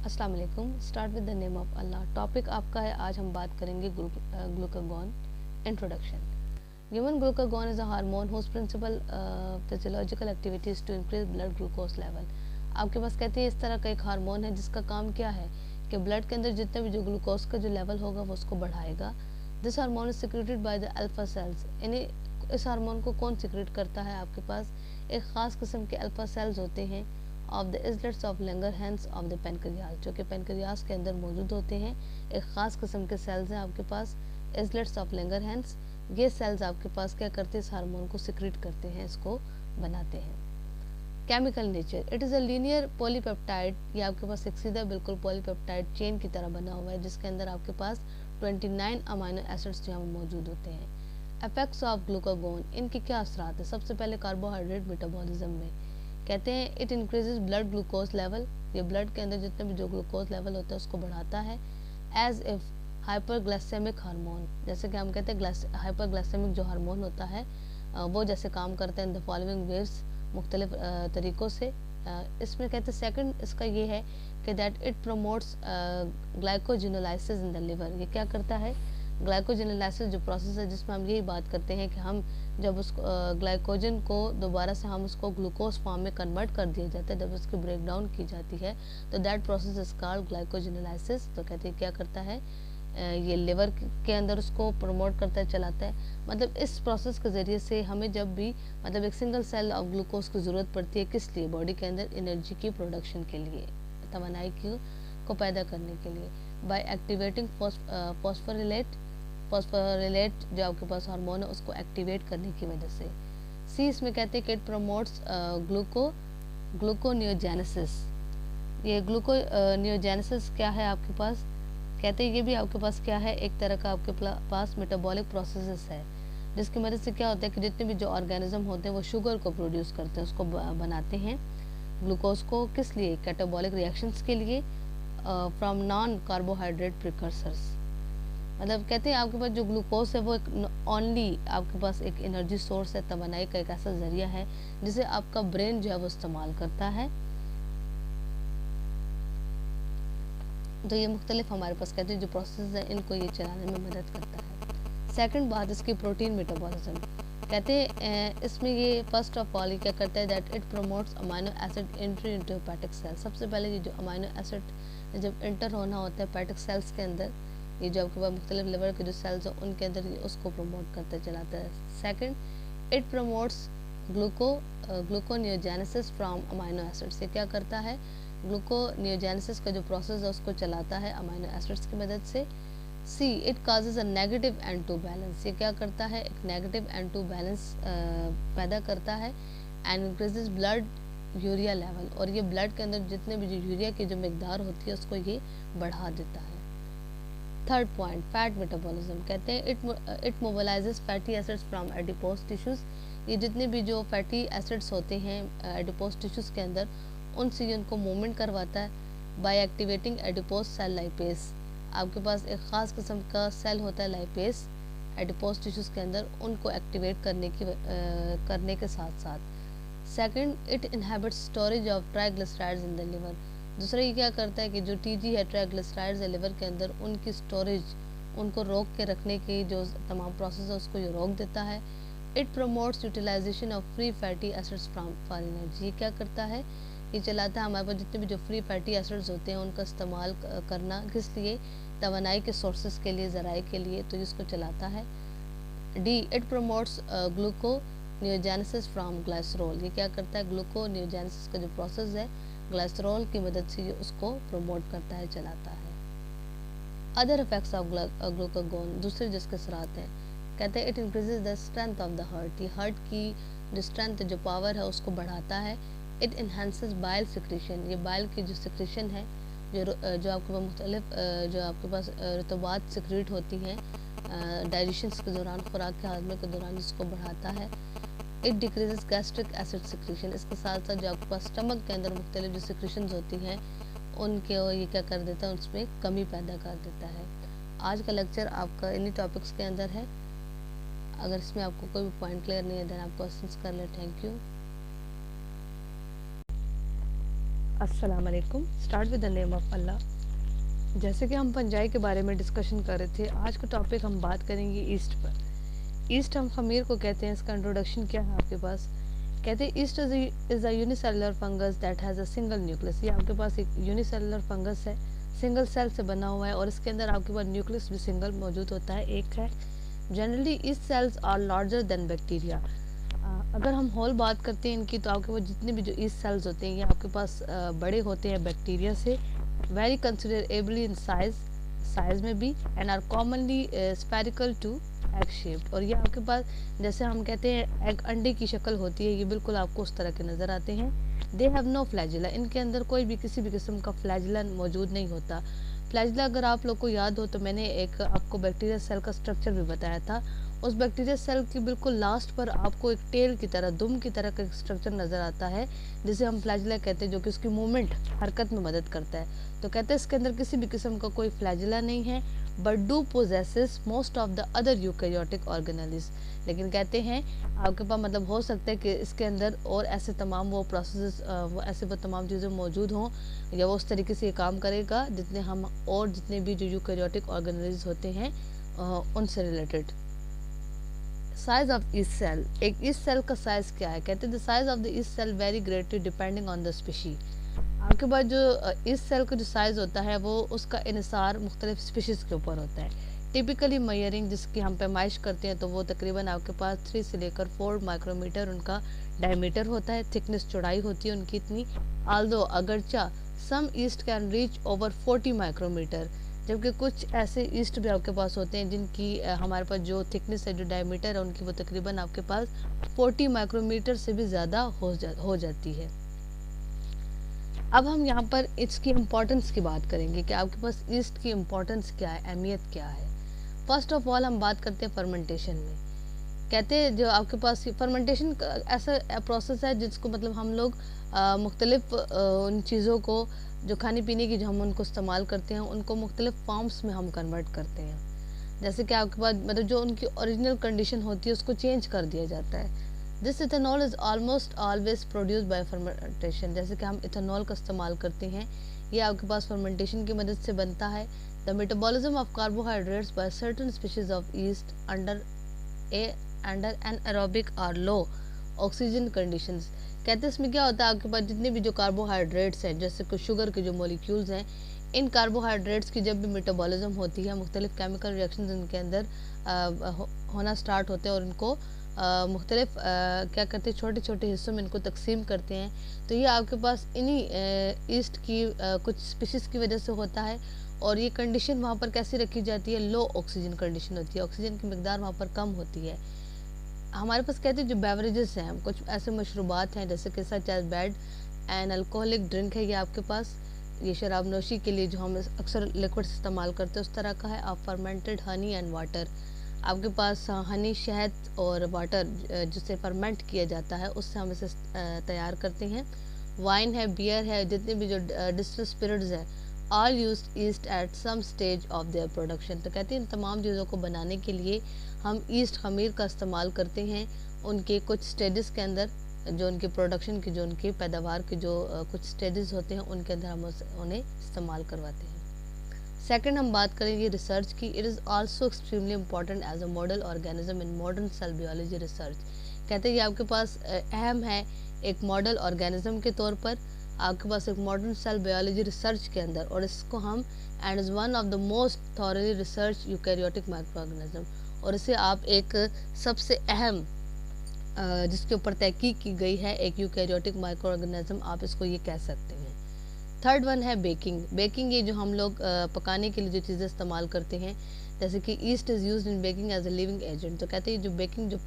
अस्सलाम वालेकुम। Start with the name of Allah. Topic आपका है, आज हम बात करेंगे glucagon. Introduction. Human glucagon is a hormone whose principal physiological activities to increase blood glucose level. आपके पास कहते हैं इस तरह का एक हार्मोन है जिसका काम क्या है कि ब्लड के अंदर जितने भी जो ग्लूकोज का जो लेवल होगा वो उसको बढ़ाएगा। This hormone is secreted by the alpha cells. इन्हें इस हार्मोन को कौन सिक्रेट करता है? आपके पास एक ख़ास किस्म के अल्फा सेल्स होते हैं of the islets of Langerhans of the pancreas, जो कि पेनक्रियास के अंदर मौजूद होते हैं। एक ख़ास किस्म के सेल्स हैं आपके पास, इजलेट्स ऑफ लैंगरहैंस। ये सेल्स आपके पास क्या करते हैं? इस हार्मोन को सिक्रेट करते हैं, इसको बनाते हैं। Chemical nature, it is a linear polypeptide. ये आपके पास एक सीधा बिल्कुल पॉलीपेप्टाइड चेन की तरह बना हुआ है जिसके अंदर आपके पास 29 अमाइनो एसिड्स जो हैं मौजूद होते हैं। इफेक्ट्स ऑफ ग्लूकागॉन, इनके क्या असरात हैं? सबसे पहले कार्बोहाइड्रेट मेटाबॉलिज्म में कहते हैं it increases blood glucose level. ये ब्लड के अंदर जितने भी जो ग्लूकोज लेवल होता है उसको बढ़ाता है। एज इफ हाइपरग्लाइसेमिक हार्मोन, जैसे कि हम कहते हैं हाइपरग्लाइसेमिक जो हार्मोन होता है वो जैसे काम करते हैं इन द फॉलोइंग वेव्स, मुख्तलिफ तरीक़ों से। इसमें कहते हैं सेकंड इसका ये है कि that it promotes glycogenolysis in the liver. ये क्या करता है? ग्लाइकोजिनोलाइसिस जो प्रोसेस है जिसमें हम यही बात करते हैं कि हम जब उस ग्लाइकोजन को दोबारा से हम उसको ग्लूकोज फॉर्म में कन्वर्ट कर दिया जाता है, जब उसकी ब्रेक डाउन की जाती है तो that process is called glycogenolysis. तो कहते हैं क्या करता है ये लिवर के अंदर उसको प्रमोट करता है, चलाता है। मतलब इस प्रोसेस के ज़रिए से हमें जब भी मतलब एक सिंगल सेल ऑफ ग्लूकोज की ज़रूरत पड़ती है, किस लिए? बॉडी के अंदर एनर्जी की प्रोडक्शन के लिए, तवानाई को पैदा करने के लिए। बाय एक्टिवेटिंग फॉस्फोरिलेट जो आपके पास हार्मोन है उसको एक्टिवेट करने की वजह से। सी इसमें कहते हैं कि इट प्रमोट्स ग्लूकोनियोजेनेसिस। ये ग्लूकोनियोजेनेसिस क्या है आपके पास? कहते हैं ये भी आपके पास क्या है? एक तरह का आपके पास मेटाबॉलिक प्रोसेस है जिसकी मदद से क्या होता है कि जितने भी जो ऑर्गेनिज्म होते हैं वो शुगर को प्रोड्यूस करते हैं, उसको बनाते हैं ग्लूकोज को। किस लिए? कैटाबॉलिक रिएक्शंस के लिए फ्रॉम नॉन कार्बोहाइड्रेट प्रिकर्सर्स। मतलब कहते हैं आपके पास जो ग्लूकोज है वो एक ओनली आपके पास एक एनर्जी सोर्स है, तवानाई का एक ऐसा ज़रिया है जिसे आपका ब्रेन जो है वो इस्तेमाल करता है। तो ये मुख्तलिफ हमारे पास कहते हैं जो प्रोसेस है इनको ये चलाने में मदद करता है। सेकंड बात इसकी प्रोटीन मेटाबॉलिज्म। कहते हैं इसमें ये फर्स्ट ऑफ ऑल ये क्या करता है that it promotes amino acid entry into hepatic cell. सबसे पहले ये जो अमाइनो एसिड जब एंटर होना होता है हेपेटिक सेल्स के अंदर, ये जो आपके पास मुख्तलिफ लेवल के जो सेल्स हैं उनके अंदर ये उसको प्रमोट करता चलाता है। Second it promotes gluconeogenesis from amino acids. ये क्या करता है? ग्लूकोनियोजेनेसिस का जो प्रोसेस है उसको चलाता है अमाइनो एसिड्स की मदद से। See it causes a negative and to balance. ये क्या करता है? एक नेगेटिव एंड टू बैलेंस पैदा करता है and increases blood urea level. और ये ब्लड के अंदर जितने भी जो यूरिया की जो मकदार होती है उसको ये बढ़ा देता है। Third point fat metabolism. कहते हैं it mobilises fatty acids from adipose tissues. ये जितने भी जो फैटी एसिड्स होते हैं एडिपोज टिश्यूज़ के अंदर उनसे ये उनको मूवमेंट करवाता है by activating adipose cell lipase. आपके पास एक ख़ास किस्म का सेल होता है लाइपेस एडिपोज टिश्यूज़ के अंदर, उनको एक्टिवेट करने के साथ साथ। Second it inhabits storage of triglycerides in the liver. दूसरा ये क्या करता है कि जो टीजी है ट्राइग्लिसराइड्स है लिवर के अंदर, उनकी स्टोरेज उनको रोक के रखने की जो तमाम प्रोसेस है उसको ये रोक देता है। It promotes utilization of free fatty acids from for energy. ये क्या करता है? ये चलाता है हमारे पास जितने भी जो फ्री फैटी एसिड्स होते हैं उनका इस्तेमाल करना, किस लिए? तवानाई के सोर्सेज के लिए, ज़राए के लिए, तो इसको चलाता है। D it promotes gluconeogenesis from glycerol. ये क्या करता है? ग्लूकोनियोजेनेसिस का जो प्रोसेस है ग्लाइसरोल की मदद से ये उसको प्रमोट करता है, चलाता है। अदर इफेक्ट्स ऑफ ग्लूकागॉन, दूसरे जिसके असरात हैं, कहते हैं it increases the strength of the heart. ये हार्ट की जो स्ट्रेंथ जो पावर है उसको बढ़ाता है। It enhances bile secretion. ये बाइल की जो सिक्रीशन है जो आपके पास मुख्तलिफ जो आपके पास रतुबात सिक्रीट होती हैं डाइजेशन के दौरान, खुराक के हाजमे के दौरान, इसको बढ़ाता है। It decreases gastric acid secretion. इसके साथ साथ जो आपके पास स्टमक के अंदर मुख्तलिफ जो सिक्रीशंस होती हैं उनके ये क्या कर देता है? उसमें कमी पैदा कर देता है। आज का लेक्चर आपका इन्हीं टॉपिक्स के अंदर है। अगर इसमें आपको कोई भी पॉइंट क्लियर नहीं है देन आप क्वेश्चंस कर लें। Thank you. अस्सलाम वालेकुम। Start with the name of अल्लाह। जैसे कि हम पंजाई के बारे में डिस्कशन कर रहे थे, आज का टॉपिक हम बात करेंगे ईस्ट पर। ईस्ट हम खमीर को कहते हैं। इसका इंट्रोडक्शन क्या है आपके पास? कहते हैं east is a unicellular fungus that has a single nucleus. ये आपके पास एक यूनिसेलुलर फंगस है, सिंगल सेल से बना हुआ है और इसके अंदर आपके पास न्यूक्लियस भी सिंगल मौजूद होता है, एक है। Generally yeast cells are larger than bacteria. अगर हम होल बात करते हैं इनकी, तो आपके पास जितने भी जो ईस्ट सेल्स होते हैं ये आपके पास बड़े होते हैं बैक्टीरिया से, वेरी कंसिडरेबली इन साइज में भी, and are commonly spherical to egg shaped. और ये आपके पास जैसे हम कहते हैं एग अंडे की शक्ल होती है, ये बिल्कुल आपको उस तरह के नज़र आते हैं। They have no flagella. इनके अंदर कोई भी किसी भी किस्म का फ्लैजिला मौजूद नहीं होता। फ्लैजिला अगर आप लोग को याद हो तो मैंने एक आपको बैक्टीरिया सेल का स्ट्रक्चर भी बताया था। उस बैक्टीरिया सेल की बिल्कुल लास्ट पर आपको एक टेल की तरह, दुम की तरह का स्ट्रक्चर नज़र आता है जिसे हम फ्लैजिला कहते हैं, जो कि उसकी मूवमेंट, हरकत में मदद करता है। तो कहते हैं इसके अंदर किसी भी किस्म का कोई फ्लैजिला नहीं है, but do possesses most of the other eukaryotic organelles. लेकिन कहते हैं आपके पास मतलब हो सकता है कि इसके अंदर और ऐसे तमाम वो प्रोसेस, वो ऐसे वो तमाम चीज़ें मौजूद हों, या वो उस तरीके से ये काम करेगा जितने हम और जितने भी जो यूकैरियोटिक ऑर्गेनेल्स होते हैं उनसे related. Size of yeast cell. एक ईस्ट सेल का साइज क्या है? कहते हैं the size of the yeast cell very greatly depending on the species. आपके पास जो ईस्ट सेल का जो साइज होता है वो उसका इन्हिसार मुख्तलिफ स्पीशीज़ के ऊपर होता है। टिपिकली मयरिंग जिसकी हम पैमाइश करते हैं तो वो तकरीबन आपके पास 3 से लेकर 4 माइक्रोमीटर उनका डायमीटर होता है, थिकनेस चौड़ाई होती है उनकी इतनी। आल्दो अगरचा some yeast can reach over 40 micrometer, जबकि कुछ ऐसे ईस्ट भी आपके पास होते हैं जिनकी हमारे पास जो थिकनेस है, जो डायमीटर है उनकी, वो तकरीबन आपके पास 40 माइक्रोमीटर से भी ज़्यादा हो जाती है। अब हम यहाँ पर इसकी इम्पोर्टेंस की बात करेंगे कि आपके पास ईस्ट की इम्पोर्टेंस क्या है, अहमियत क्या है। फर्स्ट ऑफ ऑल हम बात करते हैं फर्मेंटेशन में। कहते हैं जो आपके पास फर्मेंटेशन ऐसा प्रोसेस है जिसको मतलब हम लोग मुख्तलिफ उन चीज़ों को जो खाने पीने की जो हम उनको इस्तेमाल करते हैं उनको मुख्तलिफ फॉर्म्स में हम कन्वर्ट करते हैं। जैसे कि आपके पास मतलब जो उनकी ओरिजिनल कंडीशन होती है उसको चेंज कर दिया जाता है। This ethanol is almost always produce by fermentation. जैसे कि हम इथेनॉल का इस्तेमाल करते हैं, ये आपके पास फर्मेंटेशन की मदद से बनता है। The metabolism of carbohydrates by certain species of yeast under anaerobic or low oxygen conditions. कहते हैं इसमें क्या होता है, आपके पास जितने भी जो कार्बोहाइड्रेट्स हैं, जैसे कि शुगर के जो मॉलिक्यूल्स हैं, इन कार्बोहाइड्रेट्स की जब भी मेटाबॉलिज्म होती है, मुख्तलिफ केमिकल रिएक्शंस इनके अंदर होना स्टार्ट होते हैं और इनको मुख्तलिफ क्या करते हैं, छोटे छोटे हिस्सों में इनको तकसीम करते हैं। तो ये आपके पास इन्हीं ईस्ट की कुछ स्पीशीज़ की वजह से होता है। और ये कंडीशन वहाँ पर कैसी रखी जाती है? लो ऑक्सीजन कंडीशन होती है, ऑक्सीजन की मकदार वहाँ पर कम होती है। हमारे पास कहते हैं जो बेवरेजेस हैं, कुछ ऐसे मशरूबात हैं जैसे कि such as bread and alcoholic drink है, ये आपके पास ये शराब नोशी के लिए जो हम अक्सर लिक्विड्स इस्तेमाल करते हैं उस तरह का है। आप फर्मेंटेड हनी एंड वाटर, आपके पास हनी, शहद और वाटर जिसे फर्मेंट किया जाता है उससे हम इसे तैयार करते हैं। वाइन है, बियर है, जितने भी जो डिस्टिल्ड स्पिरिट्स हैं, all use yeast at some stage of their production. तो कहते हैं इन तमाम चीज़ों को बनाने के लिए हम ईस्ट खमीर का इस्तेमाल करते हैं उनके कुछ स्टेजेस के अंदर, जो उनके प्रोडक्शन की, जो उनकी पैदावार के जो कुछ स्टेजेस होते हैं उनके अंदर हम उन्हें इस्तेमाल करवाते हैं। सेकंड हम बात करेंगे रिसर्च की। It is also extremely important as a model organism in modern cell biology research. कहते हैं ये आपके पास अहम है एक मॉडल ऑर्गेनिज्म के तौर पर आपके पास एक मॉडर्न सेल बायोलॉजी रिसर्च के अंदर, और इसको हम and is one of the most thoroughly research eukaryotic micro organism, और इसे आप एक सबसे अहम जिसके ऊपर तहकीक की गई है एक यूकैरियोटिक माइक्रो ऑर्गेनिज्म, आप इसको ये कह सकते हैं। थर्ड वन है बेकिंग। बेकिंग ये जो हम लोग पकाने के लिए जो चीज़ें इस्तेमाल करते हैं, जैसे कि yeast is used in baking as a leavening agent. तो कहते हैं जो बेकिंग जो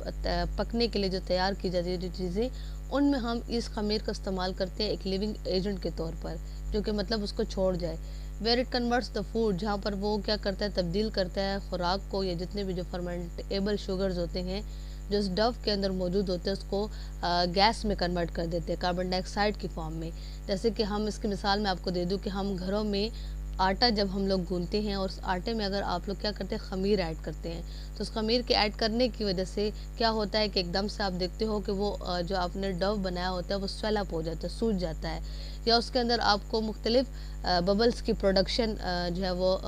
पकने के लिए जो तैयार की जाती है जो चीज़ें, उनमें हम ईस्ट खमीर का इस्तेमाल करते हैं एक लिविंग एजेंट के तौर पर, जो कि मतलब उसको छोड़ जाए। Where it converts the food, जहाँ पर वो क्या करता है, तब्दील करता है खुराक को, या जितने भी जो फर्मेंटेबल शुगर्स होते हैं जो इस डव के अंदर मौजूद होते हैं उसको गैस में कन्वर्ट कर देते हैं, कार्बन डाइऑक्साइड की फॉर्म में। जैसे कि हम इसकी मिसाल मैं आपको दे दूं कि हम घरों में आटा जब हम लोग गूंथते हैं और उस आटे में अगर आप लोग क्या करते हैं, खमीर ऐड करते हैं, तो उस खमीर के ऐड करने की वजह से क्या होता है कि एकदम से आप देखते हो कि वो जो आपने डव बनाया होता है वो स्वेल अप हो जाता है, सूज जाता है। या उसके अंदर आपको मुख्तलिफ बबल्स की प्रोडक्शन जो है वो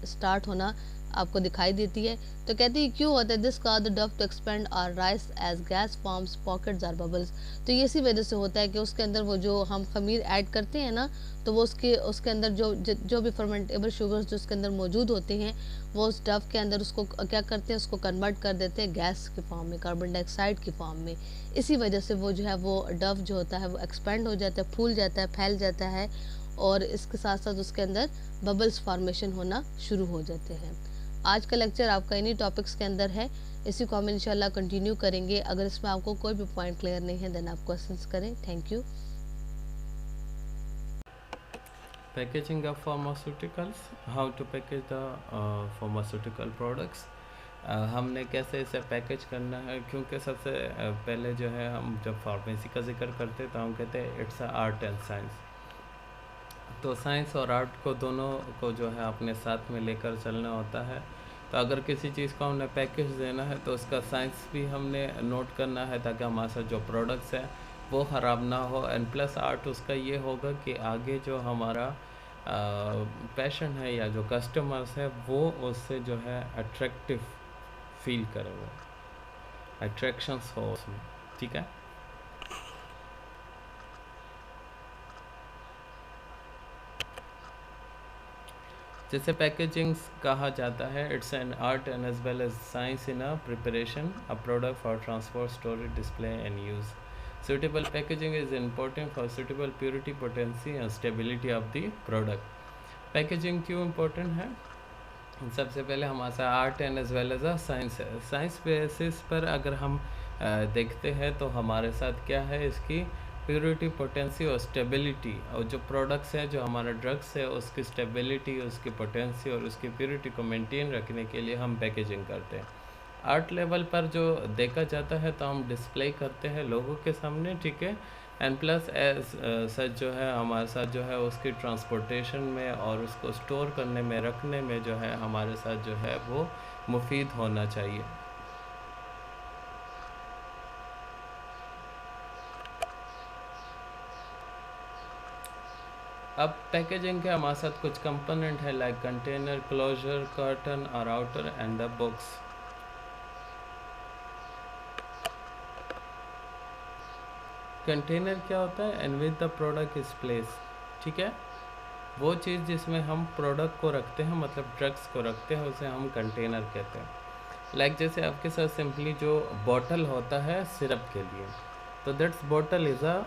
स्टार्ट होना आपको दिखाई देती है। तो कहती है क्यों होता है, this cause the dough to expand और rise as gas forms pockets or bubbles. तो ये इसी वजह से होता है कि उसके अंदर वो जो हम खमीर ऐड करते हैं ना, तो वो उसके अंदर जो भी फर्मेंटेबल शुगर्स जो उसके अंदर मौजूद होते हैं वो उस डव के अंदर उसको क्या करते हैं, उसको कन्वर्ट कर देते हैं गैस के फॉर्म में, कार्बन डाइऑक्साइड की फॉर्म में। इसी वजह से वो जो है वो डव जो होता है वो एक्सपेंड हो जाता है, फूल जाता है, फैल जाता है, और इसके साथ साथ उसके अंदर बबल्स फॉर्मेशन होना शुरू हो जाते हैं। आज का लेक्चर आपका इन्हीं टॉपिक्स के अंदर है, इसी को हम इंशाल्लाह कंटिन्यू करेंगे। अगर इसमें आपको कोई भी पॉइंट क्लियर नहीं है देन आप क्वेश्चंस करें। Thank you. Packaging of pharmaceuticals, how to package the pharmaceutical products। हमने कैसे इसे पैकेज करना है, क्योंकि सबसे पहले जो है हम जब फार्मेसी का जिक्र करते तो हम कहते हैं it's a art and science. तो साइंस और आर्ट को दोनों को जो है अपने साथ में लेकर चलना होता है। तो अगर किसी चीज़ को हमने पैकेज देना है तो उसका साइंस भी हमने नोट करना है ताकि हमारे साथ जो प्रोडक्ट्स हैं वो ख़राब ना हो। एंड प्लस आर्ट उसका ये होगा कि आगे जो हमारा पैशन है या जो कस्टमर्स है वो उससे जो है अट्रैक्टिव फील करे, वो अट्रैक्शंस हो उसमें। ठीक है। जैसे पैकेजिंग कहा जाता है, it's an art and as well as science in a preparation a product for transport, storage, display and use. Suitable packaging is important for suitable purity, potency and stability of the product। Packaging क्यों important है? सबसे पहले हमारे साथ art and as well as a science है। Science basis पर अगर हम देखते हैं तो हमारे साथ क्या है, इसकी प्योरिटी, पोटेंसी और स्टेबिलिटी, और जो प्रोडक्ट्स हैं, जो हमारा ड्रग्स है, उसकी स्टेबिलिटी, उसकी पोटेंसी और उसकी प्योरिटी को मेंटेन रखने के लिए हम पैकेजिंग करते हैं। आर्ट लेवल पर जो देखा जाता है तो हम डिस्प्ले करते हैं लोगों के सामने, ठीक है। एंड प्लस एज सच जो है हमारे साथ जो है उसकी ट्रांसपोर्टेशन में और उसको स्टोर करने में, रखने में जो है हमारे साथ जो है वो मुफीद होना चाहिए। अब पैकेजिंग के हमारे साथ कुछ कंपोनेंट है लाइक कंटेनर, क्लोजर, कर्टन और outer and the box. Container क्या होता है? And with the product is place, ठीक है। वो चीज़ जिसमें हम प्रोडक्ट को रखते हैं, मतलब ड्रग्स को रखते हैं, उसे हम कंटेनर कहते हैं। लाइक जैसे आपके साथ सिंपली जो बॉटल होता है सिरप के लिए, तो that's bottle is a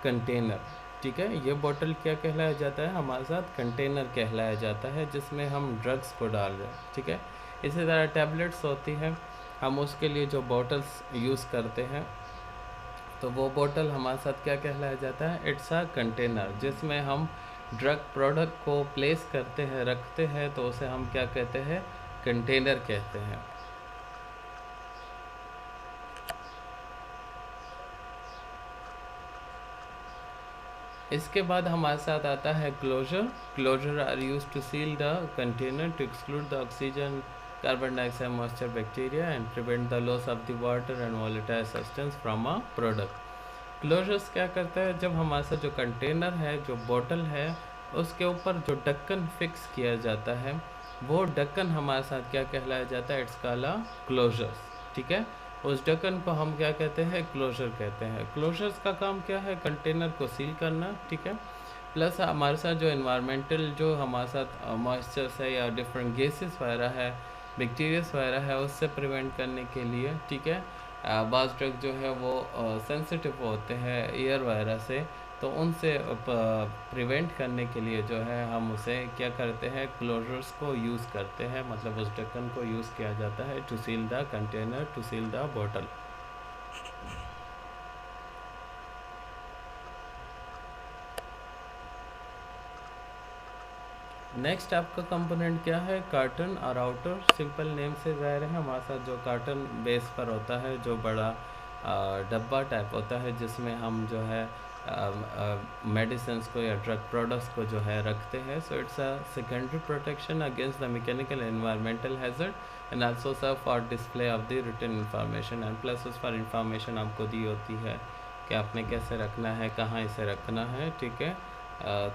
container, ठीक है। ये बॉटल क्या कहलाया जाता है? हमारे साथ कंटेनर कहलाया जाता है जिसमें हम ड्रग्स को डाल रहे हैं, ठीक है। इसी तरह टैबलेट्स होती हैं, हम उसके लिए जो बॉटल्स यूज़ करते हैं तो वो बोतल हमारे साथ क्या कहलाया जाता है? इट्स अ कंटेनर जिसमें हम ड्रग प्रोडक्ट को प्लेस करते हैं, रखते हैं, तो उसे हम क्या कहते हैं? कंटेनर कहते हैं। इसके बाद हमारे साथ आता है closure. Closures are used to seal the container to exclude the oxygen, carbon dioxide, moisture, bacteria and prevent the loss of the water and volatile substance from a product. Closures क्या करता है? जब हमारे साथ जो कंटेनर है, जो बोतल है, उसके ऊपर जो ढक्कन फिक्स किया जाता है, वो ढक्कन हमारे साथ क्या कहलाया जाता है? इट्स कॉल्ड अ क्लोजर्स, ठीक है। उस ढक्कन को हम क्या कहते हैं? क्लोजर कहते हैं। क्लोजर्स का काम क्या है? कंटेनर को सील करना, ठीक है। प्लस हमारे साथ जो इन्वायरमेंटल जो हमारे साथ मॉइस्चर्स है या डिफरेंट गैसेस वगैरह है, बैक्टीरियास वगैरह है, उससे प्रिवेंट करने के लिए, ठीक है। बाज़ ड्रग जो है वो सेंसिटिव होते हैं एयर वगैरह से, तो उनसे प्रिवेंट करने के लिए जो है हम उसे क्या करते हैं? क्लोजर्स को यूज़ करते हैं, मतलब उस ढक्कन को यूज़ किया जाता है to seal the container, to seal the bottle. Next आपका कंपोनेंट क्या है? कार्टन और आउटर। सिंपल नेम से ज़ाहिर है हमारे साथ जो कार्टन बेस पर होता है, जो बड़ा डब्बा टाइप होता है जिसमें हम जो है मेडिसिन्स को या ड्रग प्रोडक्ट्स को जो है रखते हैं। So it's a secondary protection against the mechanical environmental hazard and also serve for display of the written information and plus उस पर इंफॉर्मेशन आपको दी होती है कि आपने कैसे रखना है, कहाँ इसे रखना है, ठीक है।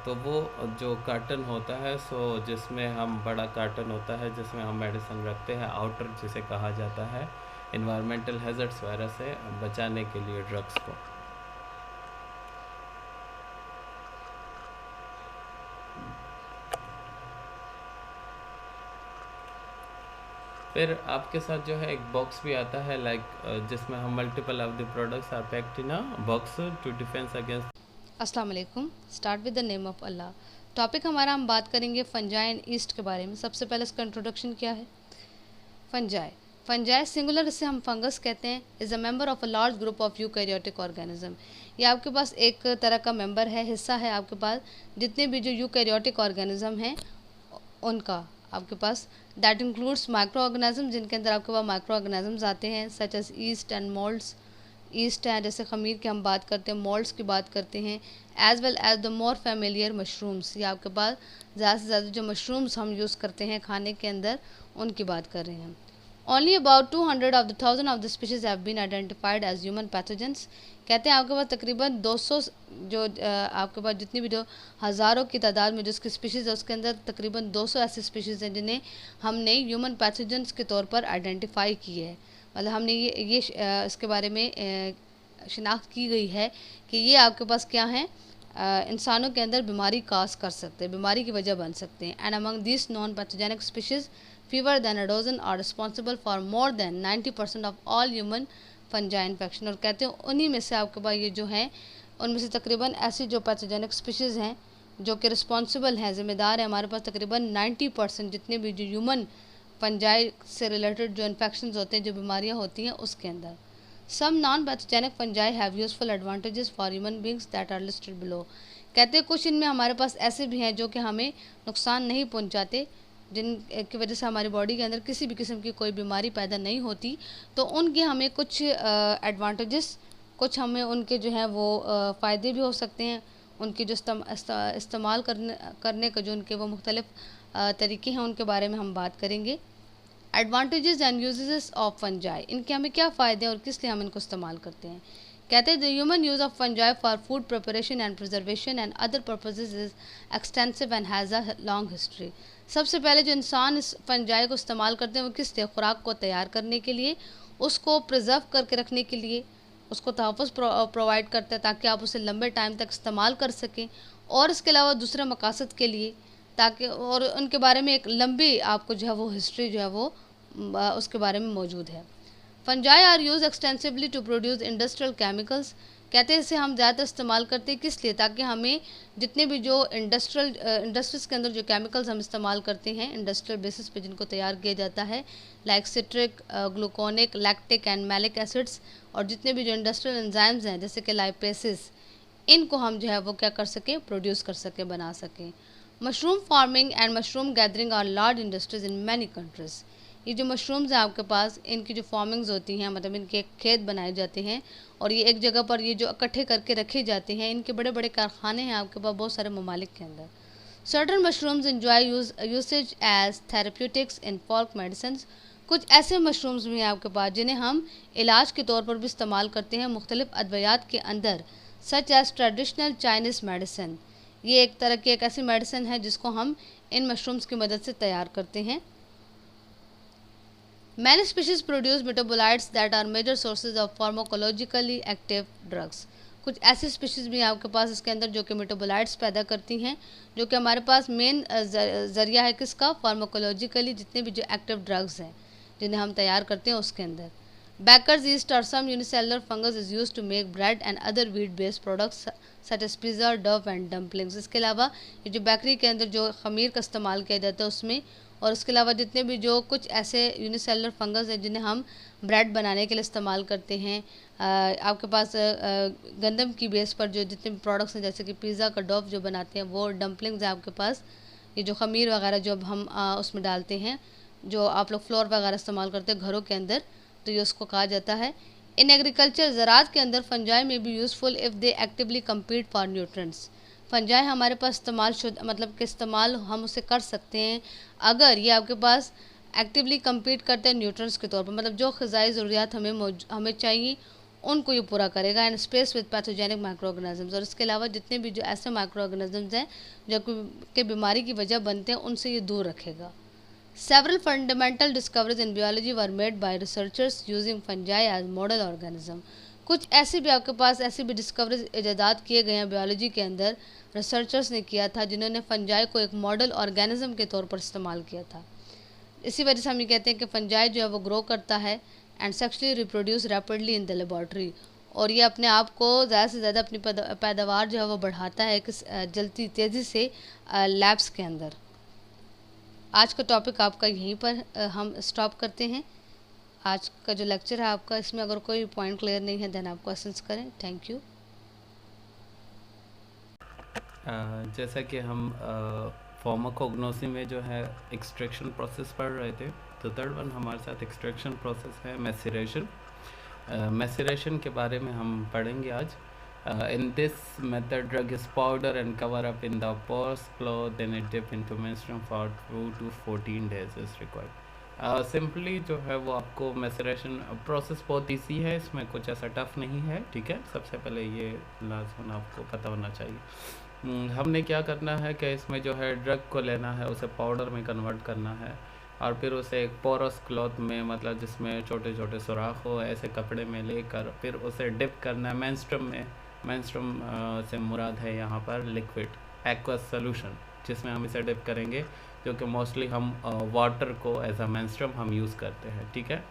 तो वो जो कार्टन होता है, सो जिसमें हम बड़ा कार्टन होता है जिसमें हम मेडिसिन रखते हैं, आउटर जिसे कहा जाता है, इन्वायरमेंटल हैजर्ड्स वगैरह से बचाने के लिए ड्रग्स को। फिर आपके साथ जो है एक बॉक्स भी आता है, जिसमें हम multiple of the products are packed in a box to defence against. अस्सलाम वालेकुम। Start with the name of Allah. Topic हमारा, हम बात करेंगे फंजाई एंड ईस्ट के बारे में। सबसे पहले इसका इंट्रोडक्शन क्या है। फंजाई, फंजाई सिंगुलर, इसे हम फंगस कहते हैं, is a member of a large group of eukaryotic organism. ये आपके पास एक तरह का मेंबर है, हिस्सा है आपके पास जितने भी जो यूकैरियोटिक ऑर्गेनिज्म हैं उनका आपके पास। दैट इंक्लूड्स माइक्रो ऑर्गेनिज्म, जिनके अंदर आपके पास माइक्रो ऑर्गेनिज्म्स आते हैं, such as yeast and moulds. Yeast है जैसे खमीर की हम बात करते हैं, मोल्ड्स की बात करते हैं, as well as the more familiar mushrooms. ये आपके पास ज़्यादा से ज़्यादा जो मशरूम्स हम यूज़ करते हैं खाने के अंदर, उनकी बात कर रहे हैं। Only about 200 of the 1000 of the species have been identified as human pathogens। कहते हैं आपके पास तकरीबन 200 जो आपके पास जितनी भी जो हज़ारों की तादाद में जो उसकी स्पीशीज़ है, उसके अंदर तकरीबन 200 ऐसी स्पीशीज़ हैं जिन्हें हमने ह्यूमन पैथोजेंस के तौर पर आइडेंटिफाई की है। मतलब हमने ये इसके बारे में शिनाख्त की गई है कि ये आपके पास क्या हैं, इंसानों के अंदर बीमारी काज कर सकते हैं, बीमारी की वजह बन सकते हैं। And among this non pathogenic species fewer than a dozen are responsible for more than 90% of all human fungi infection। और कहते हैं उन्हीं में से आपके पास ये जो हैं, उनमें से तकरीबन ऐसी जो पैथोजेनिक स्पीशीज़ हैं जो कि रिस्पॉन्सिबल हैं, ज़िम्मेदार हैं, हमारे पास तकरीबन 90% जितने भी जो ह्यूमन फंजाई से रिलेटेड जो इन्फेक्शंस होते हैं, जो बीमारियाँ होती हैं, उसके अंदर। Some non pathogenic fungi have useful advantages for human beings that are listed below. कहते हैं कुछ इनमें हमारे पास ऐसे भी हैं जो कि हमें नुकसान नहीं पहुँचाते, जिनकी वजह से हमारी बॉडी के अंदर किसी भी किस्म की कोई बीमारी पैदा नहीं होती। तो उनके हमें कुछ एडवांटेजेस, कुछ हमें उनके जो हैं वो फ़ायदे भी हो सकते हैं। उनकी जो इस्तेमाल करने का जो उनके वो मुख्तलिफ तरीके हैं, उनके बारे में हम बात करेंगे। Advantages and uses of fungi, इनके हमें क्या फ़ायदे हैं और किस लिए हम इनको इस्तेमाल करते हैं। कहते हैं the human use of fungi for food preparation and preservation and other purposes is extensive and has a long history. सबसे पहले जो इंसान इस फंजाई को इस्तेमाल करते हैं वो किस लिए, खुराक को तैयार करने के लिए, उसको प्रिजर्व करके रखने के लिए, उसको तहफ़्फ़ुज़ प्रोवाइड करते हैं ताकि आप उसे लंबे टाइम तक इस्तेमाल कर सकें, और इसके अलावा दूसरे मकासद के लिए, ताकि और उनके बारे में एक लंबी आपको जो है वो हिस्ट्री जो है वो उसके बारे में मौजूद है। Fungi are use extensively to produce industrial chemicals. कहते हैं इसे हम ज़्यादा इस्तेमाल करते हैं किस लिए, ताकि हमें जितने भी जो इंडस्ट्रीज़ के अंदर जो केमिकल्स हम इस्तेमाल करते हैं इंडस्ट्रियल बेसिस पे जिनको तैयार किया जाता है, like citric, gluconic, lactic and malic acids, और जितने भी जो इंडस्ट्रियल एंजाइम्स हैं जैसे कि लाइपेसिस, इनको हम जो है वो क्या कर सकें, प्रोड्यूस कर सकें, बना सकें। Mushroom farming and mushroom gathering are large industries in many countries. ये जो मशरूम्स हैं आपके पास, इनकी जो फार्मिंग्स होती हैं, मतलब इनके खेत बनाए जाते हैं और ये एक जगह पर ये जो इकट्ठे करके रखे जाते हैं, इनके बड़े बड़े कारखाने हैं आपके पास बहुत सारे ममालिक के अंदर। Certain mushrooms enjoy usage as therapeutics in folk medicine. कुछ ऐसे मशरूम्स भी हैं आपके पास जिन्हें हम इलाज के तौर पर भी इस्तेमाल करते हैं मुख्तलिफ अद्वियात के अंदर, such as traditional Chinese medicine. ये एक तरह की एक ऐसी मेडिसिन है जिसको हम इन मशरूम्स की मदद से तैयार करते हैं। Many species produce metabolites that are major sources of pharmacologically active drugs। कुछ ऐसी स्पीशीज़ भी हैं आपके पास इसके अंदर जो कि मेटाबोलाइट्स पैदा करती हैं, जो कि हमारे पास मेन ज़रिया है किसका, फार्माकोलॉजिकली जितने भी जो एक्टिव ड्रग्स हैं जिन्हें हम तैयार करते हैं उसके अंदर। Baker's yeast or some unicellular fungus is used to make bread and other wheat-based products such as pizza, dough and dumplings। इसके अलावा ये जो बेकरी के अंदर जो खमीर का इस्तेमाल किया जाता है उसमें, और उसके अलावा जितने भी जो कुछ ऐसे यूनिसेलुलर फंगस हैं जिन्हें हम ब्रेड बनाने के लिए इस्तेमाल करते हैं, आपके पास गंदम की बेस पर जो जितने भी प्रोडक्ट्स हैं जैसे कि पिज़्ज़ा का डो जो बनाते हैं वो, डम्पलिंग्स हैं आपके पास, ये जो खमीर वगैरह जो हम उसमें डालते हैं, जो आप लोग फ्लोर वगैरह इस्तेमाल करते हैं घरों के अंदर, तो ये उसको कहा जाता है। इन एग्रीकल्चर ज़राअत के अंदर फंजाई में भी useful if they actively compete for nutrients. Fungi हमारे पास इस्तेमाल मतलब कि इस्तेमाल हम उसे कर सकते हैं अगर ये आपके पास एक्टिवली कम्पीट करते हैं न्यूट्रेंट्स के तौर पर, मतलब जो ग़िज़ाई ज़रूरियात हमें चाहिए उनको ये पूरा करेगा, and space with pathogenic micro organisms, और इसके अलावा जितने भी जो ऐसे माइक्रो ऑर्गेनिजम्स हैं जो कि बीमारी की वजह बनते हैं उनसे ये दूर रखेगा। Several fundamental discoveries in biology were made by researchers using fungi as model organism. कुछ ऐसे भी आपके पास ऐसी भी डिस्कवरीज इजादात किए गए हैं बियोलॉजी के अंदर, रिसर्चर्स ने किया था जिन्होंने फंजाई को एक मॉडल ऑर्गेनिज्म के तौर पर इस्तेमाल किया था। इसी वजह से हम ये कहते हैं कि फंजाई जो है वो ग्रो करता है and sexually reproduce rapidly in the laboratory, और ये अपने आप को ज़्यादा से ज़्यादा अपनी पैदावार जो है वो बढ़ाता है जल्दी तेज़ी से लैब्स के अंदर। आज का टॉपिक आपका यहीं पर हम स्टॉप करते हैं। आज का जो लेक्चर है आपका, इसमें अगर कोई पॉइंट क्लियर नहीं है देन आप क्वेश्चंस करें। Thank you. जैसा कि हम फार्माकोग्नोसी में जो है एक्सट्रैक्शन प्रोसेस पढ़ रहे थे, तो थर्ड वन हमारे साथ एक्सट्रैक्शन प्रोसेस है मैसेरेशन। मैसेरेशन के बारे में हम पढ़ेंगे आज। In this method, drug is powdered and covered up in the porous cloth, then it dip into menstruum for 2 to 14 days is required. Simply जो है वो आपको मैसेरेशन प्रोसेस बहुत ईजी है, इसमें कुछ ऐसा टफ नहीं है, ठीक है। सबसे पहले ये लाजमन आपको पता होना चाहिए। हमने क्या करना है कि इसमें जो है ड्रग को लेना है, उसे पाउडर में कन्वर्ट करना है, और फिर उसे एक पोरस क्लॉथ में, मतलब जिसमें छोटे छोटे सुराख हो, ऐसे कपड़े में लेकर फिर उसे डिप करना है मेंस्ट्रुम में। मेंस्ट्रुम से मुराद है यहाँ पर लिक्विड एक्वस सोल्यूशन, जिसमें हम इसे डिप करेंगे, जो कि मोस्टली हम वाटर को एज अ मेंस्ट्रुम हम यूज़ करते हैं, ठीक है।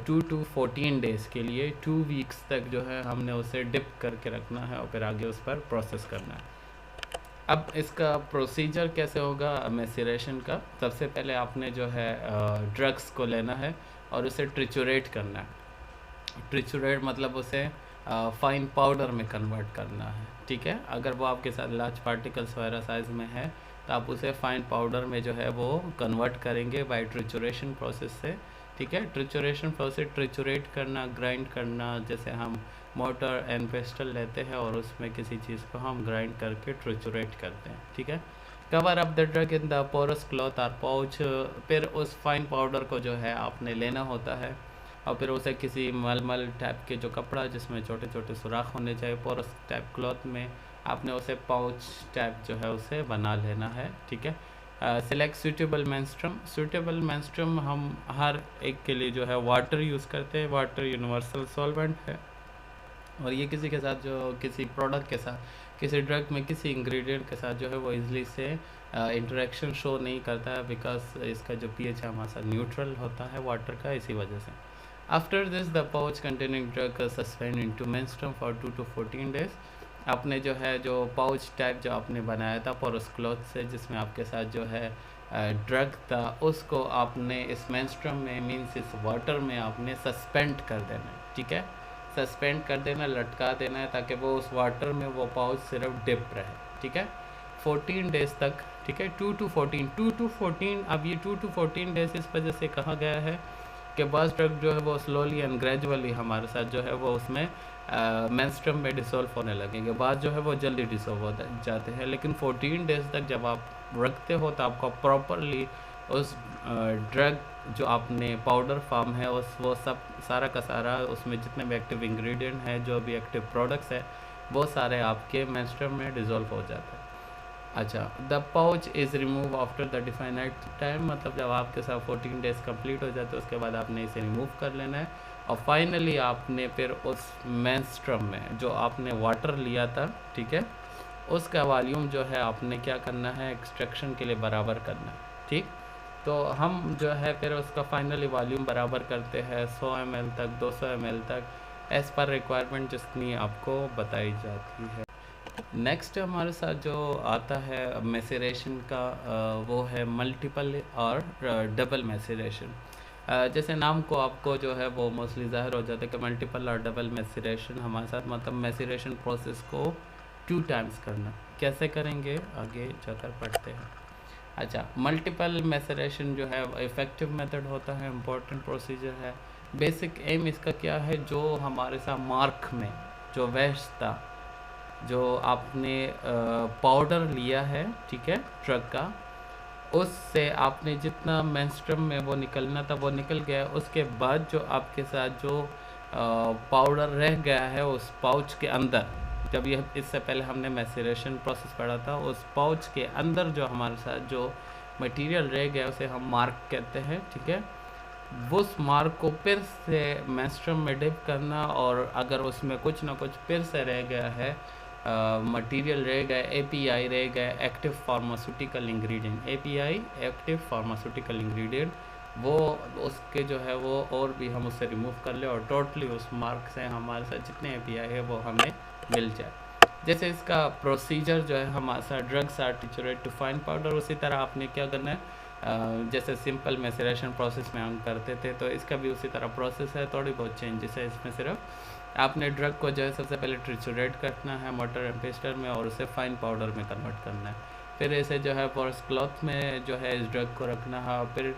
2 to 14 डेज़ के लिए 2 वीक्स तक जो है हमने उसे डिप करके रखना है और फिर आगे उस पर प्रोसेस करना है। अब इसका प्रोसीजर कैसे होगा मैसेरेशन का? सबसे पहले आपने जो है ड्रग्स को लेना है और उसे ट्रिचुरेट करना है। ट्रिचुरेट मतलब उसे फाइन पाउडर में कन्वर्ट करना है, ठीक है। अगर वो आपके साथ लार्ज पार्टिकल्स वगैरह साइज़ में है तो आप उसे फाइन पाउडर में जो है वो कन्वर्ट करेंगे बाय ट्रिचुरेशन प्रोसेस से, ठीक है। ट्रिचुरेशन प्रोसेस, ट्रिचुरेट करना, ग्राइंड करना, जैसे हम मोटर एंड पेस्टल लेते हैं और उसमें किसी चीज़ को हम ग्राइंड करके ट्रिचुरेट करते हैं, ठीक है। Cover up the drug in the porous cloth or pouch, फिर उस फाइन पाउडर को जो है आपने लेना होता है और फिर उसे किसी मलमल टाइप के जो कपड़ा जिसमें छोटे छोटे सुराख होने चाहिए पोरस टाइप क्लॉथ में, आपने उसे पाउच टाइप जो है उसे बना लेना है, ठीक है। Select suitable menstruum. Suitable menstruum हम हर एक के लिए जो है वाटर यूज़ करते हैं। वाटर यूनिवर्सल सॉल्वेंट है और ये किसी के साथ, जो किसी प्रोडक्ट के साथ, किसी ड्रग में किसी इंग्रेडिएंट के साथ जो है वो इजली से इंटरेक्शन शो नहीं करता है, बिकॉज इसका जो पीएच है हमारे साथ न्यूट्रल होता है वाटर का, इसी वजह से। After this the pouch containing drug suspend into menstruum for 2 to 14 days. आपने जो है जो पाउच टाइप जो आपने बनाया था पोरस क्लॉथ से, जिसमें आपके साथ जो है ड्रग था, उसको आपने इस मेंस्ट्रुम में, मीन्स इस वाटर में आपने सस्पेंड कर देना है, ठीक है। सस्पेंड कर देना, लटका देना है, ताकि वो उस वाटर में वो पाउच सिर्फ डिप रहे, ठीक है, 14 डेज तक, ठीक है। 2 to 14। अब ये 2 to 14 डेज इस वजह से कहा गया है कि बस ड्रग जो है वो स्लोली एंड ग्रेजुअली हमारे साथ जो है वो उसमें मेंस्ट्रुम में डिसॉल्व होने लगेंगे। बाद जो है वो जल्दी डिसॉल्व हो जाते हैं, लेकिन 14 डेज तक जब आप रखते हो तो आपको प्रॉपरली उस ड्रग जो आपने पाउडर फॉर्म है उस वो सब सारा का सारा, उसमें जितने भी एक्टिव इंग्रेडिएंट हैं, जो भी एक्टिव प्रोडक्ट्स है, वो सारे आपके मेंस्ट्रुम में डिसॉल्व हो जाते हैं। अच्छा, the pouch is remove after the definite time, मतलब जब आपके साथ 14 डेज कंप्लीट हो जाते हैं उसके बाद आपने इसे रिमूव कर लेना है। और फाइनली आपने फिर उस मेंस्ट्रुम में जो आपने वाटर लिया था, ठीक है, उसका वॉल्यूम जो है आपने क्या करना है, एक्सट्रैक्शन के लिए बराबर करना है, ठीक। तो हम जो है फिर उसका फाइनली वॉल्यूम बराबर करते हैं 100 ml तक, 200 ml तक, एज़ पर रिक्वायरमेंट जितनी आपको बताई जाती है। नेक्स्ट हमारे साथ जो आता है मैसेरेशन का, वो है मल्टीपल और डबल मैसेरेशन। जैसे नाम को आपको जो है वो मोस्टली ज़ाहिर हो जाता है कि मल्टीपल और डबल मैसेरेशन हमारे साथ, मतलब मैसेरेशन प्रोसेस को 2 टाइम्स करना। कैसे करेंगे आगे जाकर पढ़ते हैं। अच्छा, मल्टीपल मैसेरेशन जो है इफ़ेक्टिव मेथड होता है, इम्पोर्टेंट प्रोसीजर है। बेसिक एम इसका क्या है, जो हमारे साथ मार्क में जो वेस्ट था, जो आपने पाउडर लिया है, ठीक है, ड्रग का, उससे आपने जितना मेंस्ट्रुम में वो निकलना था वो निकल गया। उसके बाद जो आपके साथ जो पाउडर रह गया है उस पाउच के अंदर, जब ये इससे पहले हमने मैसेरेशन प्रोसेस पढ़ा था, उस पाउच के अंदर जो हमारे साथ जो मटेरियल रह गया उसे हम मार्क कहते हैं, ठीक है। उस मार्क को फिर से मेंस्ट्रुम में डिप करना, और अगर उसमें कुछ ना कुछ फिर से रह गया है, मटेरियल रह गया, एपीआई रह गया, active pharmaceutical ingredient, API active pharmaceutical ingredient, वो उसके जो है वो और भी हम उससे रिमूव कर ले और टोटली उस मार्क से हमारे साथ जितने एपीआई है वो हमें मिल जाए। जैसे इसका प्रोसीजर जो है, हमारे साथ drugs are triturate to fine powder, उसी तरह आपने क्या करना है, जैसे सिंपल मैसेरेशन प्रोसेस में हम करते थे, तो इसका भी उसी तरह प्रोसेस है, थोड़ी बहुत चेंजेस है इसमें। सिर्फ आपने ड्रग को जो है सबसे पहले ट्रिचुरेट करना है मोटर एंड पेस्टर में, और उसे फाइन पाउडर में कन्वर्ट करना है। फिर इसे जो है पोरस क्लॉथ में जो है इस ड्रग को रखना है, और फिर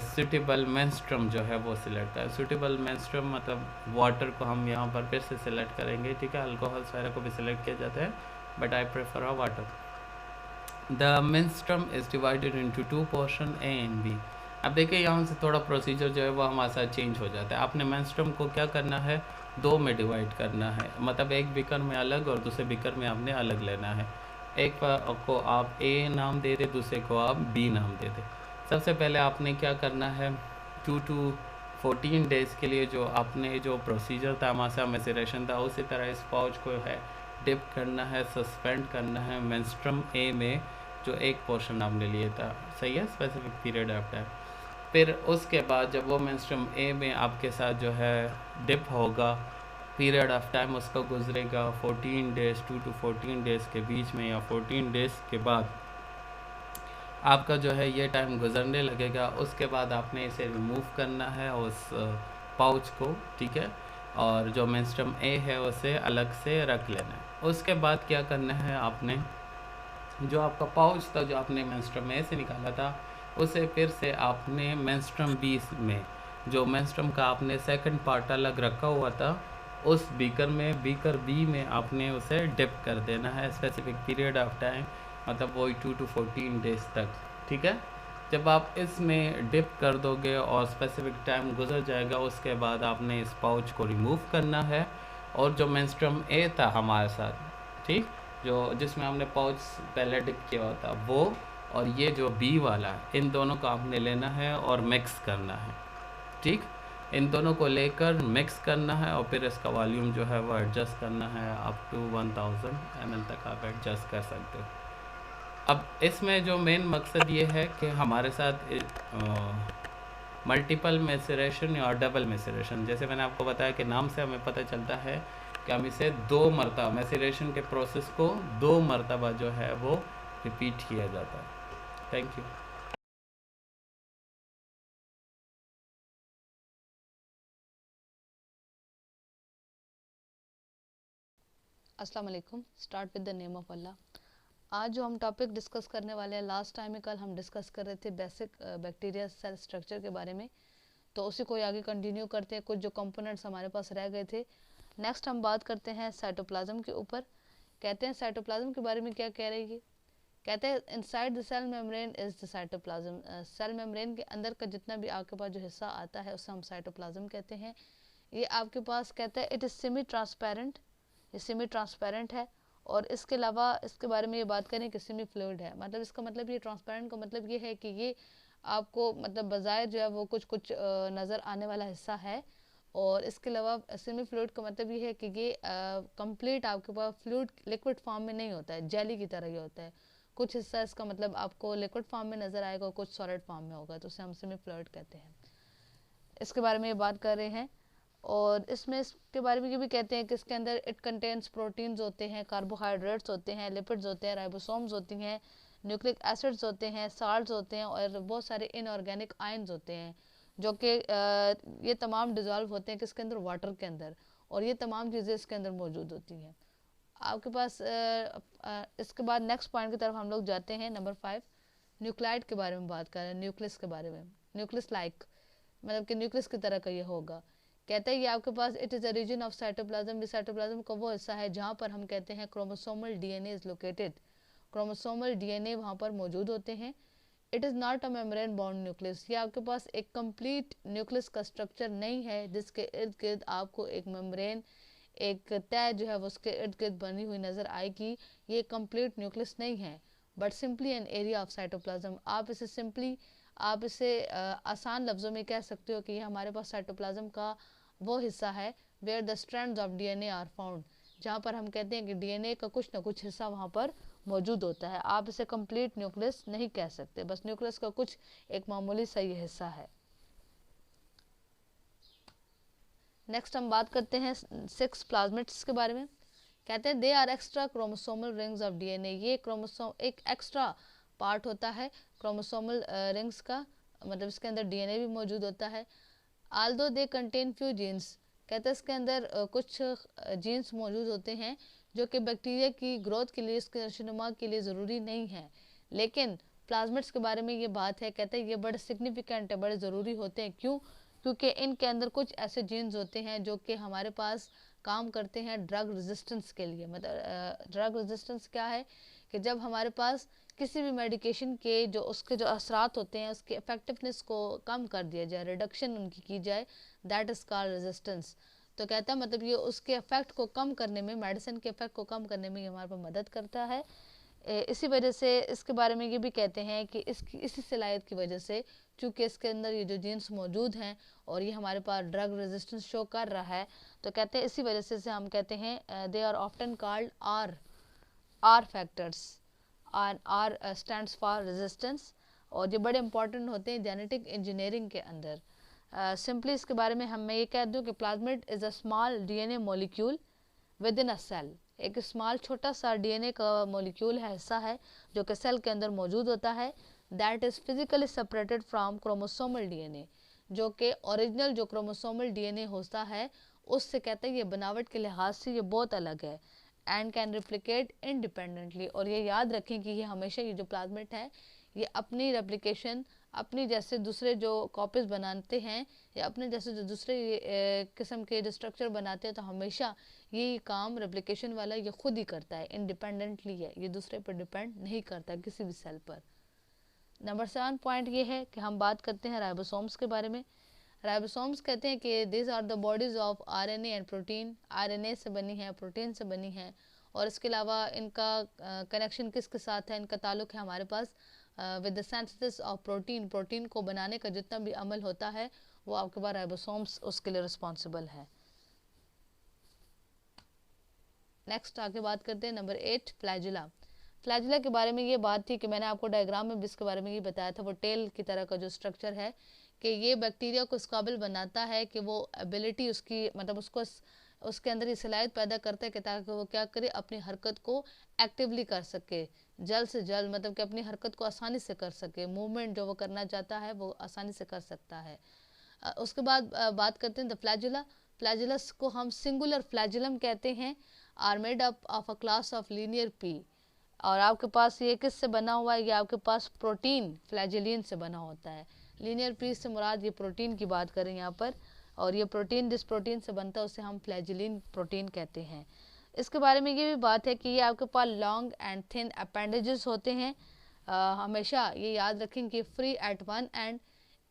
सूटेबल मेंस्ट्रुम जो है वो सिलेक्ट करें। सूटेबल मेंस्ट्रुम मतलब वाटर को हम यहाँ पर फिर से सिलेक्ट करेंगे, ठीक है। अल्कोहल्स वगैरह को भी सिलेक्ट किया जाता है, but I prefer a water. The menstruum is divided into 2 portion A and B. अब देखिए यहाँ से थोड़ा प्रोसीजर जो है वो हमारे साथ चेंज हो जाता है। आपने मेंस्ट्रुम को क्या करना है, 2 में डिवाइड करना है, मतलब एक बीकर में अलग और दूसरे बीकर में आपने अलग लेना है। एक को आप ए नाम दे दे, दूसरे को आप बी नाम दे दे। सबसे पहले आपने क्या करना है, 2 to 14 डेज़ के लिए जो आपने जो प्रोसीजर था हमारे साथ मैसेरेशन था, उसी तरह इस पाउच को है डिप करना है, सस्पेंड करना है मेंस्ट्रुम ए में, जो एक पोर्शन आपने लिया था, सही है, स्पेसिफिक पीरियड ऑफ टाइम। फिर उसके बाद जब वो मेंस्ट्रुम ए में आपके साथ जो है डिप होगा, पीरियड ऑफ टाइम उसका गुजरेगा 14 डेज़, 2 to 14 डेज़ के बीच में, या 14 डेज़ के बाद आपका जो है ये टाइम गुजरने लगेगा। उसके बाद आपने इसे रिमूव करना है उस पाउच को, ठीक है, और जो मेंस्ट्रुम ए है उसे अलग से रख लेना है। उसके बाद क्या करना है, आपने जो आपका पाउच था जो आपने मेंस्ट्रुम ए से निकाला था, उसे फिर से आपने मेंस्ट्रुम बी में, जो मेंस्ट्रुम का आपने सेकंड पार्ट अलग रखा हुआ था, उस बीकर में, बीकर बी में आपने उसे डिप कर देना है स्पेसिफिक पीरियड ऑफ टाइम, मतलब वही 2 to 14 डेज तक, ठीक है। जब आप इसमें डिप कर दोगे और स्पेसिफिक टाइम गुजर जाएगा, उसके बाद आपने इस पाउच को रिमूव करना है, और जो मेंस्ट्रुम ए था हमारे साथ, ठीक, जो जिसमें हमने पाउच पहले डिप किया हुआ था वो, और ये जो बी वाला है, इन दोनों को आपने लेना है और मिक्स करना है, ठीक। इन दोनों को लेकर मिक्स करना है, और फिर इसका वॉल्यूम जो है वो एडजस्ट करना है, अप टू 1000 ml तक आप एडजस्ट कर सकते हो। अब इसमें जो मेन मकसद ये है कि हमारे साथ मल्टीपल मैसेरेशन या डबल मैसेरेशन, जैसे मैंने आपको बताया कि नाम से हमें पता चलता है कि हम इसे 2 मरतबा मैसेरेशन के प्रोसेस को 2 मरतबा जो है वो रिपीट किया जाता है। Thank you. अस्सलाम वालेकुम। Start with the name of अल्लाह। आज जो हम टॉपिक डिस्कस करने वाले हैं, लास्ट टाइम में कल हम डिस्कस कर रहे थे बेसिक बैक्टीरिया सेल स्ट्रक्चर के बारे में, तो उसी को आगे कंटिन्यू करते हैं। कुछ जो कंपोनेंट्स हमारे पास रह गए थे, नेक्स्ट हम बात करते हैं साइटोप्लाज्म के ऊपर। कहते हैं साइटोप्लाज्म के बारे में क्या कह रही है, कहते हैं inside the cell membrane is the cytoplasm. Cell membrane के अंदर का जितना भी आपके पास जो हिस्सा आता है उसे हम साइटोप्लाज्म कहते हैं। ये आपके पास कहते हैं इट इज़ सेमी ट्रांसपेरेंट, ये सेमी ट्रांसपेरेंट है। और इसके अलावा इसके बारे में ये बात करें कि सेमी फ्लूइड है, मतलब इसका मतलब ये ट्रांसपेरेंट का मतलब ये है कि ये आपको मतलब बजाय जो है वो कुछ कुछ नज़र आने वाला हिस्सा है। और इसके अलावा सेमी फ्लूइड का मतलब ये है कि ये कंप्लीट आपके पास फ्लूइड लिक्विड फॉर्म में नहीं होता है, जेली की तरह ही होता है। कुछ हिस्सा इसका मतलब आपको लिक्विड फॉर्म में नज़र आएगा और कुछ सॉलिड फॉर्म में होगा, तो उसे हम सेमी फ्लूइड कहते हैं। इसके बारे में ये बात कर रहे हैं। और इसमें इसके बारे में ये भी कहते हैं कि इसके अंदर इट कंटेन्स प्रोटीन्स होते हैं, कार्बोहाइड्रेट्स होते हैं, लिपिड्स होते हैं, राइबोसोम्स होती हैं, न्यूक्लिक एसिड्स होते हैं, साल्ट्स होते हैं, और बहुत सारे इनऑर्गेनिक आयंस होते हैं, जो कि ये तमाम डिज़ोल्व होते हैं किसके अंदर, वाटर के अंदर। और ये तमाम चीज़ें इसके अंदर मौजूद होती हैं आपके पास। इसके बाद नेक्स्ट पॉइंट की तरफ हम लोग जाते हैं, नंबर 5, न्यूक्लाइड के बारे में बात करें, न्यूक्लियस के बारे में। न्यूक्लियस लाइक मतलब कि न्यूक्लियस की तरह का ये होगा। कहते हैं ये आपके पास it is a region of cytoplasm, cytoplasm का वो हिस्सा है जहाँ पर हम कहते हैं chromosomal DNA is located. Chromosomal DNA वहाँ पर मौजूद होते हैं। It is not a membrane bound nucleus, ये आपके पास एक कंप्लीट न्यूक्लियस का स्ट्रक्चर नहीं है जिसके इर्द गिर्द आपको एक मेम्ब्रेन, एक तय जो है वो उसके इर्द गिर्द बनी हुई नज़र आएगी। ये कंप्लीट न्यूक्लियस नहीं है, but simply an area of cytoplasm. आप इसे आसान लफ्ज़ों में कह सकते हो कि ये हमारे पास साइटोप्लाज्म का वो हिस्सा है where the strands of DNA are found, जहाँ पर हम कहते हैं कि डीएनए का कुछ ना कुछ हिस्सा वहाँ पर मौजूद होता है। आप इसे कंप्लीट न्यूक्लियस नहीं कह सकते, बस न्यूक्लियस का कुछ एक मामूली सा ये हिस्सा है। नेक्स्ट हम बात करते हैं 6 प्लाज्मिड्स के बारे में। कहते हैं they are extra chromosomal rings of DNA, ये क्रोमोसोम एक एक्स्ट्रा पार्ट होता है क्रोमोसोमल रिंग्स का, मतलब इसके अंदर डीएनए भी मौजूद होता है। Although they contain few genes, कहते हैं इसके अंदर कुछ जीन्स मौजूद होते हैं जो कि बैक्टीरिया की ग्रोथ के लिए, इसके नशोनुमा के लिए ज़रूरी नहीं है। लेकिन प्लाज्मिड्स के बारे में ये बात है, कहते हैं ये बड़े सिग्निफिकेंट है, बड़े ज़रूरी होते हैं। क्यों? क्योंकि इनके अंदर कुछ ऐसे जीन्स होते हैं जो कि हमारे पास काम करते हैं ड्रग रेजिस्टेंस के लिए। मतलब ड्रग रेजिस्टेंस क्या है कि जब हमारे पास किसी भी मेडिकेशन के जो उसके जो असरात होते हैं उसके इफेक्टिवनेस को कम कर दिया जाए, रिडक्शन उनकी की जाए, दैट इज़ कॉल्ड रेजिस्टेंस। तो कहता है मतलब ये उसके इफेक्ट को कम करने में, मेडिसिन के इफेक्ट को कम करने में ये हमारे पर मदद करता है। इसी वजह से इसके बारे में ये भी कहते हैं कि इसी सलाहियत की वजह से, चूँकि इसके अंदर ये जो जीन्स मौजूद हैं और ये हमारे पास ड्रग रेजिस्टेंस शो कर रहा है, तो कहते हैं इसी वजह से हम कहते हैं they are often called R factors, R stands for resistance, और ये बड़े इंपॉर्टेंट होते हैं जेनेटिक इंजीनियरिंग के अंदर। सिंपली इसके बारे में मैं ये कह दूँ कि plasmid is a small DNA molecule within a cell, एक स्मॉल छोटा सा डीएनए का मॉलिक्यूल है, हिस्सा है जो कि सेल के अंदर मौजूद होता है। That is physically separated from chromosomal DNA, जो कि ओरिजिनल जो क्रोमोसोमल डीएनए होता है उससे कहते हैं ये बनावट के लिहाज से ये बहुत अलग है। एंड कैन रिप्लिकेट इंडिपेंडेंटली, और ये याद रखें कि ये हमेशा ये जो प्लाज्मिड है ये अपनी रेप्लिकेशन, अपनी जैसे दूसरे जो कॉपीज़ बनाते हैं या अपने जैसे जो दूसरे किस्म के जो स्ट्रक्चर बनाते हैं, तो हमेशा ये काम रेप्लिकेशन वाला ये खुद ही करता है, इंडिपेंडेंटली है, ये दूसरे पर डिपेंड नहीं करता किसी भी सेल पर। नंबर 7 पॉइंट ये है कि हम बात करते हैं राइबोसोम्स के बारे में। राइबोसोम्स कहते हैं कि this are the bodies of RNA and protein, RNA से बनी है, प्रोटीन से बनी है, और इसके अलावा इनका कनेक्शन किसके साथ है, इनका ताल्लुक है हमारे पास with the synthesis of protein, protein को बनाने का जितना भी अमल होता है वो आपके पास राइबोसोम्स उसके लिए रिस्पॉन्सिबल है। नेक्स्ट आगे बात करते हैं नंबर 8 फ्लैजुला। फ्लैजुला के बारे में ये बात थी कि मैंने आपको डायग्राम में भी इसके बारे में ये बताया था, वो टेल की तरह का जो स्ट्रक्चर है कि ये बैक्टीरिया को इस काबिल बनाता है कि वो एबिलिटी उसकी, मतलब उसको उसके अंदर ये सलाहियत पैदा करता है कि ताकि वो क्या करे, अपनी हरकत को एक्टिवली कर सके, जल्द से जल्द, मतलब कि अपनी हरकत को आसानी से कर सके, मूवमेंट जो वो करना चाहता है वो आसानी से कर सकता है। उसके बाद बात करते हैं द फ्लैजुला। फ्लैजुलस को हम सिंगुलर फ्लैजुलम कहते हैं, are made up of a class of linear P, और आपके पास ये किससे बना हुआ है, ये आपके पास प्रोटीन फ्लैजिलिन से बना होता है। लीनियर पी से मुराद ये प्रोटीन की बात करें यहाँ पर, और ये प्रोटीन जिस प्रोटीन से बनता है उसे हम फ्लैजिलिन प्रोटीन कहते हैं। इसके बारे में ये भी बात है कि ये आपके पास लॉन्ग एंड थिन अपेंडेजेस होते हैं। हमेशा ये याद रखें कि फ्री एट वन एंड,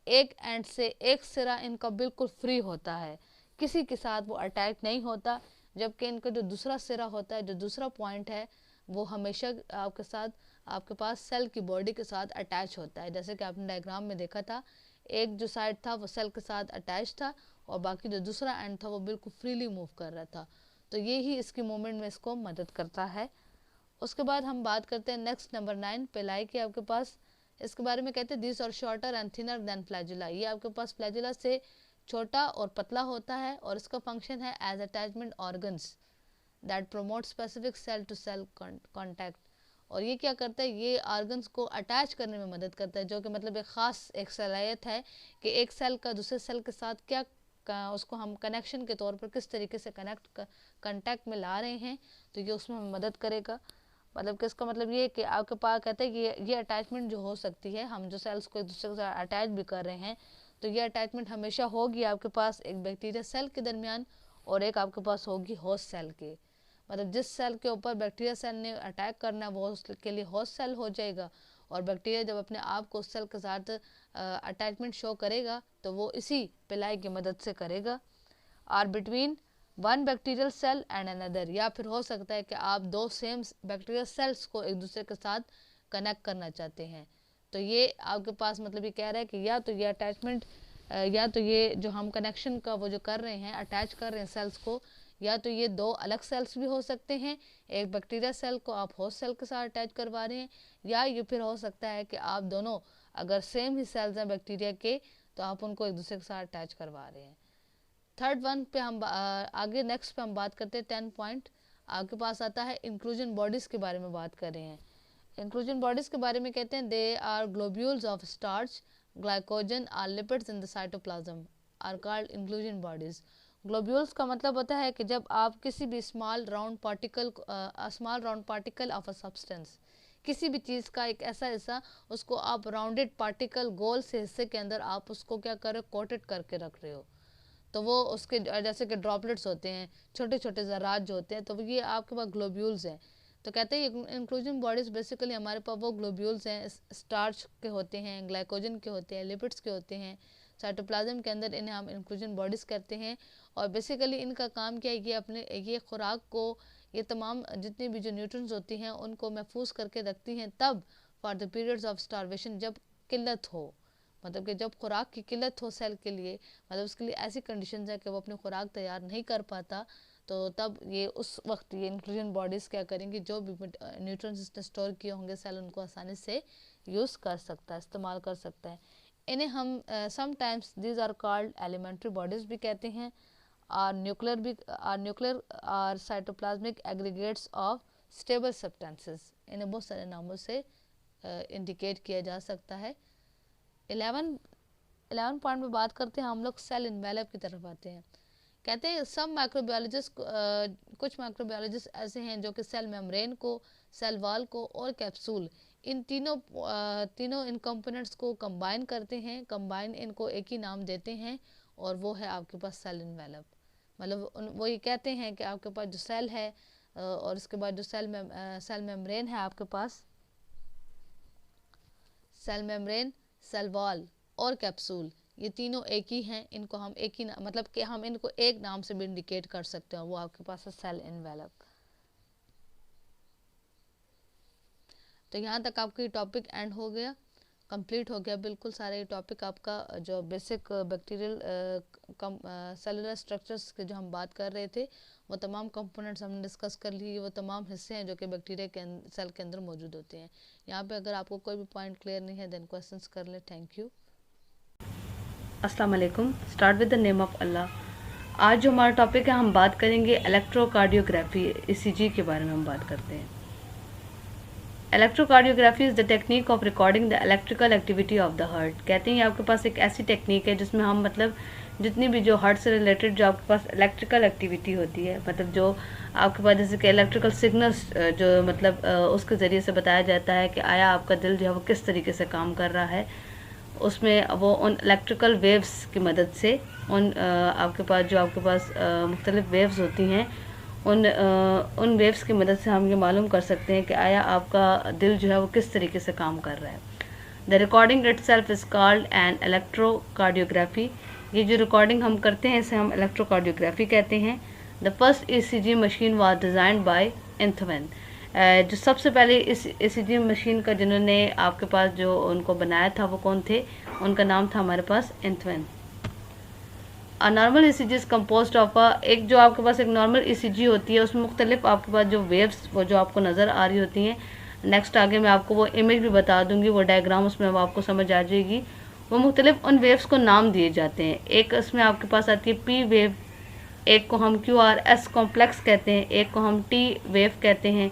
एक एंड से एक सिरा इनका बिल्कुल फ्री होता है, किसी के साथ वो अटैच नहीं होता, जबकि इनका जो दूसरा सिरा होता है, जो दूसरा पॉइंट है, वो हमेशा आपके साथ, आपके पास सेल की बॉडी के साथ अटैच होता है। जैसे कि आपने डायग्राम में देखा था, एक जो साइड था वो सेल के साथ अटैच था और बाकी जो दूसरा एंड था वो बिल्कुल फ्रीली मूव कर रहा था, तो ये ही इसकी मूवमेंट में इसको मदद करता है। उसके बाद हम बात करते हैं नेक्स्ट नंबर 9 पेलाई की। आपके पास इसके बारे में कहते हैं दिस और shorter and thinner than flagella, ये आपके पास फ्लैजुला से छोटा और पतला होता है, और इसका फंक्शन है as attachment organs that promote specific cell to cell contact, और ये क्या करता है, ये ऑर्गन्स को अटैच करने में मदद करता है, जो कि मतलब एक ख़ास एक सलाहियत है कि एक सेल का दूसरे सेल के साथ क्या उसको हम कनेक्शन के तौर पर किस तरीके से कंटैक्ट में ला रहे हैं, तो ये उसमें मदद करेगा। मतलब कि इसका मतलब ये है कि आपके पास कहते हैं कि ये अटैचमेंट जो हो सकती है, हम जो सेल्स को एक दूसरे के साथ अटैच भी कर रहे हैं, तो ये अटैचमेंट हमेशा होगी आपके पास एक बैक्टीरिया सेल के दरमियान और एक आपके पास होगी होस्ट सेल के, मतलब जिस सेल के ऊपर बैक्टीरिया सेल ने अटैक करना वो उसके लिए होस्ट सेल हो जाएगा, और बैक्टीरिया जब अपने आप को उस सेल के साथ अटैचमेंट शो करेगा तो वो इसी पिलाई की मदद से करेगा। और between one bacterial cell and another, या फिर हो सकता है कि आप दो सेम बैक्टीरियल सेल्स को एक दूसरे के साथ कनेक्ट करना चाहते हैं। तो ये आपके पास मतलब ये कह रहा है कि या तो ये अटैचमेंट या तो ये जो हम कनेक्शन का वो जो कर रहे हैं, अटैच कर रहे हैं सेल्स को, या तो ये दो अलग सेल्स भी हो सकते हैं, एक बैक्टीरिया सेल को आप होस्ट सेल के साथ अटैच करवा रहे हैं, या ये फिर हो सकता है कि आप दोनों अगर सेम ही सेल्स हैं बैक्टीरिया के तो आप उनको एक दूसरे के साथ अटैच करवा रहे हैं। थर्ड वन पे हम आगे नेक्स्ट पे हम बात करते हैं 10 पॉइंट। आपके पास आता है इंक्लूजन बॉडीज़ के बारे में बात कर रहे हैं। इंक्लूजन बॉडीज़ के बारे में कहते हैं they are globules of starch glycogen or lipids in the cytoplasm are called inclusion bodies. Globules का मतलब होता है कि जब आप किसी भी small round particle of a substance, किसी भी चीज़ का एक ऐसा हिस्सा, उसको आप राउंडेड पार्टिकल गोल से हिस्से के अंदर आप उसको क्या कर रहे हो, कोटेड करके रख रहे हो, तो वो उसके जैसे कि ड्रॉपलेट्स होते हैं, छोटे छोटे ज़रात जो होते हैं, तो ये आपके पास ग्लोब्यूल्स हैं। तो कहते हैं इंक्लूजन बॉडीज़ बेसिकली हमारे पास वो ग्लोब्यूल्स हैं, स्टार्च के होते हैं, ग्लाइकोजन के होते हैं, लिपिड्स के होते हैं साइटोप्लाज्म के अंदर, इन्हें हम इंक्लूजन बॉडीज़ कहते हैं। और बेसिकली इनका काम क्या है, ये अपने ये खुराक को, ये तमाम जितनी भी जो न्यूट्रिएंट्स होती हैं उनको महफूज करके रखती हैं, तब for the periods of starvation, जब किल्लत हो, मतलब कि जब खुराक की किल्लत हो सेल के लिए, मतलब उसके लिए ऐसी कंडीशंस है कि वो अपनी खुराक तैयार नहीं कर पाता, तो तब ये उस वक्त ये इंक्लूजन बॉडीज़ क्या करेंगी, जो भी न्यूट्रिएंट्स इसने स्टोर किए होंगे सेल, उनको आसानी से यूज़ कर सकता है, इस्तेमाल कर सकता है। इन्हें हम sometimes these are called elementary bodies भी कहते हैं, और न्यूक्लियर और cytoplasmic aggregates of stable substances, इन्हें बहुत सारे नामों से इंडिकेट किया जा सकता है। 11 पॉइंट में बात करते हैं हम लोग सेल इन्वेलप की तरफ आते हैं। कहते हैं सम माइक्रोबायोलॉजिस्ट, कुछ माइक्रोबायोलॉजिस्ट ऐसे हैं जो कि सेल मेम्ब्रेन को, सेल वॉल को और कैप्सूल, इन तीनों इन कंपोनेंट्स को कंबाइन करते हैं, कंबाइन इनको एक ही नाम देते हैं, और वो है आपके पास सेल इन्वेलप। मतलब वो ये कहते हैं कि आपके पास जो सेल है और उसके बाद जो सेल मेम्ब्रेन है आपके पास, सेल मेम्ब्रेन, सेल वॉल और कैप्सूल, ये तीनों एक ही हैं, इनको हम एक ही मतलब कि हम इनको एक नाम से भी इंडिकेट कर सकते हैं, वो आपके पास है सेल इन्वेलप। तो यहाँ तक आपका ये टॉपिक एंड हो गया, कंप्लीट हो गया बिल्कुल सारा ये टॉपिक आपका, जो बेसिक बैक्टीरियल सेलुलर स्ट्रक्चर्स के जो हम बात कर रहे थे, वो तमाम कंपोनेंट्स हमने डिस्कस कर लिए, वो तमाम हिस्से हैं जो कि बैक्टीरिया के सेल के अंदर मौजूद होते हैं। यहाँ पे अगर आपको कोई भी पॉइंट क्लियर नहीं है देन क्वेश्चंस कर ले। Thank you. अस्सलाम वालेकुम। Start with the name of अल्लाह। आज जो हमारा टॉपिक है, हम बात करेंगे इलेक्ट्रोकार्डियोग्राफी, ECG के बारे में हम बात करते हैं। Electrocardiography is the technique of recording the electrical activity of the heart. कहते हैं आपके पास एक ऐसी टेक्निक है जिसमें हम मतलब जितनी भी जो हार्ट से रिलेटेड जो आपके पास इलेक्ट्रिकल एक्टिविटी होती है, मतलब जो आपके पास जैसे कि इलेक्ट्रिकल सिग्नल्स जो मतलब उसके ज़रिए से बताया जाता है कि आया आपका दिल जो है वो किस तरीके से काम कर रहा है, उसमें वो उन इलेक्ट्रिकल वेव्स की मदद से आपके पास जो आपके पास मुख्तलिफ वेव्स होती हैं, उन वेव्स की मदद से हम ये मालूम कर सकते हैं कि आया आपका दिल जो है वो किस तरीके से काम कर रहा है। The recording itself is called an electrocardiography. ये जो रिकॉर्डिंग हम करते हैं इसे हम इलेक्ट्रोकार्डियोग्राफी कहते हैं। The first ECG machine was designed by Einthoven. जो सबसे पहले इस ECG मशीन का जिन्होंने आपके पास जो उनको बनाया था वो कौन थे, उनका नाम था हमारे पास Einthoven. A normal ECG is composed of एक जो आपके पास एक नॉर्मल ECG होती है उसमें मुख्तलिफ आपके पास जो वेव्स वो जो आपको नज़र आ रही होती हैं, नेक्स्ट आगे मैं आपको वो इमेज भी बता दूंगी, वो डायग्राम उसमें वो आपको समझ आ जाएगी। वो मुख्तलिफ उन वेव्स को नाम दिए जाते हैं। एक इसमें आपके पास आती है P वेव, एक को हम QRS कॉम्प्लेक्स कहते हैं, एक को हम T वेव कहते हैं।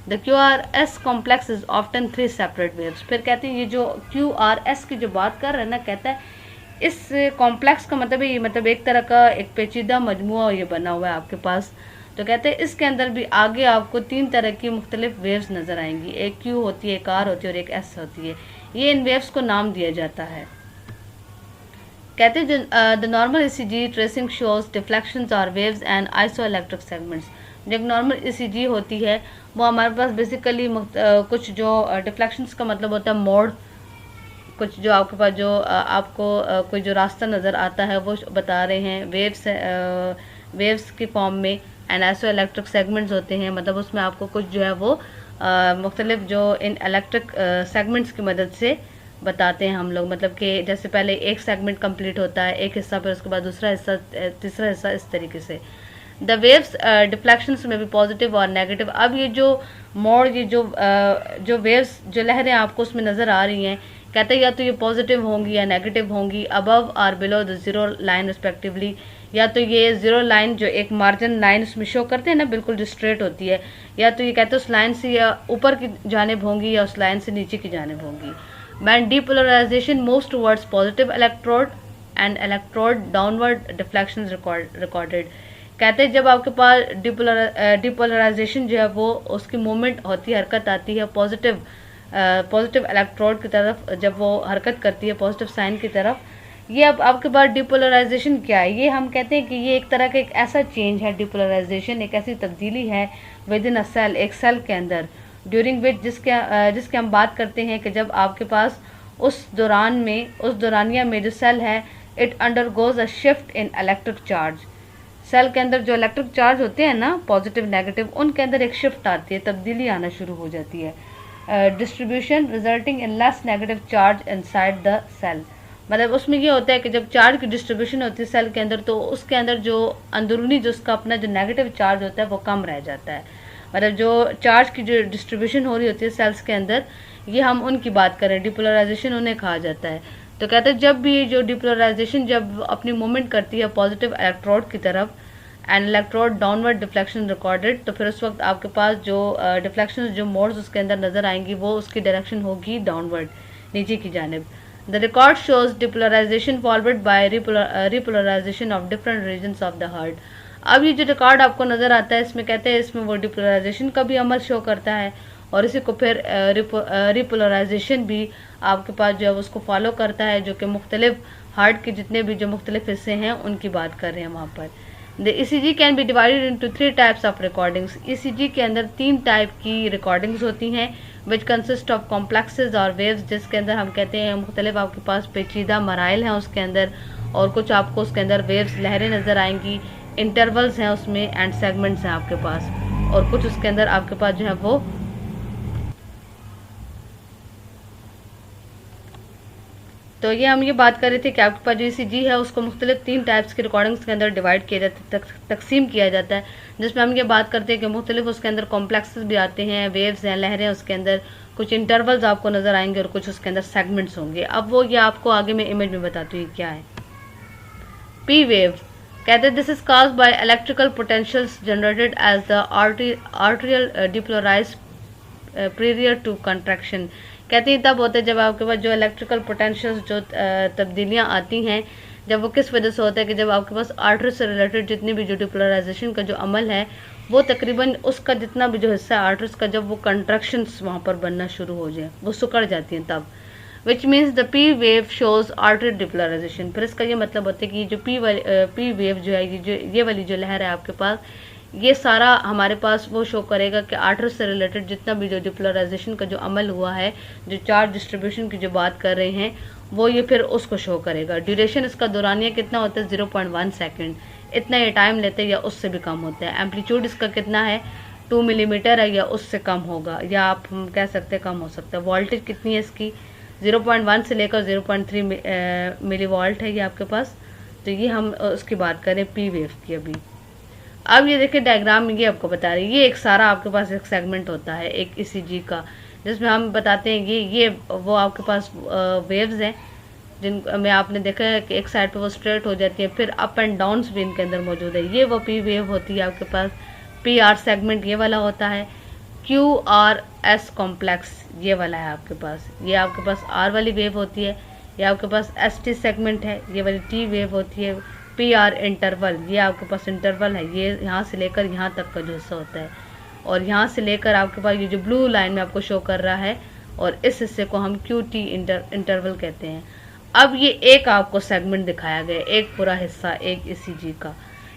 The QRS complex is often 3 separate waves. फिर कहते हैं ये जो QRS की जो बात कर रहे हैं ना, कहता है इस कॉम्प्लेक्स का मतलब ये मतलब एक तरह का एक पेचीदा मजमुआ ये बना हुआ है आपके पास। तो कहते हैं इसके अंदर भी आगे आपको 3 तरह की मुख्तलिफ वेव्स नज़र आएंगी, एक Q होती है, एक R होती है और एक S होती है। ये इन वेव्स को नाम दिया जाता है। कहते हैं the normal ECG tracing shows deflections और वेव्स एंड आइसोइलेक्ट्रिक सेगमेंट्स। जो एक नॉर्मल ईसीजी होती है वो हमारे पास बेसिकली कुछ जो डिफ्लेक्शंस का मतलब होता है मोड, कुछ जो आपके पास जो आपको कोई जो रास्ता नज़र आता है वो बता रहे हैं, वेव्स की फॉर्म में एनासो इलेक्ट्रिक सेगमेंट्स होते हैं, मतलब उसमें आपको कुछ जो है वो मुख्तलिफ जो इन इलेक्ट्रिक सेगमेंट्स की मदद से बताते हैं हम लोग, मतलब कि जैसे पहले एक सेगमेंट कंप्लीट होता है एक हिस्सा, फिर उसके बाद दूसरा हिस्सा, तीसरा हिस्सा, इस तरीके से। द वेव्स डिफ्लेक्शंस में भी पॉजिटिव और नेगेटिव। अब ये जो मोड़, ये जो वेव्स, जो लहरें आपको उसमें नज़र आ रही हैं, कहते हैं या तो ये पॉजिटिव होंगी या नेगेटिव होंगी, अबव और below the zero line respectively, या तो ये जीरो लाइन जो एक मार्जिन लाइन उसमें शो करते हैं ना, बिल्कुल जो स्ट्रेट होती है, या तो ये कहते हैं उस लाइन से या ऊपर की जानिब होंगी या उस लाइन से नीचे की जानिब होंगी। When depolarization moves towards positive electrode and electrode downward deflection recorded, कहते हैं जब आपके पास डिपोलराइजेशन जो है वो उसकी मूवमेंट होती है, हरकत आती है पॉजिटिव इलेक्ट्रोड की तरफ, जब वो हरकत करती है पॉजिटिव साइन की तरफ, ये अब आपके पास डिपोलराइजेशन क्या है, ये हम कहते हैं कि ये एक तरह का एक ऐसा चेंज है, डिपोलराइजेशन एक ऐसी तब्दीली है विद इन अ सेल, एक सेल के अंदर, ड्यूरिंग विच जिसके हम बात करते हैं कि जब आपके पास उस दौरानिया में जो सेल है, it undergoes a shift in electric charge. Cell के अंदर जो इलेक्ट्रिक चार्ज होते हैं ना, पॉजिटिव नेगेटिव, उनके अंदर एक शिफ्ट आती है, तब्दीली आना शुरू हो जाती है। Distribution resulting in less negative charge inside the cell, मतलब उसमें ये होता है कि जब चार्ज की डिस्ट्रीब्यूशन होती है सेल के अंदर, तो उसके अंदर जो अंदरूनी जो उसका अपना जो नेगेटिव चार्ज होता है वो कम रह जाता है। मतलब जो चार्ज की जो डिस्ट्रीब्यूशन हो रही होती है सेल्स के अंदर, ये हम उनकी बात करें, डिपोलराइजेशन उन्हें कहा जाता है। तो कहते हैं जब भी जो डिपोलराइजेशन जब अपनी मूवमेंट करती है पॉजिटिव इलेक्ट्रोड की तरफ and electrode downward deflection recorded, तो फिर उस वक्त आपके पास जो डिफ्लेक्शन जो मोड्स उसके अंदर नज़र आएंगी वो उसकी डायरेक्शन होगी डाउनवर्ड, नीचे की जानिब। The record shows depolarization forward by repolarization of different regions of the heart. अब ये जो रिकॉर्ड आपको नज़र आता है इसमें कहते हैं इसमें वो डिपोलराइजेशन का भी अमल शो करता है और इसी को फिर रिपोलराइजेशन भी आपके पास जो है उसको फॉलो करता है, जो कि मुख्तलिफ हार्ट के जितने भी जो मुख्तलिफ हिस्से हैं उनकी बात कर रहे हैं वहाँ पर। The ECG can be divided into 3 types of recordings. ECG के अंदर 3 टाइप की रिकॉर्डिंग्स होती हैं, विच कंसिस्ट ऑफ कॉम्प्लेक्सेस और वेव्स, जिसके अंदर हम कहते हैं मुख्तलिफ आपके पास पेचीदा मराइल हैं उसके अंदर, और कुछ आपको उसके अंदर वेव्स लहरें नज़र आएंगी, इंटरवल्स हैं उसमें एंड सेगमेंट्स हैं आपके पास, और कुछ उसके अंदर आपके पास जो है वो तो ये हम ये बात कर रहे थे कि आपके पास जो ECG है उसको मुख्तलिफ 3 टाइप्स की रिकॉर्डिंग्स के अंदर डिवाइड किया जाता है, तकसीम किया जाता है, जिसमें हम ये बात करते हैं कि मुख्तलिफ उसके अंदर कॉम्प्लेक्सेस भी आते हैं, वेव्स हैं, लहरें, उसके अंदर कुछ इंटरवल्स आपको नज़र आएंगे और कुछ उसके अंदर सेगमेंट्स होंगे। अब वो ये आपको आगे मैं इमेज में बताती हूँ क्या है। P वेव कहते हैं this is caused by electrical potentials generated as the arterial depolarise prior to contraction. कहते हैं तब होता है जब आपके पास जो इलेक्ट्रिकल पोटेंशियल्स जो तब्दीलियाँ आती हैं, जब वो किस वजह से होता है कि जब आपके पास आर्टरी से रिलेटेड जितनी भी जो डिपोलराइजेशन का जो अमल है वो तकरीबन उसका जितना भी जो हिस्सा है आर्टरीज का, जब वो कंट्रैक्शंस वहाँ पर बनना शुरू हो जाए, वो सुकड़ जाती हैं तब, which means the P wave shows artery depolarization. फिर इसका ये मतलब होता है कि जो P वेव जो है, ये वाली जो लहर है आपके पास, ये सारा हमारे पास वो शो करेगा कि आर्टरी से रिलेटेड जितना भी जो डिपोलराइजेशन का जो अमल हुआ है, जो चार्ज डिस्ट्रीब्यूशन की जो बात कर रहे हैं, वो ये फिर उसको शो करेगा। ड्यूरेशन इसका दौरानिया कितना होता है 0.1 सेकेंड, इतना ये टाइम लेते हैं या उससे भी कम होता है। एम्पलीट्यूड इसका कितना है 2 मिलीमीटर है या उससे कम होगा, या आप हम कह सकते हैं कम हो सकता है। वोल्टेज कितनी है इसकी 0.1 से लेकर 0.3 मिली वोल्ट है ये आपके पास। तो ये हम उसकी बात करें P वेव की। अभी अब ये देखिए डायग्राम में ये आपको बता रही है, ये एक सारा आपके पास एक सेगमेंट होता है एक ECG का, जिसमें हम बताते हैं ये वो आपके पास वेव्स हैं जिन में आपने देखा है कि एक साइड पे वो स्ट्रेट हो जाती है, फिर अप एंड डाउन्स भी इनके अंदर मौजूद है। ये वो P वेव होती है आपके पास। PR सेगमेंट ये वाला होता है, QRS कॉम्प्लेक्स ये वाला है आपके पास, ये आपके पास R वाली वेव होती है। ये आपके पास ST सेगमेंट है, ये वाली T वेव होती है। PR इंटरवल, ये आपके पास इंटरवल है, ये यहाँ से लेकर यहाँ तक का जो हिस्सा होता है, और यहाँ से लेकर आपके पास ये जो ब्लू लाइन में आपको शो कर रहा है, और इस हिस्से को हम QT इंटरवल कहते हैं। अब ये एक आपको सेगमेंट दिखाया गया, एक पूरा हिस्सा एक ECG का,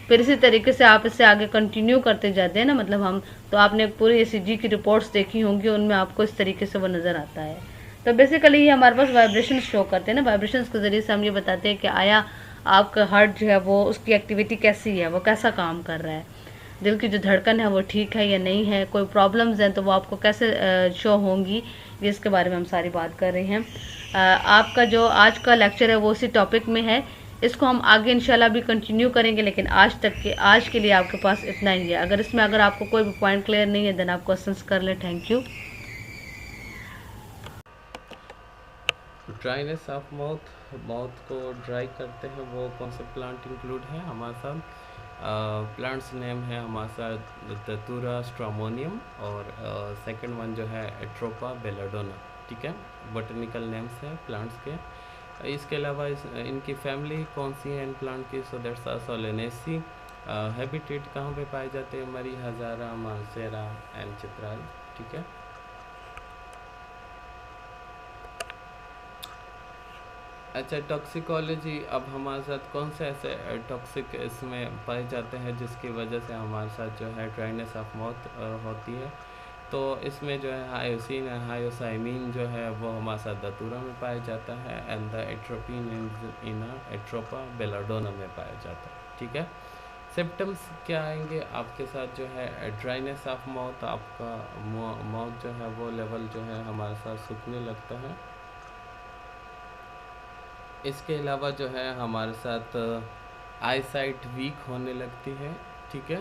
फिर इसी तरीके से आप इससे आगे कंटिन्यू करते जाते हैं ना, मतलब हम तो आपने पूरी ECG की रिपोर्ट्स देखी होंगी, उनमें आपको इस तरीके से वो नज़र आता है। तो बेसिकली ये हमारे पास वाइब्रेशन शो करते हैं ना, वाइब्रेशंस के ज़रिए से हम ये बताते हैं कि आया आपका हार्ट जो है वो उसकी एक्टिविटी कैसी है, वो कैसा काम कर रहा है, दिल की जो धड़कन है वो ठीक है या नहीं है, कोई प्रॉब्लम्स हैं तो वो आपको कैसे शो होंगी, ये इसके बारे में हम सारी बात कर रहे हैं। आपका जो आज का लेक्चर है वो उसी टॉपिक में है, इसको हम आगे इंशाल्लाह भी कंटिन्यू करेंगे, लेकिन आज के लिए आपके पास इतना ही है। अगर आपको कोई भी पॉइंट क्लियर नहीं है देन आप क्वेश्चंस कर लें। Thank you. Dryness of mouth, mouth को ड्राई करते हैं वो कौन से प्लांट इंक्लूड है हमारे साथ? प्लांट्स नेम है हमारे साथ दतूरा स्ट्रामोनियम, और सेकंड वन जो है एट्रोपा बेलाडोना, ठीक है, बोटनिकल नेम्स है प्लांट्स के। इसके अलावा इनकी फैमिली कौन सी है इन प्लांट की? So that's Solanaceae. हैबिटेट कहाँ पे पाए जाते हैं? मरी, हजारा, मानसेरा एंड चित्राल, ठीक है। अच्छा, टॉक्सिकोलॉजी, अब हमारे साथ कौन से ऐसे टॉक्सिक इसमें पाए जाते हैं जिसकी वजह से हमारे साथ जो है ड्राइनेस ऑफ माउथ होती है? तो इसमें जो है हायोसिन, हायोसाइमिन जो है वो हमारे साथ दतूरा में पाया जाता है, and the atropine in Atropa belladonna में पाया जाता है, ठीक है। सिम्टम्स क्या आएंगे आपके साथ? जो है ड्राइनेस ऑफ माउथ, आपका माउथ जो है वो लेवल जो है हमारे साथ सूखने लगता है। इसके अलावा जो है हमारे साथ आई साइट वीक होने लगती है, ठीक है,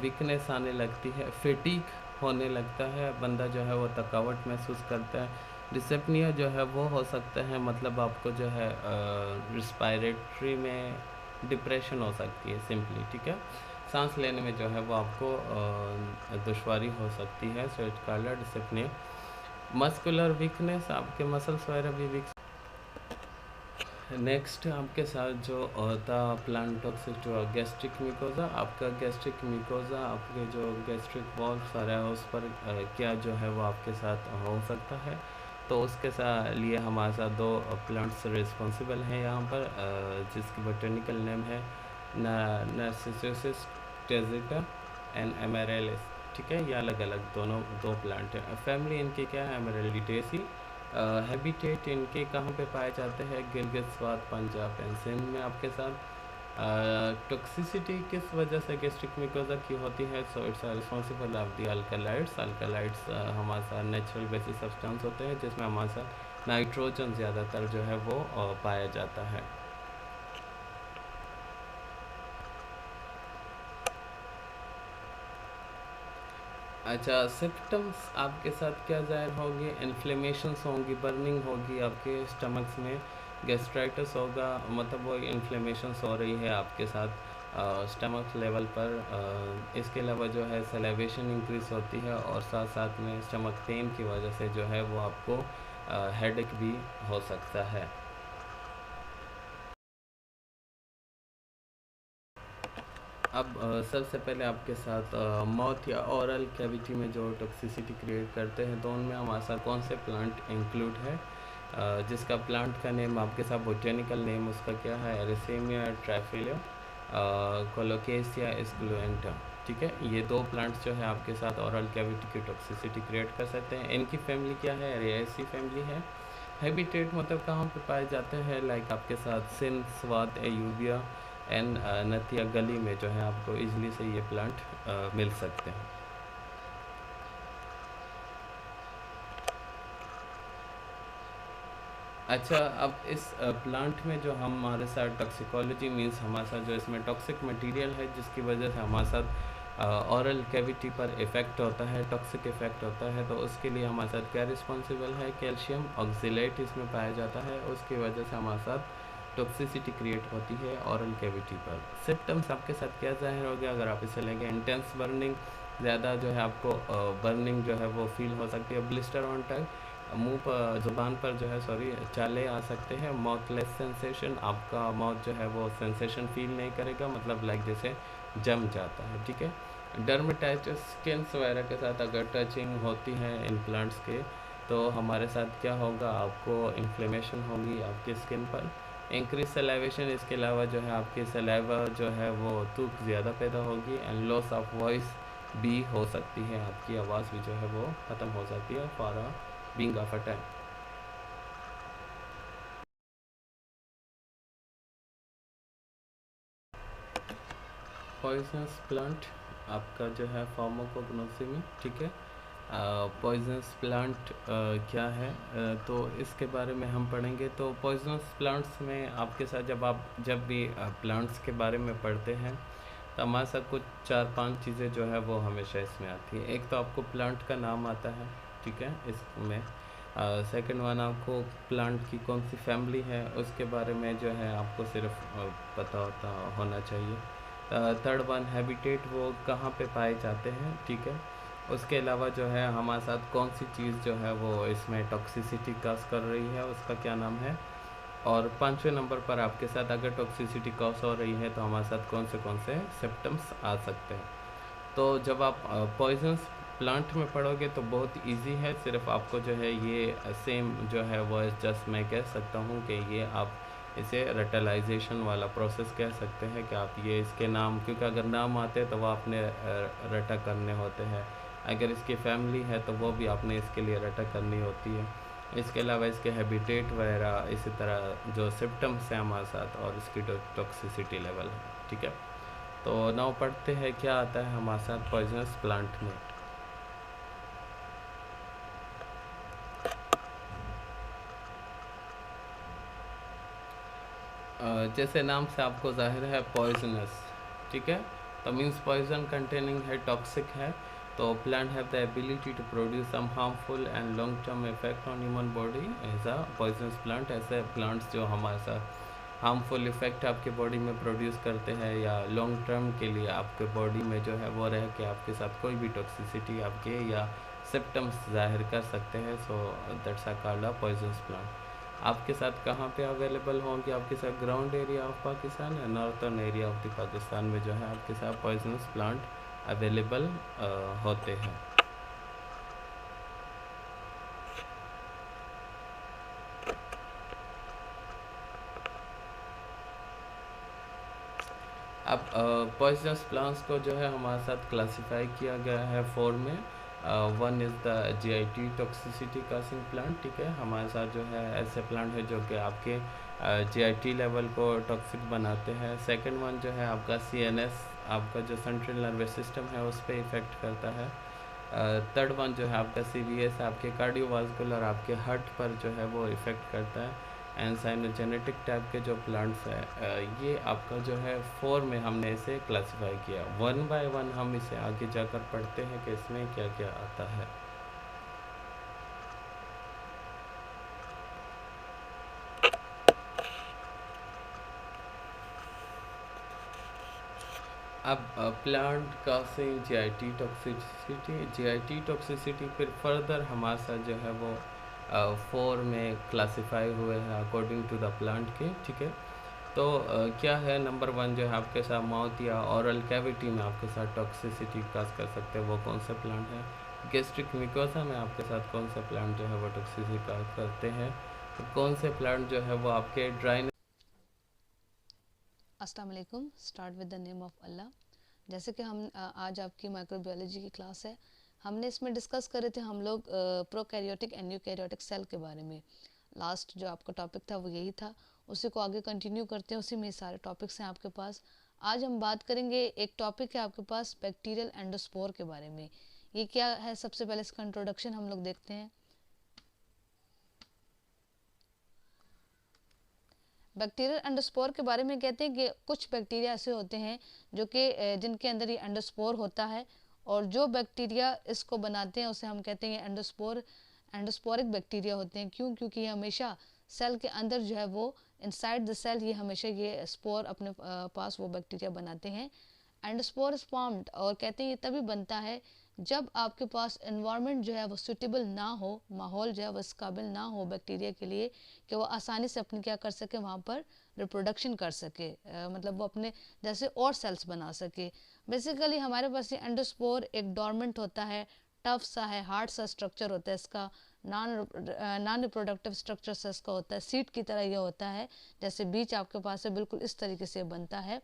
वीकनेस आने लगती है, फेटीक होने लगता है, बंदा जो है वो थकावट महसूस करता है। डिस्पनिया जो है वो हो सकता है, मतलब आपको जो है रिस्पायरेटरी में डिप्रेशन हो सकती है सिंपली, ठीक है, सांस लेने में जो है वो आपको दुश्वारी हो सकती है, so it's called dyspnoea. Muscular weakness, आपके मसल्स वगैरह भी वीक। नेक्स्ट आपके साथ जो होता प्लांट टॉक्सिक जो गैस्ट्रिक मिकोजा, आपका गैस्ट्रिक मिकोजा, आपके जो गैस्ट्रिक वॉल सारा है उस पर क्या जो है वो आपके साथ हो सकता है? तो उसके साथ लिए हमारे साथ दो प्लांट्स रिस्पॉन्सिबल हैं यहाँ पर, जिसकी बोटेनिकल नेम है नार्सिसस टेजिटा एंड एमेरेलिस, ठीक है, ये अलग अलग दो प्लांट हैं। फैमिली इनकी क्या है? एमेरेलिडेसी। हैबिटेट इनके कहाँ पे पाए जाते हैं? गिलगित, स्वात, पंजाब एंड सिंध में आपके साथ। टॉक्सिसिटी किस वजह से गैस्ट्रिक मिकोजा की होती है? So it's responsible of the alkaloids. Alkaloids हमारे साथ नेचुरल बेसिस सब्सटेंस होते हैं जिसमें हमारे साथ नाइट्रोजन ज़्यादातर जो है वो पाया जाता है। अच्छा, सिम्टम्स आपके साथ क्या ज़ाहिर होंगे? इन्फ्लेमेशंस होंगी, बर्निंग होगी आपके स्टमक्स में, गैस्ट्राइटिस होगा, मतलब वो इन्फ्लेमेशंस हो रही है आपके साथ स्टमक लेवल पर। इसके अलावा जो है सैलिवेशन इंक्रीज होती है, और साथ साथ में स्टमक पेन की वजह से जो है वो आपको हेडेक भी हो सकता है। अब सबसे पहले आपके साथ माउथ या ओरल कैविटी में जो टॉक्सिसिटी क्रिएट करते हैं तो उनमें हमारे साथ कौन से प्लांट इंक्लूड है? जिसका प्लांट का नेम आपके साथ बोटेनिकल नेम उसका क्या है? एरिसेमिया ट्राइफिलिया, कोलोकेसिया एस्क्लुएंटा, ठीक है। ये दो प्लांट्स जो है आपके साथ ओरल कैविटी की टॉक्सिसिटी क्रिएट कर सकते हैं। इनकी फैमिली क्या है? एरियासी फैमिली है। हैबिटेट मतलब कहाँ पे पाए जाते हैं? लाइक आपके साथ सिंध, स्वात, एयूबिया एंड नतिया गली में जो है आपको इजली से ये प्लांट मिल सकते हैं। अच्छा, अब इस प्लांट में जो हमारे साथ टॉक्सिकोलॉजी मीन्स हमारे साथ जो इसमें टॉक्सिक मटेरियल है जिसकी वजह से हमारे साथ ऑरल कैविटी पर इफ़ेक्ट होता है, टॉक्सिक इफ़ेक्ट होता है, तो उसके लिए हमारे साथ क्या रिस्पॉन्सिबल है? कैल्शियम ऑक्सीलेट इसमें पाया जाता है, उसकी वजह से हमारे साथ टॉक्सिसिटी क्रिएट होती है ऑरल कैविटी पर। सिम्टम्स आपके साथ क्या ज़ाहिर हो गया? अगर आप इसे लेंगे, इंटेंस बर्निंग, ज़्यादा जो है आपको बर्निंग जो है वो फील हो सकती है, ब्लिस्टर ऑन टंग, मुंह पर, ज़ुबान पर जो है चाले आ सकते हैं, माउथलेस सेंसेशन, आपका माउथ जो है वो सेंसेशन फील नहीं करेगा, मतलब लाइक जैसे जम जाता है, ठीक है। डर्मेटाइटिस, स्किन्स वगैरह के साथ अगर टचिंग होती है इन प्लांट्स के तो हमारे साथ क्या होगा? आपको इन्फ्लेमेशन होगी आपकी स्किन पर, इंक्रीज सलाइवेशन, इसके अलावा जो है आपकी सलाइवा जो है वो थूक ज़्यादा पैदा होगी। एंड लॉस ऑफ वॉइस भी हो सकती है, आपकी आवाज़ भी जो है वो ख़त्म हो जाती है for a being of a time. Poisonous plant आपका जो है फार्माकोग्नोसी, ठीक है। पॉइजनस प्लांट क्या है, तो इसके बारे में हम पढ़ेंगे। तो पॉइजनस प्लांट्स में आपके साथ जब भी प्लांट्स के बारे में पढ़ते हैं तो हमारे साथ कुछ 4-5 चीज़ें जो है वो हमेशा इसमें आती है। एक तो आपको प्लांट का नाम आता है, ठीक है, इसमें। सेकंड वन, आपको प्लांट की कौन सी फैमिली है उसके बारे में जो है आपको सिर्फ पता होना चाहिए। थर्ड वन, हैबिटेट, वो कहाँ पे पाए जाते हैं, ठीक है। उसके अलावा जो है हमारे साथ कौन सी चीज़ जो है वो इसमें टॉक्सिसिटी कॉज कर रही है, उसका क्या नाम है। और 5वें नंबर पर आपके साथ अगर टॉक्सिसिटी कॉज हो रही है तो हमारे साथ कौन से सिम्टम्स आ सकते हैं। तो जब आप पॉइजनस प्लांट में पढ़ोगे तो बहुत इजी है, सिर्फ आपको जो है ये सेम जो है वो जस्ट मैं कह सकता हूँ कि ये आप इसे रटलाइजेशन वाला प्रोसेस कह सकते हैं कि आप ये इसके नाम, क्योंकि अगर नाम आते हैं तो वो आपने रटा करने होते हैं, अगर इसकी फैमिली है तो वो भी आपने इसके लिए रटा करनी होती है। इसके अलावा इसके हैबिटेट वगैरह, इसी तरह जो सिम्टम्स हैं हमारे साथ और इसकी टॉक्सिसिटी लेवल है, ठीक है। तो नाउ पढ़ते हैं क्या आता है हमारे साथ पॉइजनस प्लांट में। जैसे नाम से आपको जाहिर है पॉइजनस, ठीक है, तो मीन्स पॉइजन कंटेनिंग है, टॉक्सिक है। तो plant have the ability to produce some harmful and long term effect on human body as a poisonous plant. ऐसे प्लांट्स जो हमारे साथ हार्मफुल इफ़ेक्ट आपके बॉडी में प्रोड्यूस करते हैं या लॉन्ग टर्म के लिए आपके बॉडी में जो है वो रह के आपके साथ कोई भी टॉक्सिसिटी आपके या सिम्टम्स जाहिर कर सकते हैं, so that's a called a poisonous plant. आपके साथ कहाँ पे अवेलेबल होंगे, आपके साथ ग्राउंड एरिया ऑफ पाकिस्तान या northern area of the Pakistan में जो है आपके साथ पॉइजनस प्लांट अवेलेबल होते हैं। अब पॉइजनस प्लांट्स को जो है हमारे साथ क्लासिफाई किया गया है 4 में। One is the GIT toxicity Kasing plant, ठीक है। हमारे साथ जो है ऐसे प्लांट है जो कि आपके GIT लेवल को टॉक्सिक बनाते हैं। सेकंड वन जो है आपका CNS, आपका जो सेंट्रल नर्वस सिस्टम है उस पर इफ़ेक्ट करता है। थर्ड वन जो है आपका CVS, आपके कार्डियोवास्कुलर, आपके हार्ट पर जो है वो इफ़ेक्ट करता है। एंड साइनोजेनेटिक टाइप के जो प्लांट्स हैं ये आपका जो है 4 में हमने इसे क्लासिफाई किया। 1 बाय 1 हम इसे आगे जाकर पढ़ते हैं कि इसमें क्या क्या आता है। अब प्लांट कासिंग GIT टॉक्सिसिटी फिर फर्दर हमारे साथ जो है वो 4 में क्लासिफाई हुए हैं अकॉर्डिंग टू द प्लांट के, ठीक है। तो क्या है, नंबर 1 जो है आपके साथ माउथ या ओरल कैविटी में आपके साथ टॉक्सिसिटी काज कर सकते हैं, वो कौन सा प्लांट है। गैस्ट्रिक म्यूकोसा में आपके साथ कौन से प्लांट जो है वो टॉक्सिसिटी काज करते हैं। तो कौन से प्लांट जो है वो आपके ड्राई। अस्सलाम वालेकुम। Start with the name of अल्लाह। जैसे कि हम आज आपकी माइक्रोबायोलॉजी की क्लास है, हमने इसमें डिस्कस करे थे हम लोग प्रोकैरियोटिक एंड यूकैरियोटिक सेल के बारे में। लास्ट जो आपका टॉपिक था वो यही था, उसी को आगे कंटिन्यू करते हैं, उसी में सारे टॉपिक्स हैं आपके पास। आज हम बात करेंगे, एक टॉपिक है आपके पास बैक्टीरियल एंडोस्पोर के बारे में। ये क्या है, सबसे पहले इसका इंट्रोडक्शन हम लोग देखते हैं। बैक्टीरियल एंडोस्पोर के बारे में कहते हैं कि कुछ बैक्टीरिया ऐसे होते हैं जो कि जिनके अंदर ये एंडोस्पोर होता है, और जो बैक्टीरिया इसको बनाते हैं उसे हम कहते हैं एंडोस्पोरिक बैक्टीरिया होते हैं। क्यों? क्योंकि ये हमेशा सेल के अंदर जो है वो इनसाइड द सेल ये हमेशा ये स्पोर अपने पास वो बैक्टीरिया बनाते हैं। एंडोस्पोर इज फॉर्म्ड, और कहते हैं ये तभी बनता है जब आपके पास एनवायरनमेंट जो है वो सूटेबल ना हो, माहौल जो है वो इस काबिल ना हो बैक्टीरिया के लिए कि वो आसानी से अपनी क्या कर सके, वहाँ पर रिप्रोडक्शन कर सके, मतलब वो अपने जैसे और सेल्स बना सके। बेसिकली हमारे पास ये एंडोस्पोर एक डोरमेंट होता है, टफ सा है, हार्ड सा स्ट्रक्चर होता है इसका, नॉन रिप्रोडक्टिव स्ट्रक्चर इसका होता है, सीट की तरह ये होता है, जैसे बीज आपके पास है बिल्कुल इस तरीके से बनता है।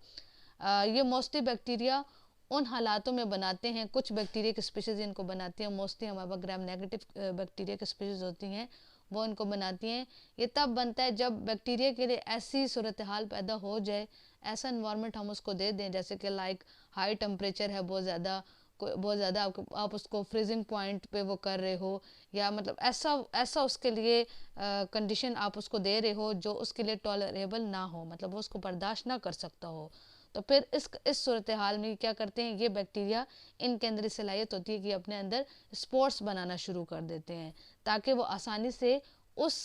ये मोस्टली बैक्टीरिया उन हालातों में बनाते हैं, कुछ बैक्टीरिया की स्पीशीज़ इनको बनाती हैं, मोस्टली हमारे पास ग्राम नेगेटिव बैक्टीरिया की स्पीशीज़ होती हैं वो इनको बनाती हैं। ये तब बनता है जब बैक्टीरिया के लिए ऐसी सूरत हाल पैदा हो जाए, ऐसा इन्वायरमेंट हम उसको दे दें, जैसे कि लाइक हाई टेम्परेचर है बहुत ज़्यादा आप उसको फ्रीजिंग पॉइंट पे वो कर रहे हो, या मतलब ऐसा उसके लिए कंडीशन आप उसको दे रहे हो जो उसके लिए टॉलरेबल ना हो, मतलब वो उसको बर्दाश्त ना कर सकता हो। तो फिर इस सूरत हाल में क्या करते हैं, ये बैक्टीरिया इनके अंदर सलाहियत होती है कि अपने अंदर स्पोर्स बनाना शुरू कर देते हैं, ताकि वो आसानी से उस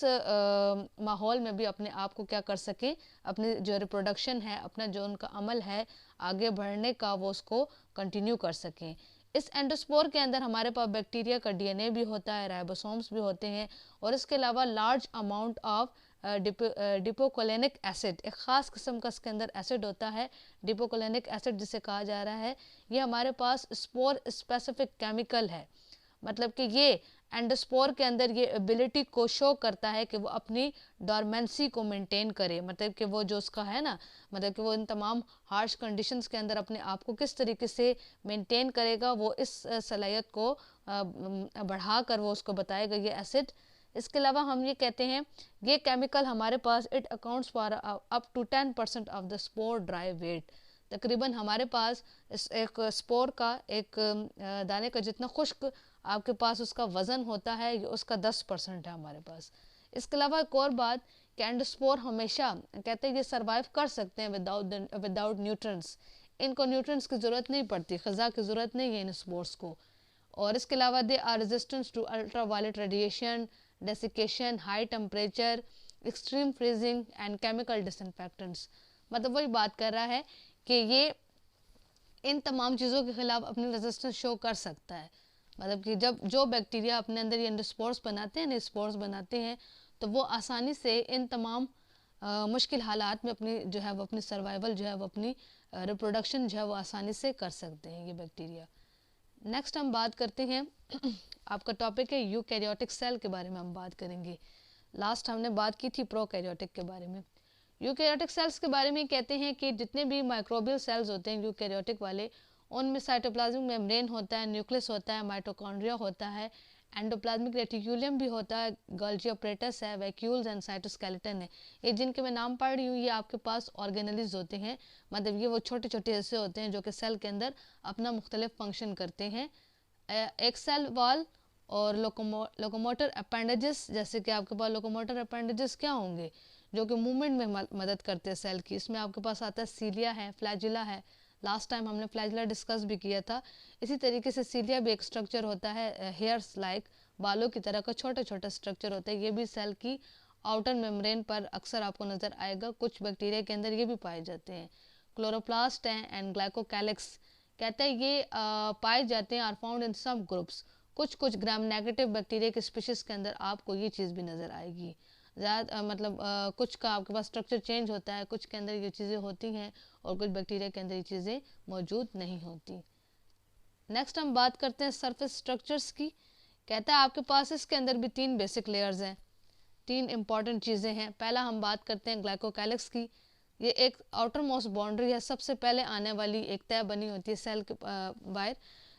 माहौल में भी अपने आप को क्या कर सकें, अपनी जो रिप्रोडक्शन है, अपना जो उनका अमल है आगे बढ़ने का, वो उसको कंटिन्यू कर सकें। इस एंडोस्पोर के अंदर हमारे पास बैक्टीरिया का डीएनए भी होता है, राइबोसोम्स भी होते हैं, और इसके अलावा लार्ज अमाउंट ऑफ डिपोकोलेनिक एसिड, एक ख़ास किस्म का इसके अंदर एसिड होता है, डिपोकोलेनिक एसिड जिसे कहा जा रहा है। ये हमारे पास स्पोर स्पेसिफिक केमिकल है, मतलब कि ये एंडोस्पोर के अंदर ये एबिलिटी को शो करता है कि वो अपनी डॉर्मेंसी को मेंटेन करे, मतलब कि वो जो उसका है ना, मतलब कि वो इन तमाम हार्श कंडीशंस के अंदर अपने आप को किस तरीके से मेंटेन करेगा, वो इस सलाहियत को बढ़ाकर वो उसको बताएगा ये एसिड। इसके अलावा हम ये कहते हैं ये केमिकल हमारे पास it accounts for up to 10% of the spore dry weight, तकरीबन हमारे पास एक स्पोर का एक दाने का जितना खुश्क आपके पास उसका वज़न होता है, उसका 10% है हमारे पास। इसके अलावा एक और बात कि एंडोस्पोर हमेशा कहते हैं ये सर्वाइव कर सकते हैं विदाउट न्यूट्रंस, इनको न्यूट्रंस की ज़रूरत नहीं पड़ती, ग़िज़ा की ज़रूरत नहीं है इन स्पोर्स को। और इसके अलावा they are resistance to ultraviolet radiation, desiccation, high temperature, extreme freezing and chemical disinfectants. मतलब वही बात कर रहा है कि ये इन तमाम चीज़ों के ख़िलाफ़ अपनी रेजिस्टेंस शो कर सकता है, मतलब कि जब जो बैक्टीरिया अपने अंदर ये एंडोस्पोर्स बनाते हैं, स्पोर्स बनाते हैं, तो वो आसानी से इन तमाम मुश्किल हालात में अपनी जो है वो अपनी सर्वाइवल जो है वो अपनी रिप्रोडक्शन जो है वो आसानी से कर सकते हैं ये बैक्टीरिया। नेक्स्ट हम बात करते हैं आपका टॉपिक है यूकैरियोटिक सेल के बारे में हम बात करेंगे। लास्ट हमने बात की थी प्रोकैरियोटिक के बारे में। यूकैरियोटिक सेल्स के बारे में कहते हैं कि जितने भी माइक्रोबियल सेल्स होते हैं यूकैरियोटिक वाले, उनमें साइटोप्लाज्मिक मेम्ब्रेन होता है, न्यूक्लियस होता है, माइटोकॉन्ड्रिया होता है, एंडोप्लाज्मिक रेटिक्यूलम भी होता है, गोल्गी ऑपरेटस है, वैक्यूल्स एंड साइटोस्केलेटन है। ये जिनके मैं नाम पढ़ रही हूँ ये आपके पास ऑर्गेनलीज होते हैं, मतलब ये वो छोटे छोटे हिस्से होते हैं जो कि सेल के अंदर अपना मुख्तलिफ फंक्शन करते हैं। एक सेल वॉल और लोकोमोटर अपेंडेजेस, जैसे कि आपके पास लोकोमोटर अपेंडेजेस क्या होंगे जो कि मूवमेंट में मदद करते हैं सेल की। इसमें आपके पास आता है सीलिया है, फ्लैजिला है, लास्ट टाइम हमने फ्लैजिला डिस्कस भी किया था। इसी तरीके से सीलिया भी एक स्ट्रक्चर होता है, हेयर्स लाइक बालों की तरह का छोटा छोटा स्ट्रक्चर होता है, ये भी सेल की आउटर मेम्ब्रेन पर अक्सर आपको नज़र आएगा, कुछ बैक्टीरिया के अंदर ये भी पाए जाते हैं। क्लोरोप्लास्ट हैं एंड ग्लाइकोकैलिक्स, कहते हैं ये पाए जाते हैं, are found in some groups, कुछ ग्राम नेगेटिव बैक्टीरिया के स्पीशीज़ के अंदर आपको ये चीज़ भी नज़र आएगी। ज़्यादा मतलब कुछ का आपके पास स्ट्रक्चर चेंज होता है, कुछ के अंदर ये चीज़ें होती हैं और कुछ बैक्टीरिया के अंदर ये चीज़ें मौजूद नहीं होती। नेक्स्ट हम बात करते हैं सरफेस स्ट्रक्चर्स की। कहता है आपके पास इसके अंदर भी 3 बेसिक लेयर्स हैं, 3 इंपॉर्टेंट चीज़ें हैं। पहला हम बात करते हैं ग्लाइकोकैलिक्स की। ये एक आउटर मोस्ट बाउंड्री है, सबसे पहले आने वाली एक तय बनी होती है सेल के बाहर,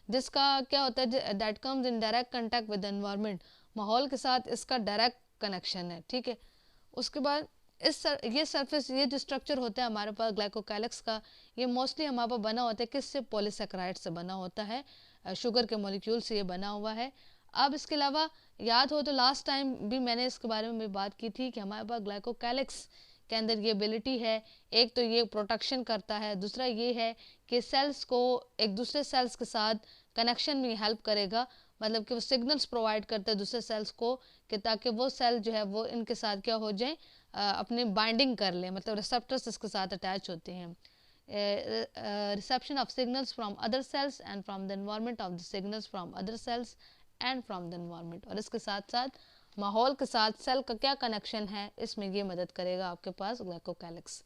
जिसका क्या होता है that comes in direct contact with environment, माहौल के साथ इसका डायरेक्ट कनेक्शन है, ठीक है। उसके बाद ये सरफेस, ये जो स्ट्रक्चर होता है हमारे पास ग्लाइकोकैलिक्स का, ये मोस्टली हमारे पास बना होता है किससे, पॉलीसेकेराइड से बना होता है, शुगर के मॉलिक्यूल से ये बना हुआ है। अब इसके अलावा याद हो तो लास्ट टाइम भी मैंने इसके बारे में बात की थी कि हमारे पास ग्लाइकोकैलिक्स के अंदर ये एबिलिटी है, एक तो ये प्रोटेक्शन करता है, दूसरा ये है कि सेल्स को एक दूसरे सेल्स के साथ कनेक्शन में हेल्प करेगा, मतलब कि वो सिग्नल्स प्रोवाइड करते हैं दूसरे सेल्स को कि ताकि वो सेल जो है वो इनके साथ क्या हो जाए, अपनी बाइंडिंग कर ले, मतलब रिसेप्टर्स इसके साथ अटैच होते हैं। Reception of signals from other sales and from the environment of the signals from other sales and from the environment, और इसके साथ साथ माहौल के साथ सेल का क्या कनेक्शन है, इसमें ये मदद करेगा आपके पास ग्लाइकोकैलिक्स।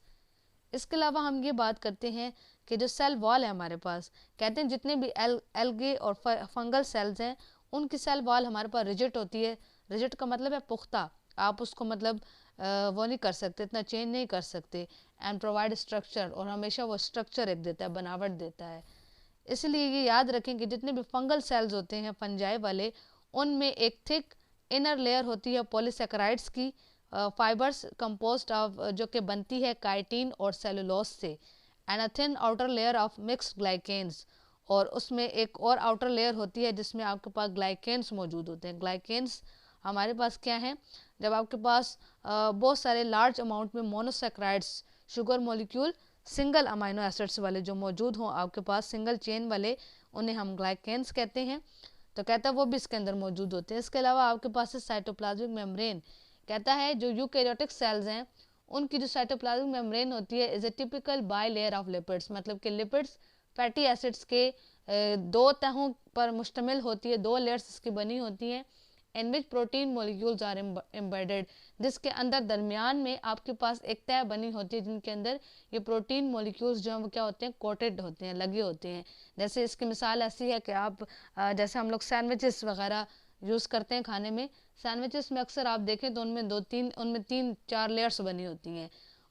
इसके अलावा हम ये बात करते हैं कि जो सेल वॉल है हमारे पास, कहते हैं जितने भी एल्गे और फंगल सेल्स हैं उनकी सेल वॉल हमारे पास रिजिड होती है, रिजिड का मतलब है पुख्ता, आप उसको मतलब वो नहीं कर सकते, इतना चेंज नहीं कर सकते। एंड प्रोवाइड स्ट्रक्चर, और हमेशा वो स्ट्रक्चर एक देता है, बनावट देता है। इसलिए ये याद रखें कि जितने भी फंगल सेल्स होते हैं फंजाई वाले, उनमें एक थिक इनर लेयर होती है पॉलीसेकेराइड्स की, फाइबर्स कंपोस्ट ऑफ, जो कि बनती है काइटिन और सेलुलोज से, and a thin outer layer of mixed glycans, और उसमें एक और आउटर लेयर होती है जिसमें आपके पास ग्लाइकेन्स मौजूद होते हैं। ग्लाइकेन्स हमारे पास क्या हैं, जब आपके पास बहुत सारे लार्ज अमाउंट में monosaccharides sugar molecule single amino acids वाले जो मौजूद हों आपके पास, सिंगल चेन वाले, उन्हें हम ग्लाइकेन्स कहते हैं। तो कहता है वो भी इसके अंदर मौजूद होते हैं। इसके अलावा आपके पास है साइटोप्लाज्मिक मेम्ब्रेन। कहता है जो यूकैरियोटिक सेल्स हैं उनकी जो साइटोप्लाज्मिक मेम्ब्रेन होती है is a typical by layer of lipids, मतलब कि लिपिड्स फैटी एसिड्स के दो तहों पर मुश्तमिल होती है, दो लेयर्स इसकी बनी होती हैं। In which protein molecules are embedded, जिसके अंदर दरमियान में आपके पास एक तह बनी होती है जिनके अंदर ये प्रोटीन मोलिक्यूल्स जो हैं वो क्या होते हैं, कोटेड होते हैं, लगे होते हैं। जैसे इसकी मिसाल ऐसी है कि आप जैसे हम लोग सैंडविचेस वगैरह यूज़ करते हैं खाने में, सैंडविचेस में अक्सर आप देखें तो उनमें तीन चार लेयर्स बनी होती हैं।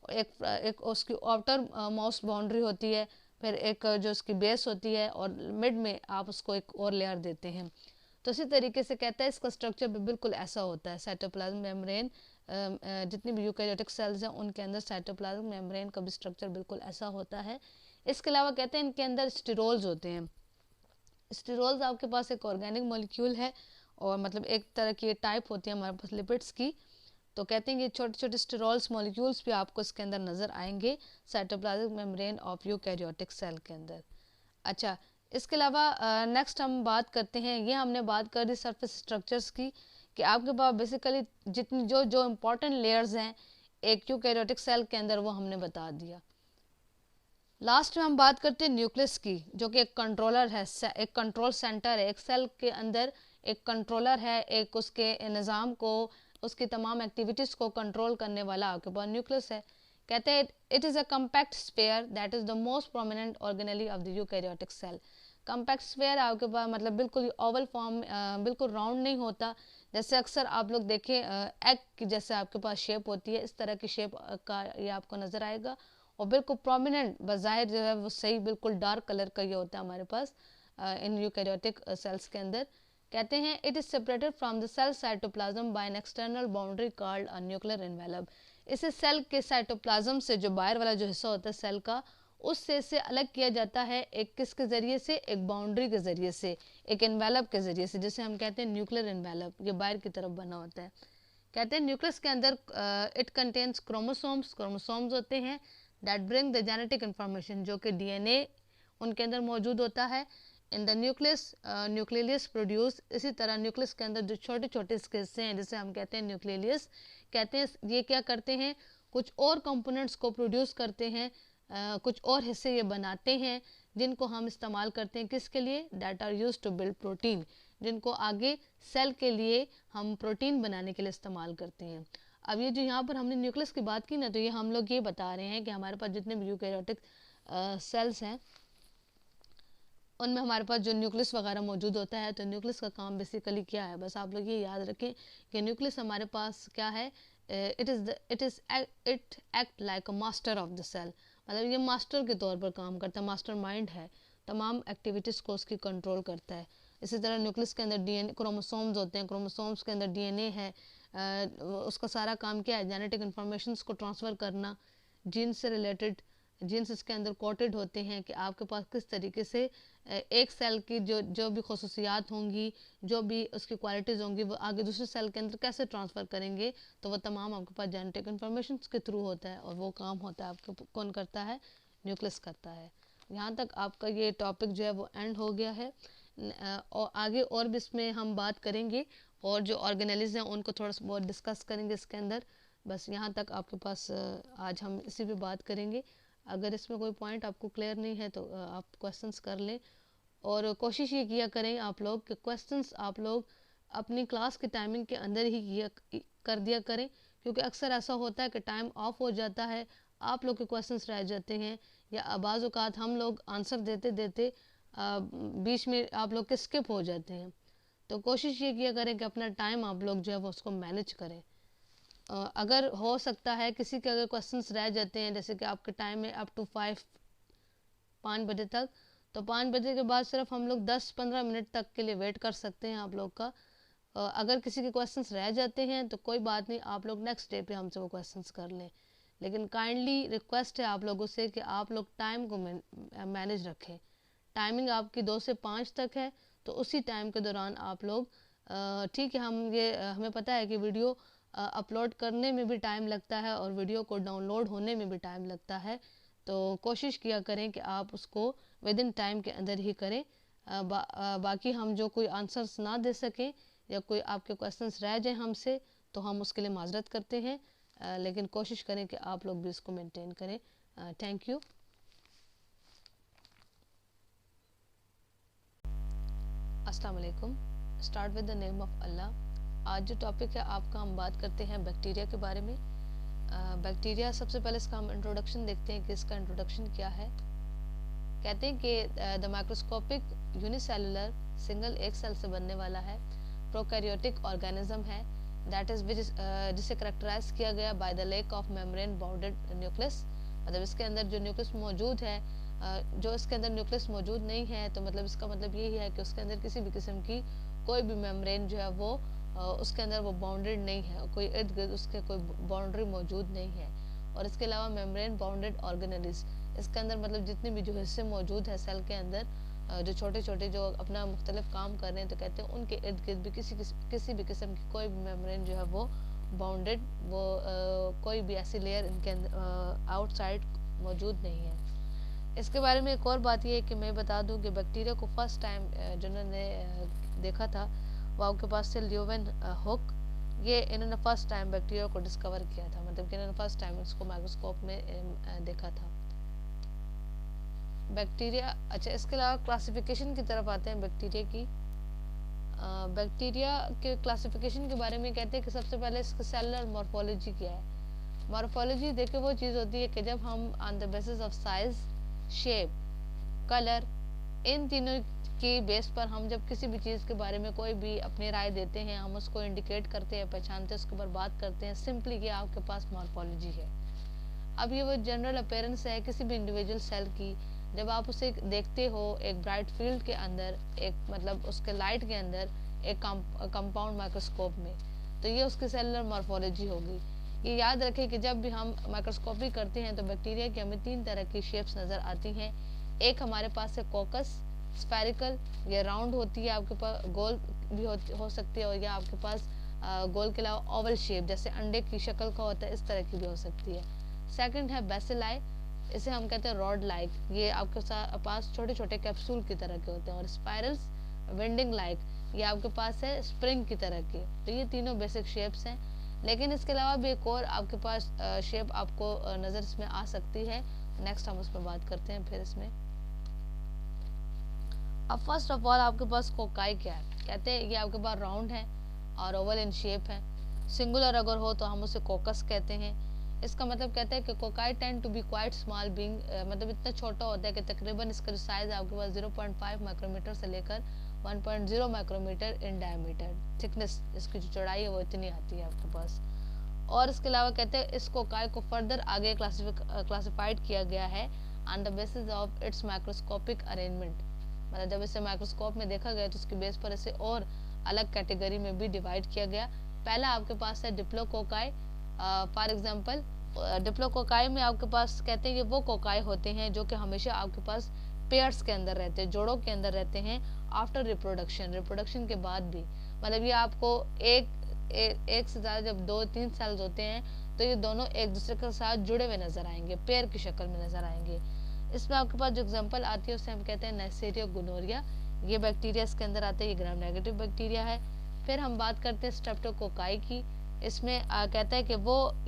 एक उसकी आउटर मोस्ट बाउंड्री होती है, फिर एक जो उसकी बेस होती है, और मिड में आप उसको एक और लेयर देते हैं। तो इसी तरीके से कहता है इसका स्ट्रक्चर भी बिल्कुल ऐसा होता है। साइटोप्लाज्म मेम्ब्रेन, जितनी भी यूकैरियोटिक सेल्स हैं उनके अंदर साइटोप्लाज्म मेम्ब्रेन का भी स्ट्रक्चर बिल्कुल ऐसा होता है। इसके अलावा कहते हैं इनके अंदर स्टिरोल्स होते हैं। स्टिरोल्स आपके पास एक ऑर्गेनिक मॉलिक्यूल है, और मतलब एक तरह की टाइप होती है हमारे पास लिपिड्स की। तो कहते हैं कि छोटे छोटे स्टिरोल्स मॉलिक्यूल्स भी आपको इसके अंदर नज़र आएंगे cytoplasmic membrane of eukaryotic cell के अंदर। अच्छा, इसके अलावा नेक्स्ट हम बात करते हैं, ये हमने बात कर दी सरफेस स्ट्रक्चर्स की, कि आपके पास बेसिकली जितनी जो जो इम्पोर्टेंट लेयर्स हैं एक यूकैरियोटिक सेल के अंदर वो हमने बता दिया। लास्ट में हम बात करते हैं न्यूक्लियस की, जो कि एक कंट्रोलर है, एक कंट्रोल सेंटर है। एक सेल के अंदर एक कंट्रोलर है, एक उसके निज़ाम को, उसकी तमाम एक्टिविटीज़ को कंट्रोल करने वाला आपके पास न्यूक्लियस है। कहते हैं it is a compact sphere that is the most prominent organelle of the eukaryotic cell. Compact sphere आपके पास मतलब बिल्कुल ओवल फॉर्म, बिल्कुल राउंड नहीं होता। जैसे अक्सर आप लोग देखें एग की जैसे आपके पास शेप होती है, इस तरह की शेप का ये आपको नज़र आएगा, और बिल्कुल प्रोमिनेंट बज़ाहिर जो है वो सही बिल्कुल डार्क कलर का ये होता है हमारे पास इन यूकैरियोटिक सेल्स के अंदर। कहते हैं it is separated from the cell cytoplasm by an external boundary called a nuclear envelope. इसे सेल के साइटोप्लाज्म से जो बाहर वाला जो हिस्सा होता है सेल का, उससे इसे अलग किया जाता है एक किसके ज़रिए से, एक बाउंड्री के ज़रिए से, एक एनवेलप के ज़रिए से, जिसे हम कहते हैं न्यूक्लियर एनवेलप। ये बाहर की तरफ बना होता है। कहते हैं न्यूक्लियस के अंदर इट कंटेन्स क्रोमोसोम्स, क्रोमोसोम्स होते हैं that bring the genetic information, जो कि डीएनए उनके अंदर मौजूद होता है। In the nucleus nucleus produce, इसी तरह न्यूक्लियस के अंदर जो छोटे छोटे इसके हिस्से हैं जिसे हम कहते हैं न्यूक्लियस, कहते हैं ये क्या करते हैं, कुछ और कंपोनेंट्स को प्रोड्यूस करते हैं, कुछ और हिस्से ये बनाते हैं जिनको हम इस्तेमाल करते हैं किसके लिए, that are use to build protein, जिनको आगे सेल के लिए हम प्रोटीन बनाने के लिए इस्तेमाल करते हैं। अब ये जो यहाँ पर हमने न्यूक्लियस की बात की ना, तो ये हम लोग ये बता रहे हैं कि हमारे पास जितने भी यूकैरियोटिक सेल्स हैं उनमें हमारे पास जो न्यूक्लियस वगैरह मौजूद होता है। तो न्यूक्लियस का काम बेसिकली क्या है, बस आप लोग ये याद रखें कि न्यूक्लियस हमारे पास क्या है, it act like a master of the cell, मतलब ये मास्टर के तौर पर काम करता है, मास्टर माइंड है, तमाम एक्टिविटीज़ को उसकी कंट्रोल करता है। इसी तरह न्यूक्लियस के अंदर डीएनए क्रोमोसोम्स होते हैं, क्रोमोसोम्स के अंदर डीएनए है, उसका सारा काम क्या है, जेनेटिक इन्फॉर्मेशंस को ट्रांसफ़र करना, जीन से रिलेटेड जीन्स इसके अंदर कोटेड होते हैं कि आपके पास किस तरीके से एक सेल की जो भी खसूसियात होंगी, जो भी उसकी क्वालिटीज़ होंगी, वो आगे दूसरे सेल के अंदर कैसे ट्रांसफ़र करेंगे, तो वो तमाम आपके पास जेनेटिक इन्फॉर्मेशन के थ्रू होता है, और वो काम होता है आपके कौन करता है, न्यूक्लियस करता है। यहाँ तक आपका ये टॉपिक जो है वो एंड हो गया है, और आगे और भी इसमें हम बात करेंगे, और जो ऑर्गेनेलिज़ हैं उनको थोड़ा सा बहुत डिस्कस करेंगे इसके अंदर। बस यहाँ तक आपके पास आज हम इसी पे बात करेंगे। अगर इसमें कोई पॉइंट आपको क्लियर नहीं है तो आप क्वेश्चंस कर लें, और कोशिश ये किया करें आप लोग कि क्वेश्चंस आप लोग अपनी क्लास की टाइमिंग के अंदर ही कर दिया करें, क्योंकि अक्सर ऐसा होता है कि टाइम ऑफ हो जाता है, आप लोग के क्वेश्चंस रह जाते हैं, या बाज़ औक़ात हम लोग आंसर देते देते बीच में आप लोग के स्किप हो जाते हैं। तो कोशिश ये किया करें कि अपना टाइम आप लोग जो है वो उसको मैनेज करें। अगर हो सकता है किसी के अगर क्वेश्चंस रह जाते हैं, जैसे कि आपके टाइम है अप टू 5 बजे तक, तो 5 बजे के बाद सिर्फ हम लोग 10-15 मिनट तक के लिए वेट कर सकते हैं आप लोग का। अगर किसी के क्वेश्चंस रह जाते हैं तो कोई बात नहीं, आप लोग नेक्स्ट डे पे हमसे वो क्वेश्चंस कर लें, लेकिन काइंडली रिक्वेस्ट है आप लोगों से कि आप लोग टाइम को मैनेज रखें। टाइमिंग आपकी 2 से 5 तक है, तो उसी टाइम के दौरान आप लोग ठीक है, हमें पता है कि वीडियो अपलोड करने में भी टाइम लगता है और वीडियो को डाउनलोड होने में भी टाइम लगता है, तो कोशिश किया करें कि आप उसको विद इन टाइम के अंदर ही करें। बाकी हम जो कोई आंसर्स ना दे सकें या कोई आपके क्वेश्चंस रह जाएं हमसे, तो हम उसके लिए माजरत करते हैं, लेकिन कोशिश करें कि आप लोग भी इसको मेंटेन करें। Thank you. अस्सलाम वालेकुम। Start with the name of अल्लाह। आज जो टॉपिक है आपका, हम बात करते हैं बैक्टीरिया के बारे में। बैक्टीरिया, सबसे पहले इसका हम इंट्रोडक्शन देखते हैं कि इसका इंट्रोडक्शन क्या है। कहते हैं कि द माइक्रोस्कोपिक यूनिसेलुलर, सिंगल एक सेल से बनने वाला है, प्रोकैरियोटिक ऑर्गेनिज्म है, दैट इज जिसे करेक्टराइज किया गया by the lack of membrane bounded nucleus. मतलब इसके अंदर जो न्यूक्लियस मौजूद है, जो इसके अंदर न्यूक्लियस मौजूद नहीं है, तो मतलब इसका मतलब यही है कि उसके अंदर किसी भी किस्म की कोई भी मेम्ब्रेन जो है वो उसके अंदर वो बाउंडेड नहीं है, कोई इर्द गिर्द उसके कोई बाउंड्री मौजूद नहीं है। और इसके अलावा मेम्ब्रेन बाउंडेड ऑर्गेनेल्स, इसके अंदर मतलब जितने भी जो हिस्से मौजूद है सेल के अंदर, जो छोटे छोटे जो अपना मुख्तलिफ काम कर रहे हैं, तो कहते हैं उनके इर्द गिर्द भी किसी भी किस्म की कोई भी मेम्ब्रेन जो है वो बाउंडेड, वो कोई भी ऐसी लेयर इनके अंदर आउटसाइड मौजूद नहीं है। इसके बारे में एक और बात ये है कि मैं बता दूं कि बैक्टीरिया को फर्स्ट टाइम जिन्होंने देखा था वो आपके पास से ल्यूवेन हुक, ये इन्होंने फर्स्ट टाइम बैक्टीरिया को डिस्कवर किया था, मतलब कि इन्होंने फर्स्ट टाइम इसको माइक्रोस्कोप में देखा था बैक्टीरिया। अच्छा, इसके अलावा क्लासिफिकेशन की तरफ आते हैं बैक्टीरिया की। बैक्टीरिया के क्लासिफिकेशन के बारे में कहते हैं कि सबसे पहले इसकी सेलुलर मॉर्फोलॉजी क्या है। मॉर्फोलॉजी देखिए वो चीज़ होती है कि जब हम on the basis of size, shape, colour, इन तीनों की बेस पर हम जब किसी भी चीज़ के बारे में कोई भी अपनी राय देते हैं, हम उसको इंडिकेट करते हैं, पहचानते हैं, उसके ऊपर बात करते हैं, सिंपली ये आपके पास मॉर्फोलॉजी है। अब ये वो जनरल अपीयरेंस है किसी भी इंडिविजुअल सेल की, जब आप उसे देखते हो एक ब्राइट फील्ड के अंदर, एक मतलब उसके लाइट के अंदर, एक कंपाउंड माइक्रोस्कोप में, तो ये उसकी सेलुलर मॉर्फोलॉजी होगी। ये याद रखें कि जब भी हम माइक्रोस्कोपी करते हैं तो बैक्टीरिया की हमें 3 तरह की शेप्स नज़र आती हैं। एक हमारे पास है कोकस, स्फेरिकल, ये राउंड होती है, आपके पास गोल भी हो सकती है, और या आपके पास गोल के अलावा ओवल शेप जैसे अंडे की शक्ल का होता है, इस तरह की भी हो सकती है। सेकंड है बेसिलाई, इसे हम कहते हैं रॉड लाइक, ये आपके पास छोटे छोटे कैप्सूल की तरह के होते हैं। और स्पाइरल्स, विंडिंग लाइक, ये आपके पास है स्प्रिंग की तरह के। तो ये तीनों बेसिक शेप्स हैं, लेकिन इसके अलावा भी एक और आपके पास शेप आपको नज़र इसमें आ सकती है। नेक्स्ट हम उस पर बात करते हैं फिर इसमें। अब फर्स्ट ऑफ ऑल आपके पास कोकाई क्या है। कहते हैं ये आपके पास राउंड है और ओवल इन शेप है। सिंगुलर अगर हो तो हम उसे कोकस कहते हैं। इसका मतलब कहते हैं कि cocci tend to be quite small being, मतलब इतना छोटा होता है कि तकरीबन इसका जो साइज है आपके पास 0.5 माइक्रोमीटर से लेकर 1.0 माइक्रोमीटर इन डायमीटर, थिकनेस इसकी जो चौड़ाई है वो इतनी आती है आपके पास। और इसके अलावा कहते हैं इस कोकाई को फर्दर आगे क्लासिफाइड किया गया है on the basis of its microscopic arrangement, मतलब जब इसे माइक्रोस्कोप में देखा गया तो उसकी बेस पर इसे और अलग कैटेगरी में भी डिवाइड किया गया। पहला आपके पास है डिप्लोकोकाई। फॉर एग्जांपल डिप्लोकोकाई में आपके पास कहते हैं कि वो कोकाई होते हैं जो कि हमेशा आपके पास पेयर्स के अंदर रहते हैं, जोड़ों के अंदर रहते हैं आफ्टर रिप्रोडक्शन के बाद भी। मतलब ये आपको एक से ज़्यादा जब 2-3 सेल्स होते हैं तो ये दोनों एक दूसरे के साथ जुड़े हुए नजर आएंगे, पेयर की शक्ल में नजर आएंगे। इसमें आपके पास जो एग्जांपल आती है उसे हम कहते हैं नेसेरिया गोनोरिया, ये बैक्टीरिया इसके अंदर आते हैं, ये ग्राम नेगेटिव बैक्टीरिया है। फिर हम बात करते हैं स्ट्रेप्टोकोकाई की। इसमें कहता है कि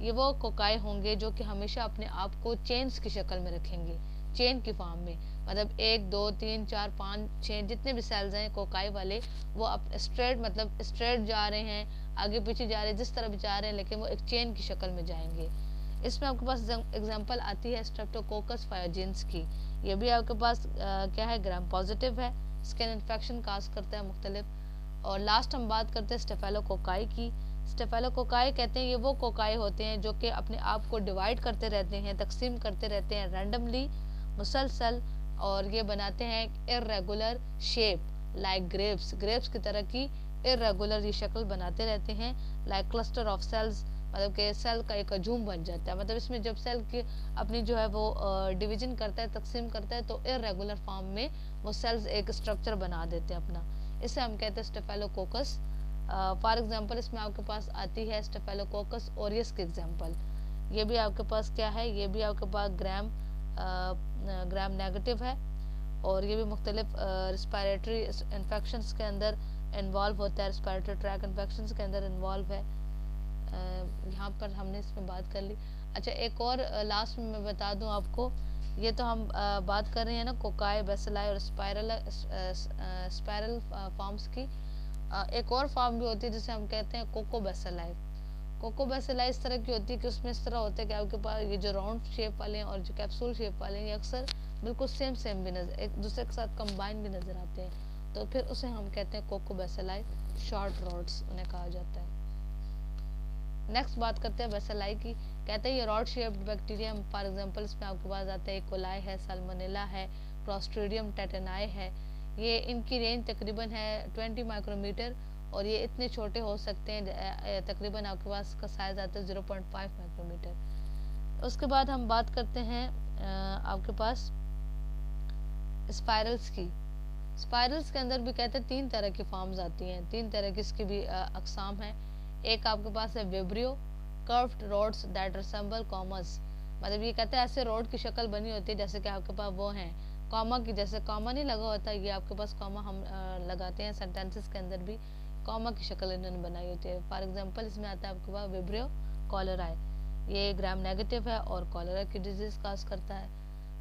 ये वो कोकाई होंगे जो कि हमेशा अपने आप को चेन्स की शक्ल में रखेंगे, चेन की फॉर्म में, मतलब 1 2 3 4 5 6 जितने भी सेल्स हैं कोकाई वाले, वो स्ट्रेट जा रहे हैं, आगे पीछे जा रहे हैं, जिस तरह भी जा रहे हैं, लेकिन वो एक चेन की शक्ल में जाएंगे। इसमें आपके पास एग्जांपल आती है स्ट्रेप्टोकोकस फायोजेंस की। ये भी आपके पास क्या है, ग्राम पॉजिटिव है, स्किन इन्फेक्शन काज करता है मुख्तलिफ। और लास्ट हम बात करते हैं स्टेफेलोकोकाई की। स्टेफेलोकोकाई कहते हैं ये वो कोकाई होते हैं जो कि अपने आप को डिवाइड करते रहते हैं, तकसीम करते रहते हैं रैंडमली, मुसलसल, और ये बनाते हैं इर्रेगुलर शेप लाइक ग्रेप्स की तरह की इर्रेगुलर ये शक्ल बनाते रहते हैं, लाइक क्लस्टर ऑफ सेल्स, मतलब कि सेल का एक हजूम बन जाता है। मतलब इसमें जब सेल की अपनी जो है वो डिवीजन करता है, तकसीम करता है, तो इर्रेगुलर फॉर्म में वो सेल्स एक स्ट्रक्चर बना देते हैं अपना। इसे हम कहते हैं स्टेफेलोकोकस। फॉर एग्जांपल इसमें आपके पास आती है स्टेफेलोकोकस ओरियस की एग्जांपल। ये भी आपके पास क्या है, ये भी आपके पास ग्राम नेगेटिव है, और ये भी मुख्तलिफ रिस्पायरेटरी इन्फेक्शंस के अंदर इन्वॉल्व होता है, रिस्पायरेटरी ट्रैक इन्फेक्शंस के अंदर इन्वॉल्व है। यहाँ पर हमने इसमें बात कर ली। अच्छा, एक और लास्ट में मैं बता दूं आपको, ये तो हम बात कर रहे हैं ना कोकाई, बेसिलाई और स्पाइरल फॉर्म्स की। एक और फॉर्म भी होती है जिसे हम कहते हैं कोको बेसिलाई। कोको बेसिलाई इस तरह की होती है कि उसमें इस तरह होता है कि आपके पास ये जो राउंड शेप वाले हैं और जो कैप्सूल शेप वाले हैं, ये अक्सर बिल्कुल सेम भी नजर, एक दूसरे के साथ कंबाइन भी नजर आते हैं, तो फिर उसे हम कहते हैं कोको बेसिलाई, शॉर्ट रॉड्स उन्हें कहा जाता है। नेक्स्ट बात करते हैं बेसिलाई की। कहते हैं ये rod shaped bacteria, for example इसमें आपके पास आता है कोलाई है, साल्मोनेला है, क्लोस्ट्रीडियम टेटेनाई है। ये इनकी रेंज तकरीबन है 20 माइक्रोमीटर, और ये इतने छोटे हो सकते हैं, तकरीबन आपके पास का साइज आता है 0.5 माइक्रोमीटर। उसके बाद हम बात करते हैं आपके पास स्पाइरल्स की। स्पाइरल्स के अंदर भी कहते हैं 3 तरह की फॉर्म्स आती हैं, 3 तरह की इसकी भी अकसाम हैं। एक आपके पास है vibrio curved rods that resemble commas, मतलब ये कहते हैं ऐसे रोड की शक्ल बनी होती है जैसे कि आपके पास वो हैं कॉमा की, जैसे कॉमा नहीं लगा होता, ये आपके पास कॉमा हम लगाते हैं सेंटेंसेस के अंदर भी, कॉमा की शक्ल इन्होंने बनाई होती है। फॉर एग्जांपल इसमें आता है आपके पास विब्रियो कॉलराई, ये ग्राम नेगेटिव है और कॉलरा की डिजीज काज करता है।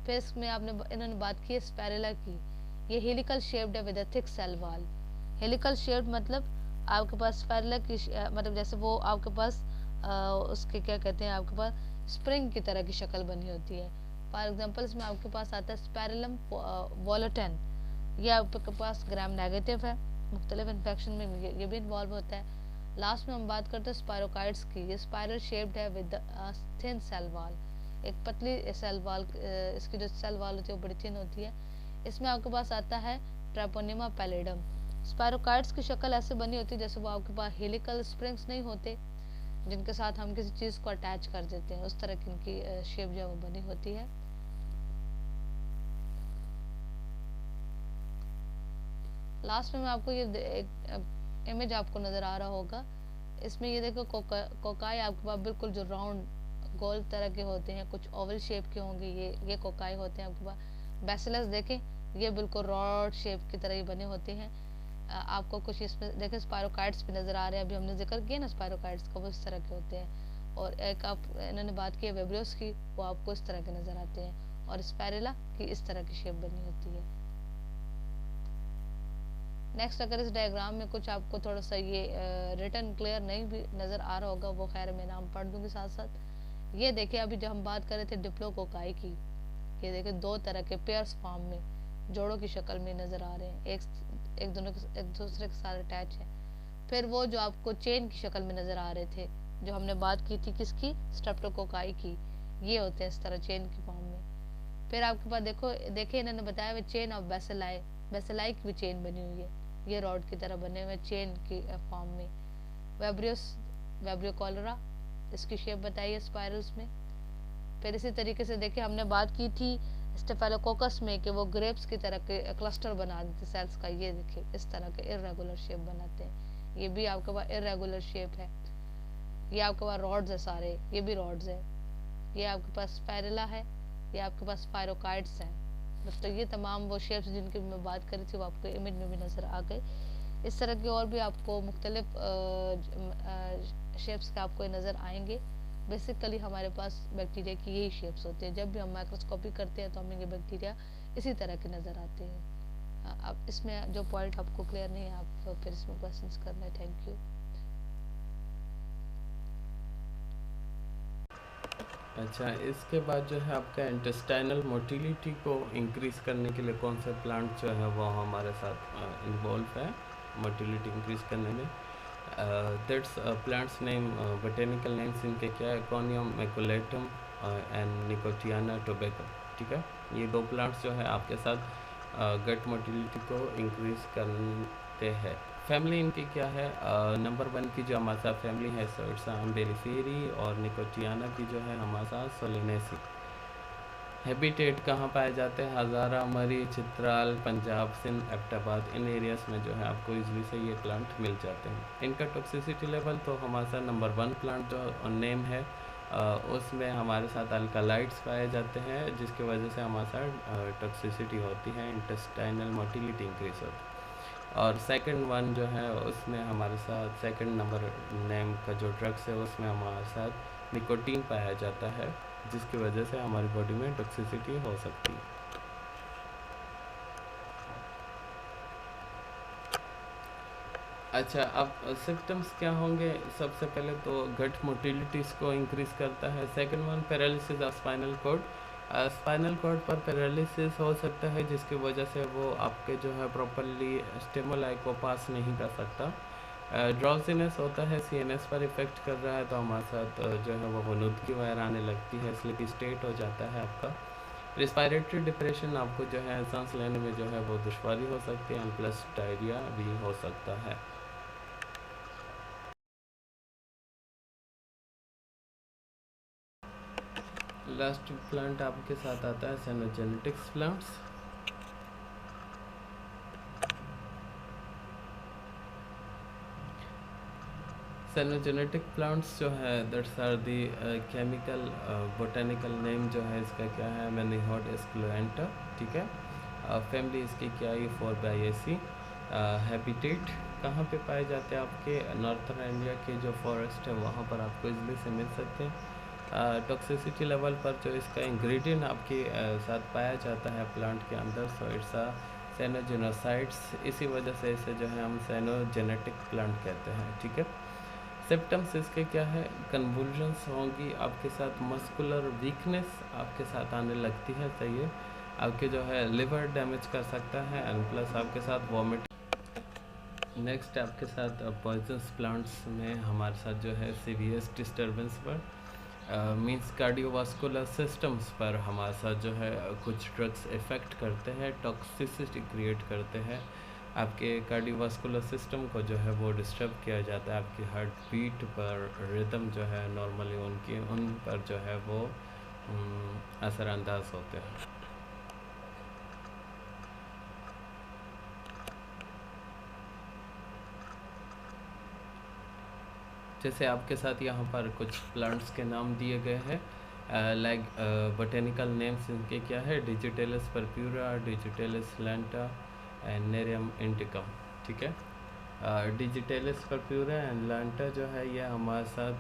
फिर इसमें इन्होंने बात की है स्पैरेला की। ये हेलिकल शेप्ड है with a thick cell wall. Helical shaped मतलब आपके पास स्पैरेला की मतलब जैसे वो आपके पास उसके क्या कहते हैं, आपके पास स्प्रिंग की तरह की शक्ल बनी होती है। फॉर एग्जांपल इसमें आपके पास आता है स्पैरेलम वोलेटन, ये आपके पास ग्राम नेगेटिव है, मुख्तलिफ इन्फेक्शन में ये भी इन्वॉल्व होता है। लास्ट में हम बात करते हैं स्पायरोकाइड्स की। ये स्पायरल शेप्ड है विद थिन सेल वॉल, एक पतली सेल वॉल, इसकी जो सेल वॉल होती है वो बड़ी थिन होती है। इसमें आपके पास आता है ट्रेपोनिमा पैलिडम। स्पायरोकाइड्स की शक्ल ऐसे बनी होती है जैसे वो आपके पास हेलिकल स्प्रिंग्स नहीं होते जिनके साथ हम किसी चीज़ को अटैच कर देते हैं, उस तरह की इनकी शेप जो वो बनी होती है। लास्ट में मैं आपको ये एक इमेज आपको नज़र आ रहा होगा, इसमें ये देखो कोकाई आपके पास बिल्कुल जो राउंड गोल तरह के होते हैं, कुछ ओवल शेप के होंगे, ये कोकाई होते हैं आपके पास। बैसिलस देखें, ये बिल्कुल रॉड शेप की तरह ही बने होते हैं। आपको कुछ इसमें देखें स्पायरोकाइड्स भी नज़र आ रहे हैं, अभी हमने जिक्र किया ना स्पायरोकाइड्स का, वो इस तरह के होते हैं। और एक आप इन्होंने बात की है विब्रियोस की, वो आपको इस तरह के नज़र आते हैं, और स्पैरेला की इस तरह की शेप बनी होती है। नेक्स्ट, अगर इस डायग्राम में कुछ आपको थोड़ा सा ये रिटन क्लियर नहीं भी नज़र आ रहा होगा, वो खैर मैं नाम पढ़ दूंगी साथ साथ। ये देखिए, अभी जब हम बात कर रहे थे डिप्लोकोकाई की, ये देखिए 2 तरह के पेयर्स फॉर्म में जोड़ों की शक्ल में नज़र आ रहे हैं, एक दूसरे के साथ अटैच है। फिर वो जो आपको चेन की शक्ल में नज़र आ रहे थे, जो हमने बात की थी किसकी, स्ट्रेप्टोकोकाई की, ये होते हैं इस तरह चेन की फॉर्म में। फिर आपके पास देखिए इन्होंने बताया हुआ चेन ऑफ बेसिलाई, बेसिलाई की भी चेन बनी हुई है, ये रॉड की तरह बने हुए चेन की फॉर्म में। वेब्रियो कॉलरा, इसकी शेप बताई है स्पाइरल्स में। फिर इसी तरीके से देखिए हमने बात की थी स्टेफेलोकोकस में कि वो ग्रेप्स की तरह के क्लस्टर बना देते सेल्स का, ये देखिए इस तरह के इर्रेगुलर शेप बनाते हैं, ये भी आपके पास इर्रेगुलर शेप है। ये आपके पास रॉड्स है सारे, ये भी रॉड्स है। ये आपके पास स्पाइरेला है, ये आपके पास स्पायरोकाइड्स हैं। तो ये तमाम वो शेप्स जिनकी मैं बात करी थी वो आपको इमेज में भी नज़र आ गए। इस तरह के और भी आपको मुख्तलिफ शेप्स के आपको नज़र आएंगे। बेसिकली हमारे पास बैक्टीरिया की यही शेप्स होती हैं, जब भी हम माइक्रोस्कोपी करते हैं तो हमें ये बैक्टीरिया इसी तरह के नज़र आते हैं। अब इसमें जो पॉइंट आपको क्लियर नहीं है, आप फिर इसमें क्वेश्चंस करना है। Thank you. अच्छा, इसके बाद जो है आपका इंटेस्टाइनल मोटिलिटी को इंक्रीज करने के लिए कौन से प्लांट जो है वो हमारे साथ इन्वॉल्व है। मोटिलिटी इंक्रीज करने में। That's plants name, botanical names इनके क्या है, कॉनियम मैकुलेटम एंड निकोटियाना टोबैको। ठीक है, ये 2 प्लांट्स जो है आपके साथ गट मोटिलिटी को इंक्रीज करते हैं। फैमिली इनकी क्या है, नंबर 1 की जो हमारे साथ फैमिली है सो इट्स एम्बेलिफेरी, और निकोटियाना की जो है हमारे साथ सोलिनेसी। हैबिटेट कहाँ पाए जाते हैं, हज़ारा, मरी, चित्राल, पंजाब, सिंध, एबटाबाद, इन एरियाज़ में जो है आपको इजली से ये प्लांट मिल जाते हैं। इनका टॉक्सिसिटी लेवल तो हमारे साथ नंबर 1 प्लांट जो नेम है उसमें हमारे साथ अल्कालाइड्स पाए जाते हैं, जिसकी वजह से हमारे साथ टॉक्सिसिटी होती है, इंटेस्टाइनल मोटिलिटी इंक्रीज होती है। और सेकंड वन जो है उसमें हमारे साथ सेकंड नंबर नेम का जो ड्रग्स है उसमें हमारे साथ निकोटीन पाया जाता है, जिसकी वजह से हमारी बॉडी में टॉक्सिसिटी हो सकती है। अच्छा, अब सिम्टम्स क्या होंगे, सबसे पहले तो गट मोटिलिटीज को इंक्रीज करता है। Second one paralysis of spinal cord, spinal cord पर पैरालिसिस हो सकता है, जिसकी वजह से वो आपके जो है प्रॉपरली स्टिमुलाई को पास नहीं कर सकता। ड्राउजीनेस होता है, सीएनएस पर इफेक्ट कर रहा है तो हमारे साथ जो है वो वनूदगी वगैरह आने लगती है, स्लीपी स्टेट हो जाता है आपका। रिस्पायरेटरी डिप्रेशन, आपको जो है सांस लेने में जो है वो दुश्वारी हो सकती है, प्लस डायरिया भी हो सकता है। लास्ट प्लांट आपके साथ आता है साइनोजेनेटिक्स प्लांट्स। साइनोजेनेटिक प्लांट्स जो है that's are the chemical botanical name जो है इसका क्या है, मैनीहोड एस्क्लोएंटा। ठीक है, फैमिली इसकी क्या है, फोरबाएसी। हैबिटेट कहाँ पे पाए जाते हैं, आपके नॉर्थर्न इंडिया के जो फॉरेस्ट है वहाँ पर आपको इजली से मिल सकते हैं। टॉक्सिसिटी लेवल पर जो इसका इंग्रेडिएंट आपके साथ पाया जाता है प्लांट के अंदर, सो इट्स अ साइनोजेनोसाइड्स, इसी वजह से इसे जो है हम साइनोजेनेटिक प्लांट कहते हैं। ठीक है, सिम्टम्स इसके क्या है, कन्वुल्जन्स होंगी आपके साथ, मस्कुलर वीकनेस आपके साथ आने लगती है, सही है, आपके जो है लिवर डैमेज कर सकता है, एंड प्लस आपके साथ वॉमिट। नेक्स्ट आपके साथ पॉइजनस प्लांट्स में हमारे साथ जो है सीवियस डिस्टर्बेंस पर मींस कार्डियोवास्कुलर सिस्टम्स पर हमारे साथ जो है कुछ ड्रग्स इफ़ेक्ट करते हैं, टॉक्सिसिटी क्रिएट करते हैं, आपके कार्डियोवास्कुलर सिस्टम को जो है वो डिस्टर्ब किया जाता है, आपकी हार्ट बीट पर, रिदम जो है नॉर्मली उन पर जो है वो असरअंदाज होते हैं। जैसे आपके साथ यहाँ पर कुछ प्लांट्स के नाम दिए गए हैं, लाइक बोटेनिकल नेम्स इनके क्या है, digitalis purpurea, digitalis lanata and nerium indicum. ठीक है, डिजिटेलिस परप्यूरा एंड लैंटा जो है ये हमारे साथ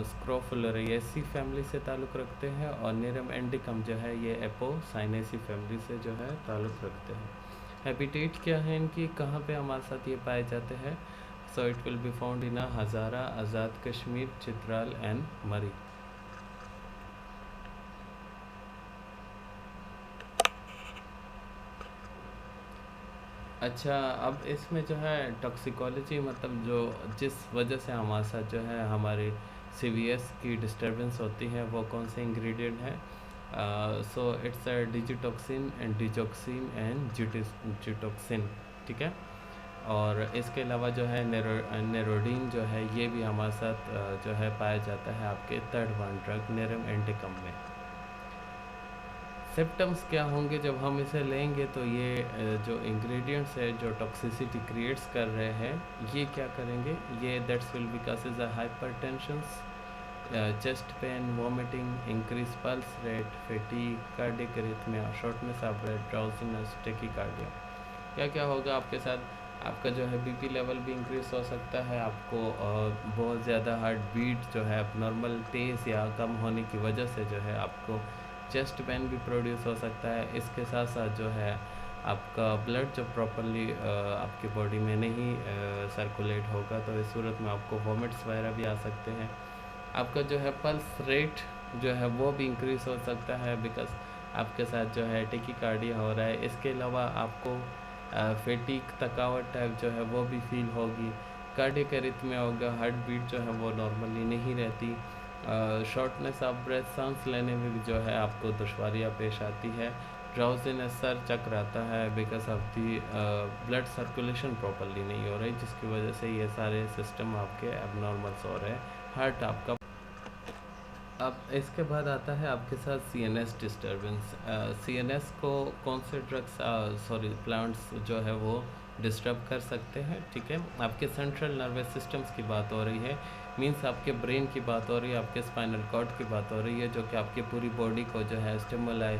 स्क्रोफुलरिएसी फैमिली से ताल्लुक़ रखते हैं, और नेरियम इंडिकम जो है ये एपोसाइनेसी फैमिली से जो है ताल्लुक़ रखते हैं। हैबिटेट क्या है इनकी, कहाँ पे हमारे साथ ये पाए जाते हैं, so it will be found in Hazara, Azad Kashmir, Chitral and Mari. अच्छा, अब इसमें जो है टॉक्सिकोलॉजी मतलब जो जिस वजह से हमारे साथ जो है हमारे सीवीएस की डिस्टर्बेंस होती है वो कौन से इंग्रेडिएंट है, so it's a digitoxin and digoxin and gitoxin. ठीक है, और इसके अलावा जो है नेरोडीन जो है ये भी हमारे साथ जो है पाया जाता है आपके थर्ड वन ड्रग नेरियम इंडिकम में। सिम्टम्स क्या होंगे जब हम इसे लेंगे, तो ये जो इंग्रेडिएंट्स है जो टॉक्सिसिटी क्रिएट्स कर रहे हैं ये क्या करेंगे, ये that's will be causes a hypertensions, chest pain, vomiting, increase pulse rate, fatigue, cardiac arrhythmia, shortness of breath, drowsiness, tachycardia. क्या क्या होगा आपके साथ, आपका जो है बीपी लेवल भी इंक्रीज हो सकता है, आपको बहुत ज़्यादा हार्ट बीट जो है नॉर्मल तेज़ या कम होने की वजह से जो है आपको चेस्ट पेन भी प्रोड्यूस हो सकता है। इसके साथ साथ जो है आपका ब्लड जो प्रॉपरली आपकी बॉडी में नहीं सर्कुलेट होगा, तो इस सूरत में आपको वॉमिट्स वगैरह भी आ सकते हैं। आपका जो है पल्स रेट जो है वो भी इंक्रीज़ हो सकता है, बिकॉज आपके साथ जो है टेकीकार्डिया हो रहा है। इसके अलावा आपको फेटिक थकावट टाइप जो है वो भी फील होगी, कार्डियक एरिथमिया होगा, हार्ट बीट जो है वो नॉर्मली नहीं रहती, शॉर्टनेस ऑफ ब्रेथ, सांस लेने में भी जो है आपको दुश्वारियाँ पेश आती है, ड्राउजीनेस, सर चक्र आता है because of the blood circulation properly नहीं हो रही, जिसकी वजह से ये सारे सिस्टम आपके एबनॉर्मल्स हो रहे हैं, हार्ट आपका। अब इसके बाद आता है आपके साथ सीएनएस डिस्टर्बेंस। सीएनएस को कौन से ड्रग्स प्लांट्स जो है वो डिस्टर्ब कर सकते हैं, ठीक है। आपके सेंट्रल नर्वस सिस्टम्स की बात हो रही है, मींस आपके ब्रेन की बात हो रही है, आपके स्पाइनल कॉर्ड की बात हो रही है, जो कि आपकी पूरी बॉडी को जो है स्टिमुलाई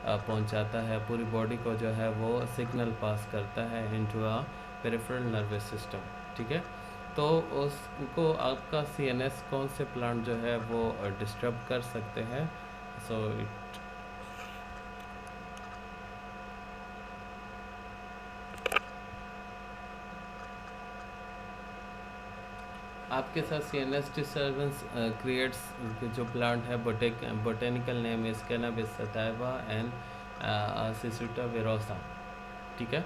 पहुंचाता है, पूरी बॉडी को जो है वो सिग्नल पास करता है into a peripheral nervous system, ठीक है। तो उसको आपका सीएनएस कौन से प्लांट जो है वो डिस्टर्ब कर सकते हैं। सो इट आपके साथ सीएनएस डिस्टर्बेंस क्रिएट्स जो प्लांट है, botanical name is cannabis sativa and cicuta virosa, ठीक है।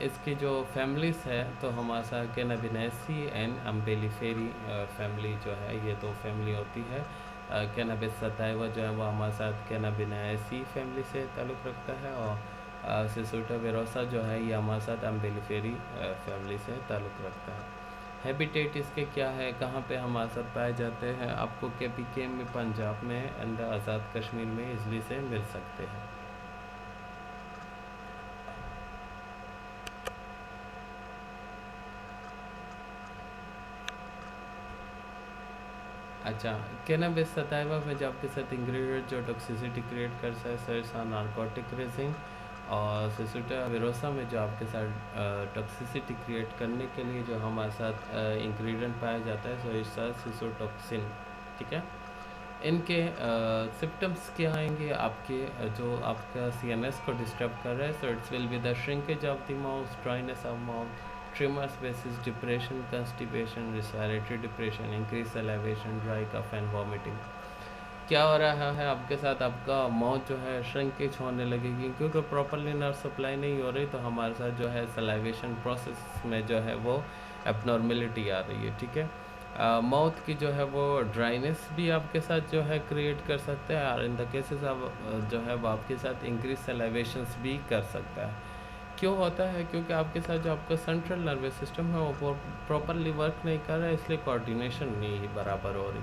इसकी जो फैमिलीज है तो हमारे साथ कैनाबिनेसी एंड अम्बेलिफेरी फैमिली जो है ये दो फैमिली होती है। कैनाबिस सटाइवा जो है वो हमारे साथ कैनाबिनेसी फैमिली से ताल्लुक़ रखता है, और सिसुटा वेरोसा जो है ये हमारे साथ अम्बेलिफेरी फैमिली से ताल्लुक़ रखता है। हैबिटेट इसके क्या है, कहाँ पे हमारे साथ पाए जाते हैं, आपको KPK में, पंजाब में एंड आज़ाद कश्मीर में इजली से मिल सकते हैं। अच्छा, कैनाबिस सटाइवा में जो आपके साथ इंग्रेडिएंट जो टॉक्सिसिटी क्रिएट कर सकता है सर नार्कोटिक रेजिन, और सिसुटा वेरोसा में जो आपके साथ टॉक्सिसिटी क्रिएट करने के लिए जो हमारे साथ इंग्रेडिएंट पाया जाता है सो इसका सिसोटॉक्सिन, ठीक है। इनके सिम्टम्स क्या आएंगे आपके जो आपका सीएनएस को डिस्टर्ब कर रहा है, so it's will be the shrinkage of the mouth, dryness of mouth, tremors, basis, depression, constipation, respiratory depression, increase salivation, dry cough and vomiting. क्या हो रहा है आपके साथ, आपका माउथ जो है श्रिंकेज होने लगेगी क्योंकि प्रॉपरली नर्व सप्लाई नहीं हो रही, तो हमारे साथ जो है सलाइवेशन प्रोसेस में जो है वो एबनॉर्मेलिटी आ रही है, ठीक है। माउथ की जो है वो ड्राइनेस भी आपके साथ जो है क्रिएट कर सकता है, और इन द केसेस ऑफ जो है वो आपके साथ इंक्रीज सलाइवेशंस भी कर सकता है। क्यों होता है, क्योंकि आपके साथ जो आपका सेंट्रल नर्वस सिस्टम है वो प्रॉपरली वर्क नहीं कर रहा है, इसलिए कोऑर्डिनेशन नहीं बराबर हो रही,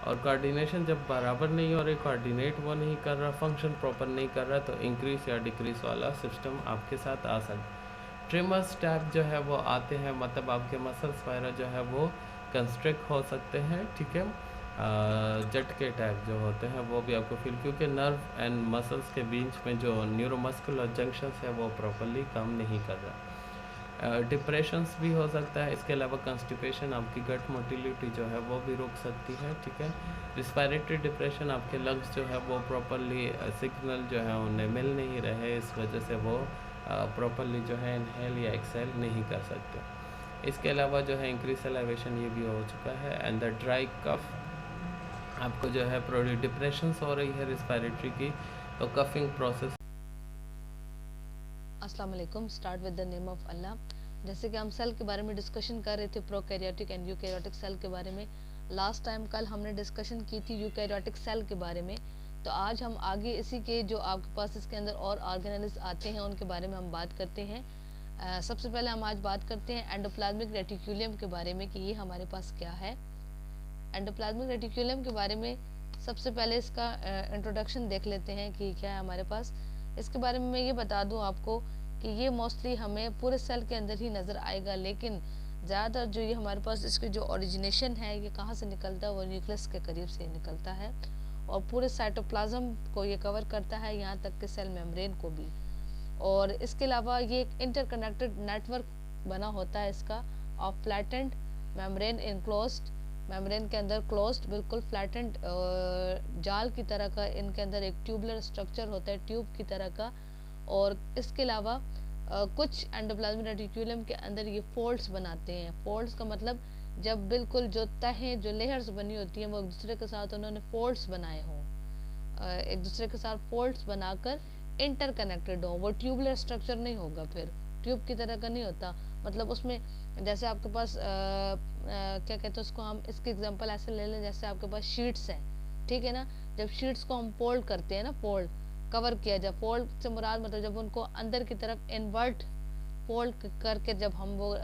और कोऑर्डिनेशन जब बराबर नहीं हो रही, कोऑर्डिनेट वो नहीं कर रहा, फंक्शन प्रॉपर नहीं कर रहा, तो इंक्रीज या डिक्रीज वाला सिस्टम आपके साथ आ सकता। ट्रिमर्स टाइप जो है वो आते हैं, मतलब आपके मसल्स वगैरह जो है वो कंस्ट्रक्ट हो सकते हैं, ठीक है। झटके टाइप जो होते हैं वो भी आपको फील, क्योंकि नर्व एंड मसल्स के बीच में जो न्यूरोमस्कुलर जंक्शंस है वो प्रॉपरली काम नहीं कर रहा। डिप्रेशंस भी हो सकता है, इसके अलावा कंस्टिपेशन, आपकी गट मोटिलिटी जो है वो भी रोक सकती है, ठीक है। रिस्पायरेटरी डिप्रेशन, आपके लंग्स जो है वो प्रॉपरली सिग्नल जो है उन्हें मिल नहीं रहे, इस वजह से वो प्रॉपरली जो है इनहेल या एक्सेल नहीं कर सकते। इसके अलावा जो है इंक्रीज सलाइवेशन ये भी हो चुका है, एंड द ड्राई कफ, आपको जो है प्रोडी डिप्रेशंस हो रही है रिस्पायरेटरी की, तो कफिंग प्रोसेस। अस्सलाम वालेकुम। Start with the name of अल्लाह। जैसे कि हम सेल के बारे में डिस्कशन कर रहे थे, प्रोकैरियोटिक एंड यूकैरियोटिक सेल के बारे में। लास्ट टाइम कल हमने डिस्कशन की थी यूकैरियोटिक सेल के बारे में, तो आज हम आगे इसी के जो आपके पास इसके अंदर और ऑर्गेनेल्स आते हैं उनके बारे में हम बात करते हैं। सबसे पहले हम आज बात करते हैं एंडोप्लाज्मिक रेटिक्यूलम के बारे में कि ये हमारे पास क्या है। एंडोप्लाज्मिक रेटिक्यूलम के बारे में सबसे पहले इसका इंट्रोडक्शन देख लेते हैं कि क्या है हमारे पास। इसके बारे में मैं ये बता दूं आपको कि ये मोस्टली हमें पूरे सेल के अंदर ही नज़र आएगा, लेकिन ज़्यादातर जो ये हमारे पास इसके जो ओरिजिनेशन है ये कहाँ से निकलता है, वो न्यूक्लियस के करीब से निकलता है, और पूरे साइटोप्लाज्म को ये कवर करता है, यहाँ तक कि सेल मेम्ब्रेन को भी। और इसके अलावा ये एक इंटरकनेक्टेड नेटवर्क बना होता है इसका, of flattened membrane enclosed, membrane के अंदर क्लोज्ड बिल्कुल फ्लैटेंड जाल की तरह का इनके अंदर एक ट्यूबुलर स्ट्रक्चर होता है, ट्यूब की तरह का। और इसके अलावा कुछ एंडोप्लाज्मिक रेटिक्यूलम के अंदर ये फोल्ड्स बनाते हैं। फोल्ड्स का मतलब जब बिल्कुल जो तहें जो लेयर्स बनी होती हैं वो एक दूसरे के साथ उन्होंने फोल्ड्स बनाए हों, एक दूसरे के साथ फोल्ड्स बनाकर इंटरकनेक्टेड हो, वो ट्यूबुलर स्ट्रक्चर नहीं होगा, फिर ट्यूब की तरह का नहीं होता। मतलब उसमें जैसे आपके पास क्या कहते हैं उसको, हम इसके एग्जांपल ऐसे ले लें, जैसे आपके पास शीट्स हैं, ठीक है ना। जब शीट्स को हम फोल्ड करते हैं ना, फोल्ड कवर किया जाए, फोल्ड से मुराद मतलब जब उनको अंदर की तरफ इन्वर्ट फोल्ड करके जब हम वो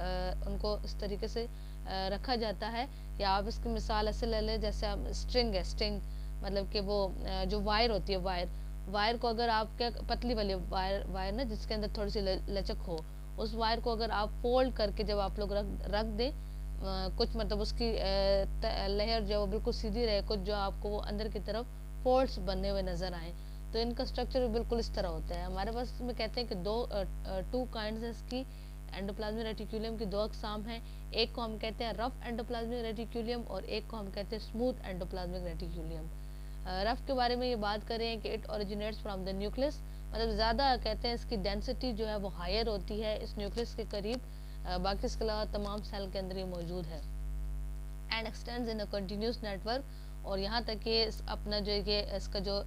उनको इस तरीके से रखा जाता है, या आप इसकी मिसाल ऐसे ले लें, जैसे आप स्ट्रिंग है, स्ट्रिंग मतलब कि वो जो वायर होती है, वायर को अगर आप क्या, पतली वाली वायर ना जिसके अंदर थोड़ी सी लचक हो, उस वायर को अगर आप फोल्ड करके जब आप लोग रख दें, कुछ मतलब उसकी लेयर जो बिल्कुल सीधी रहे, कुछ जो आपको वो अंदर की तरफ फोल्ड्स बने हुए नजर आए, तो इनका स्ट्रक्चर भी बिल्कुल इस तरह होता है। हमारे पास इसमें कहते हैं कि टू काइंड्स है इसकी, एंडोप्लाज्मिक रेटिकुलम की दो अकसाम हैं। एक को हम कहते हैं रफ एंडोप्लाज्मिक रेटिकुलम और एक को हम कहते हैं स्मूथ एंडोप्लाज्मिक रेटिकुलम। रफ के बारे में ये बात करें कि it originates from the nucleus, मतलब ज़्यादा कहते हैं इसकी डेंसिटी जो है वो हायर होती है इस न्यूक्लियस के करीब, बाकी इसके अलावा तमाम सेल के अंदर ये मौजूद है। And x tends in a continuous network, और यहाँ तक कि अपना जो ये इसका जो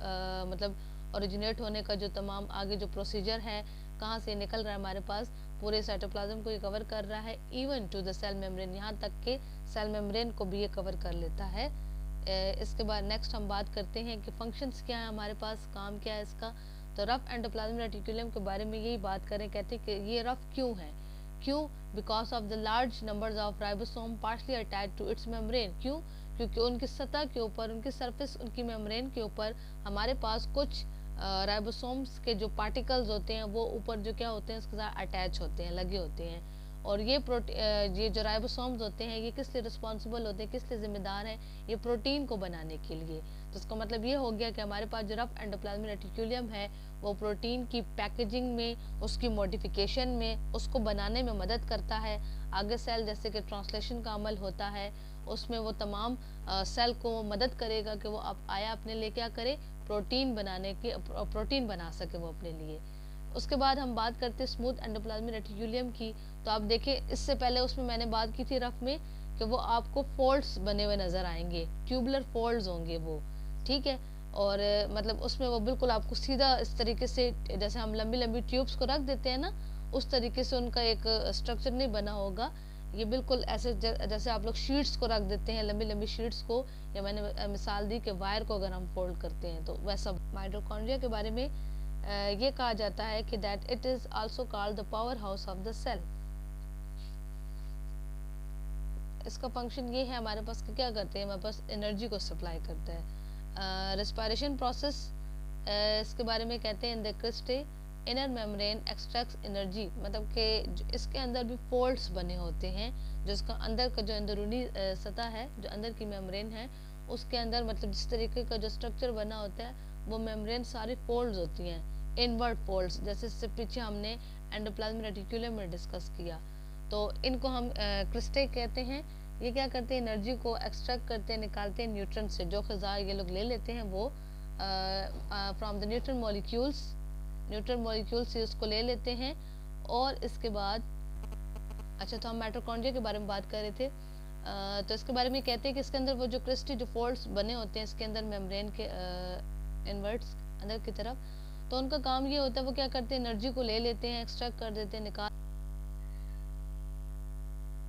मतलब ओरिजिनेट होने का जो तमाम आगे जो प्रोसीजर है, कहाँ से निकल रहा है हमारे पास, पूरे साइटोप्लाज्म को ये कवर कर रहा है, even to the cell membrane, यहाँ तक के सेल मेम्ब्रेन को भी ये कवर कर लेता है। इसके बाद नेक्स्ट हम बात करते हैं कि फंक्शंस क्या है हमारे पास, काम क्या है इसका। तो रफ एंडोप्लाज्मिक रेटिकुलम के बारे में यही बात करें, कहते हैं कि ये रफ क्यों है, क्यों, because of the large numbers of ribosome partially attached to its membrane, क्यों, क्योंकि उनकी सतह के ऊपर, उनकी सरफेस, उनकी मेम्ब्रेन के ऊपर हमारे पास कुछ राइबोसोम्स के जो पार्टिकल्स होते हैं वो ऊपर जो क्या होते हैं उसके साथ अटैच होते हैं, लगे होते हैं। और ये जो राइबोसोम्स होते हैं ये किस लिए रिस्पॉन्सिबल होते हैं, किस लिए जिम्मेदार हैं, ये प्रोटीन को बनाने के लिए। तो इसका मतलब ये हो गया कि हमारे पास जो रफ एंडोप्लाज्मिक रेटिकुलम है वो प्रोटीन की पैकेजिंग में, उसकी मॉडिफिकेशन में, उसको बनाने में मदद करता है। आगे सेल जैसे कि ट्रांसलेशन का अमल होता है, उसमें वो तमाम सेल को मदद करेगा कि वो आया अपने लिए क्या करे, प्रोटीन बनाने की, प्रोटीन बना सके वो अपने लिए। उसके बाद हम बात करते हैं स्मूथ एंडोप्लाज्मिक रेटिकुलम की। तो आप देखें इससे पहले उसमें मैंने बात की थी रफ में कि वो आपको फोल्ड्स बने हुए नजर आएंगे, ट्यूबुलर फोल्ड्स होंगे वो, ठीक है। और मतलब उसमें वो बिल्कुल आपको सीधा इस तरीके से, जैसे हम लंबी लंबी ट्यूब्स को रख देते हैं ना, उस तरीके से उनका एक स्ट्रक्चर नहीं बना होगा। ये बिल्कुल ऐसे जैसे आप लोग शीट्स को रख देते हैं, लंबी लंबी शीट्स को, या मैंने मिसाल दी कि वायर को अगर हम फोल्ड करते हैं तो वैसा। माइटोकॉन्ड्रिया के बारे में ये कहा जाता है कि that it is also called the powerhouse of the cell. इसका फंक्शन ये है हमारे पास कि क्या करते हैं, हमारे पास एनर्जी को सप्लाई करता है। रेस्पिरेशन प्रोसेस इसके बारे में कहते हैं, in the cristae inner membrane extracts energy, मतलब कि इसके अंदर भी फोल्ड्स बने होते हैं, जो इसका अंदर का जो अंदरूनी सतह है, जो अंदर की मेम्ब्रेन है, उसके अंदर मतलब जिस तरीके का जो स्ट्रक्चर बना होता है वो मेम्ब्रेन सारी फोल्ड्स होती हैं, इनवर्ट फोल्ड्स, जैसे इससे पीछे हमने एंडोप्लाज्मिक रेटिकुलम में डिस्कस किया। तो इनको हम क्रिस्टे कहते हैं। ये क्या करते हैं, एनर्जी को एक्सट्रैक्ट करते हैं, निकालते हैं न्यूट्रन से, जो ग़िज़ा ये लोग ले लेते हैं वो फ्रॉम द न्यूट्रन मॉलिक्यूल से उसको ले लेते हैं। और इसके बाद अच्छा, तो हम माइटोकॉन्ड्रिया के बारे में बात कर रहे थे। तो इसके बारे में कहते हैं कि इसके अंदर वो जो क्रिस्टी जो फोल्ड्स बने होते हैं इसके अंदर मेम्ब्रेन के इनवर्ट्स अंदर की तरफ, तो उनका काम ये होता है वो क्या करते हैं, एनर्जी को ले लेते हैं, एक्सट्रैक्ट कर देते हैं, निकाल